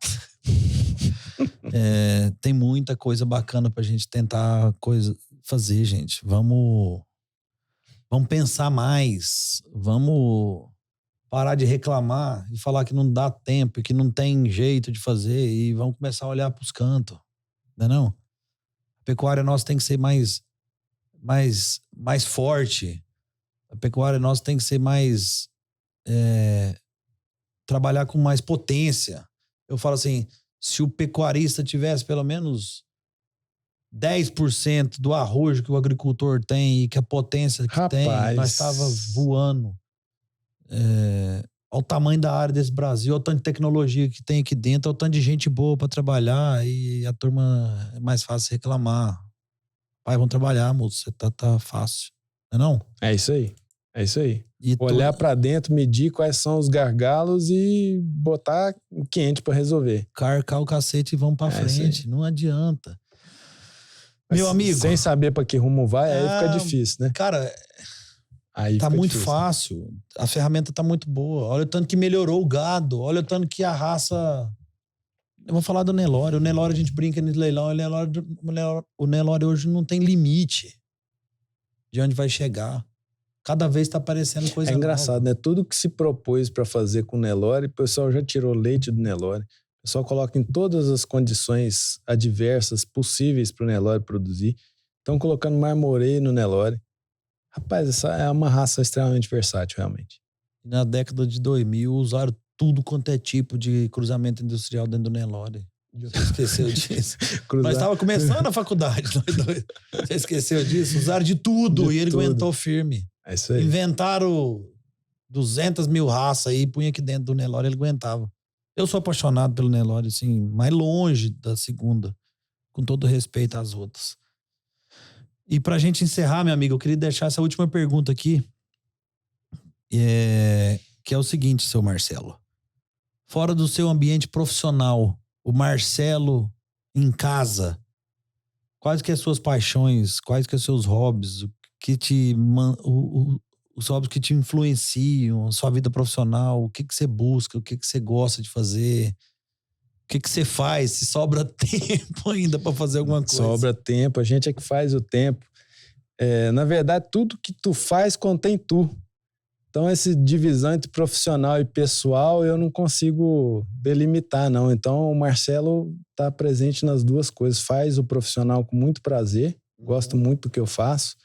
Tem muita coisa bacana pra gente tentar fazer, gente. Vamos pensar mais. Vamos parar de reclamar e falar que não dá tempo e que não tem jeito de fazer e vamos começar a olhar pros cantos. Não é não? A pecuária nossa tem que ser mais forte. A pecuária nossa tem que ser mais... trabalhar com mais potência. Eu falo assim, se o pecuarista tivesse pelo menos 10% do arrojo que o agricultor tem e que a potência que tem, nós estava voando. Olha o tamanho da área desse Brasil, olha o tanto de tecnologia que tem aqui dentro, olha o tanto de gente boa para trabalhar e a turma é mais fácil reclamar. Pai, vamos trabalhar, moço, você tá fácil. Não é não? É isso aí. É isso aí. E olhar para dentro, medir quais são os gargalos e botar o quente para resolver. Carcar o cacete e vamos para frente. Não adianta. Meu amigo. Sem saber para que rumo vai, aí fica difícil, né? Cara, aí tá muito fácil. A ferramenta tá muito boa. Olha o tanto que melhorou o gado. Olha o tanto que a raça... Eu vou falar do Nelore. O Nelore a gente brinca no leilão. O Nelore hoje não tem limite de onde vai chegar. cada vez tá aparecendo coisa nova. É engraçado, né? Tudo que se propôs para fazer com o Nelore, o pessoal já tirou leite do Nelore. O pessoal coloca em todas as condições adversas possíveis para o Nelore produzir. Estão colocando marmoreio no Nelore. Rapaz, essa é uma raça extremamente versátil, realmente. Na década de 2000, usaram tudo quanto é tipo de cruzamento industrial dentro do Nelore. Você esqueceu disso. Nós estávamos começando a faculdade. Você esqueceu disso? Usaram de tudo e ele aguentou firme. É isso aí. Inventaram 200 mil raças aí, punha aqui dentro do Nelore, ele aguentava. Eu sou apaixonado pelo Nelore, assim, mais longe da segunda, com todo respeito às outras. E pra gente encerrar, meu amigo, eu queria deixar essa última pergunta aqui, que é o seguinte, seu Marcelo. Fora do seu ambiente profissional, o Marcelo em casa, quais que são as suas paixões, quais que são os seus hobbies, os hobbies que te influenciam, a sua vida profissional, o que você busca, o que você gosta de fazer, o que você faz, se sobra tempo ainda para fazer alguma coisa. Sobra tempo, a gente é que faz o tempo. Na verdade, tudo que tu faz contém tu. Então, essa divisão entre profissional e pessoal, eu não consigo delimitar, não. Então, o Marcelo está presente nas duas coisas. Faz o profissional com muito prazer, gosto muito do que eu faço.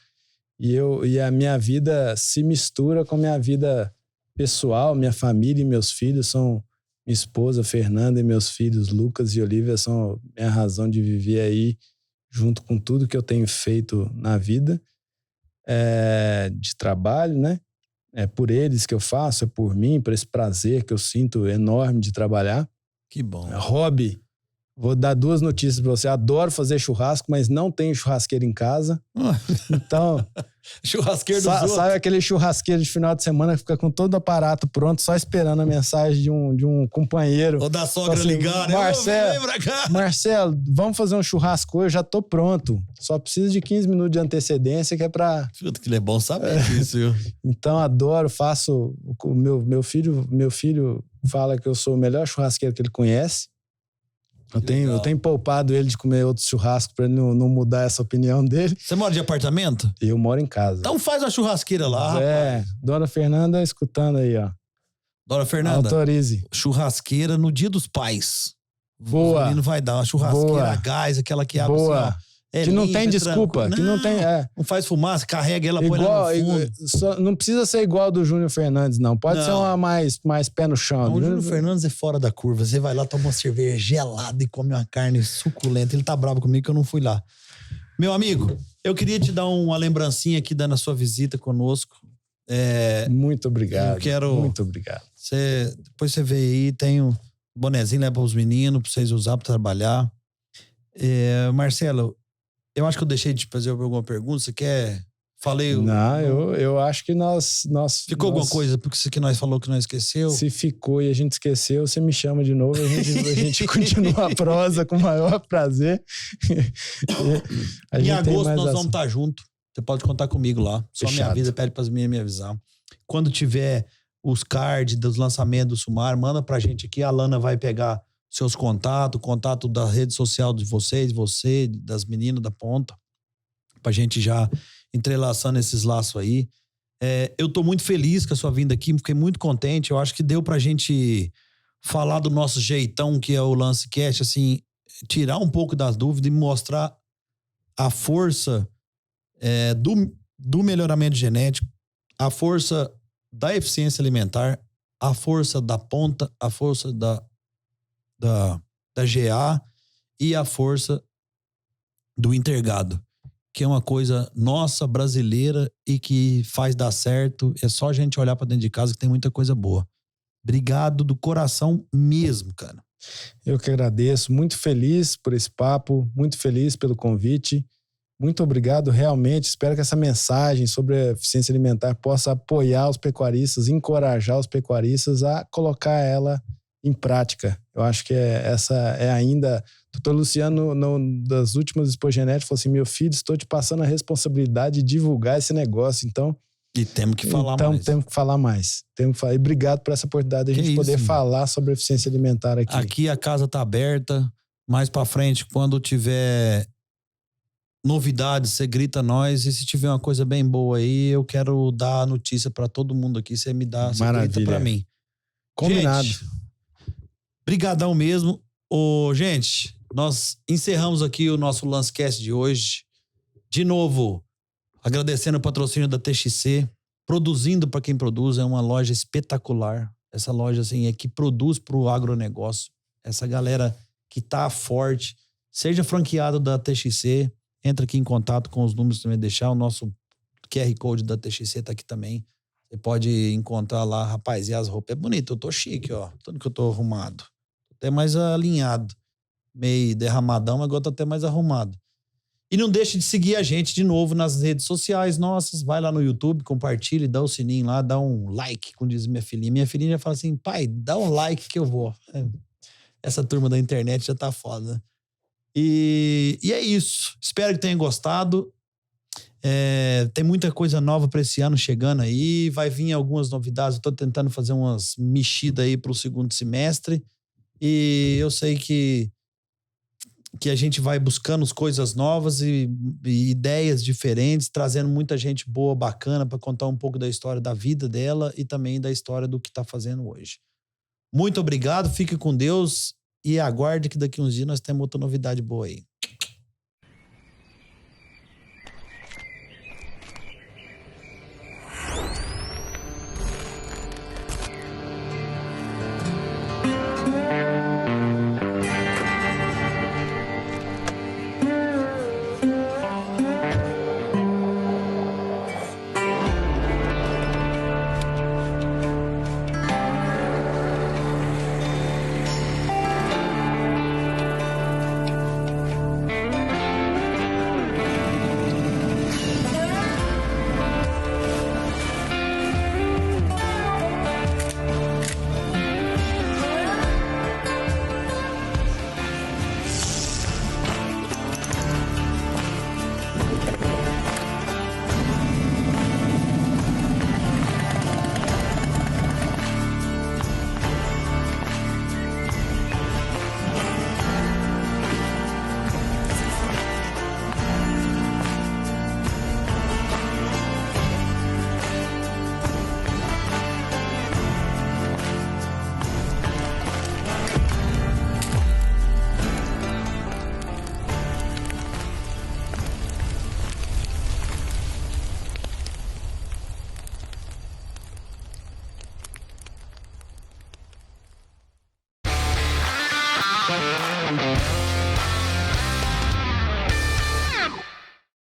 E a minha vida se mistura com a minha vida pessoal, minha família e meus filhos são... Minha esposa, Fernanda, e meus filhos, Lucas e Olivia, são minha razão de viver aí, junto com tudo que eu tenho feito na vida, de trabalho, né? É por eles que eu faço, é por mim, por esse prazer que eu sinto enorme de trabalhar. Que bom. Hobby. Vou dar 2 notícias pra você. Adoro fazer churrasco, mas não tenho churrasqueira em casa. Então... Churrasqueiro dos outros. Sabe aquele churrasqueiro de final de semana que fica com todo o aparato pronto, só esperando a mensagem de um companheiro. Ou da sogra assim, ligar, né? Marcelo, vamos fazer um churrasco hoje, eu já tô pronto. Só preciso de 15 minutos de antecedência, que é pra... Puta, que é bom saber disso, viu? Então, adoro, faço... Meu filho fala que eu sou o melhor churrasqueiro que ele conhece. Eu tenho poupado ele de comer outro churrasco pra ele não mudar essa opinião dele. Você mora de apartamento? Eu moro em casa. Então faz uma churrasqueira lá, rapaz. Dona Fernanda escutando aí, ó. Dona Fernanda, autorize. Churrasqueira no Dia dos Pais. Boa. O menino vai dar uma churrasqueira a gás, aquela que abre Boa. assim, ó. Que não tem desculpa, que não tem... Não faz fumaça, carrega ela, põe lá no fundo. Não precisa ser igual do Júnior Fernandes, não. Pode ser uma mais pé no chão. O Júnior Fernandes é fora da curva. Você vai lá, toma uma cerveja gelada e come uma carne suculenta. Ele tá bravo comigo que eu não fui lá. Meu amigo, eu queria te dar uma lembrancinha aqui da sua visita conosco. Muito obrigado. Muito obrigado. Depois você veio aí, tem um bonezinho, leva os meninos pra vocês usar pra trabalhar. Marcelo, eu acho que eu deixei de fazer alguma pergunta. Você quer... Falei... Não, eu acho que nós... Ficou alguma coisa porque isso que nós falou que nós esqueceu? Se ficou e a gente esqueceu, você me chama de novo e a gente continua a prosa com o maior prazer. Em agosto nós vamos estar juntos. Você pode contar comigo lá. Só Fechado. me avisa, pede para as meninas me avisar. Quando tiver os cards dos lançamentos do Sumar, manda pra gente aqui. A Lana vai pegar seus contatos, contato da rede social de vocês, das meninas da ponta, pra gente já entrelaçando esses laços aí. Eu tô muito feliz com a sua vinda aqui, fiquei muito contente. Eu acho que deu pra gente falar do nosso jeitão, que é o LanceCast, assim, tirar um pouco das dúvidas e mostrar a força do melhoramento genético, a força da eficiência alimentar, a força da ponta, a força da GA e a força do intergado, que é uma coisa nossa, brasileira e que faz dar certo. É só a gente olhar pra dentro de casa que tem muita coisa boa. Obrigado do coração mesmo, cara. Eu que agradeço, muito feliz por esse papo, muito feliz pelo convite. Muito obrigado, realmente. Espero que essa mensagem sobre a eficiência alimentar possa apoiar os pecuaristas, encorajar os pecuaristas a colocar ela em prática. Eu acho que essa é ainda... O doutor Luciano, das últimas expogenéticas, falou assim, meu filho, estou te passando a responsabilidade de divulgar esse negócio, então... E temos que falar mais. Então, temos que falar mais. E obrigado por essa oportunidade de a gente poder falar sobre a eficiência alimentar aqui. Aqui a casa tá aberta. Mais pra frente, quando tiver novidades, você grita nós. E se tiver uma coisa bem boa aí, eu quero dar a notícia pra todo mundo aqui. Você me dá, você grita pra mim. Combinado. Gente, brigadão mesmo. Gente, nós encerramos aqui o nosso Lancecast de hoje. De novo, agradecendo o patrocínio da TXC. Produzindo para quem produz, é uma loja espetacular. Essa loja, assim, é que produz pro agronegócio. Essa galera que tá forte, seja franqueado da TXC, entra aqui em contato com os números que você vai deixar. O nosso QR Code da TXC tá aqui também. Você pode encontrar lá, rapaz, e as roupas é bonito, eu tô chique, ó. Tanto que eu tô arrumado. Até mais alinhado. Meio derramadão, mas agora tô até mais arrumado. E não deixe de seguir a gente de novo nas redes sociais nossas. Vai lá no YouTube, compartilhe, dá o sininho lá, dá um like, como diz minha filhinha. Minha filhinha já fala assim, pai, dá um like que eu vou. Essa turma da internet já tá foda, né? E é isso. Espero que tenham gostado. Tem muita coisa nova para esse ano chegando aí. Vai vir algumas novidades. Eu tô tentando fazer umas mexidas aí pro segundo semestre. E eu sei que a gente vai buscando coisas novas e ideias diferentes, trazendo muita gente boa, bacana, para contar um pouco da história da vida dela e também da história do que tá fazendo hoje. Muito obrigado, fique com Deus e aguarde que daqui uns dias nós temos outra novidade boa aí. We'll be right back.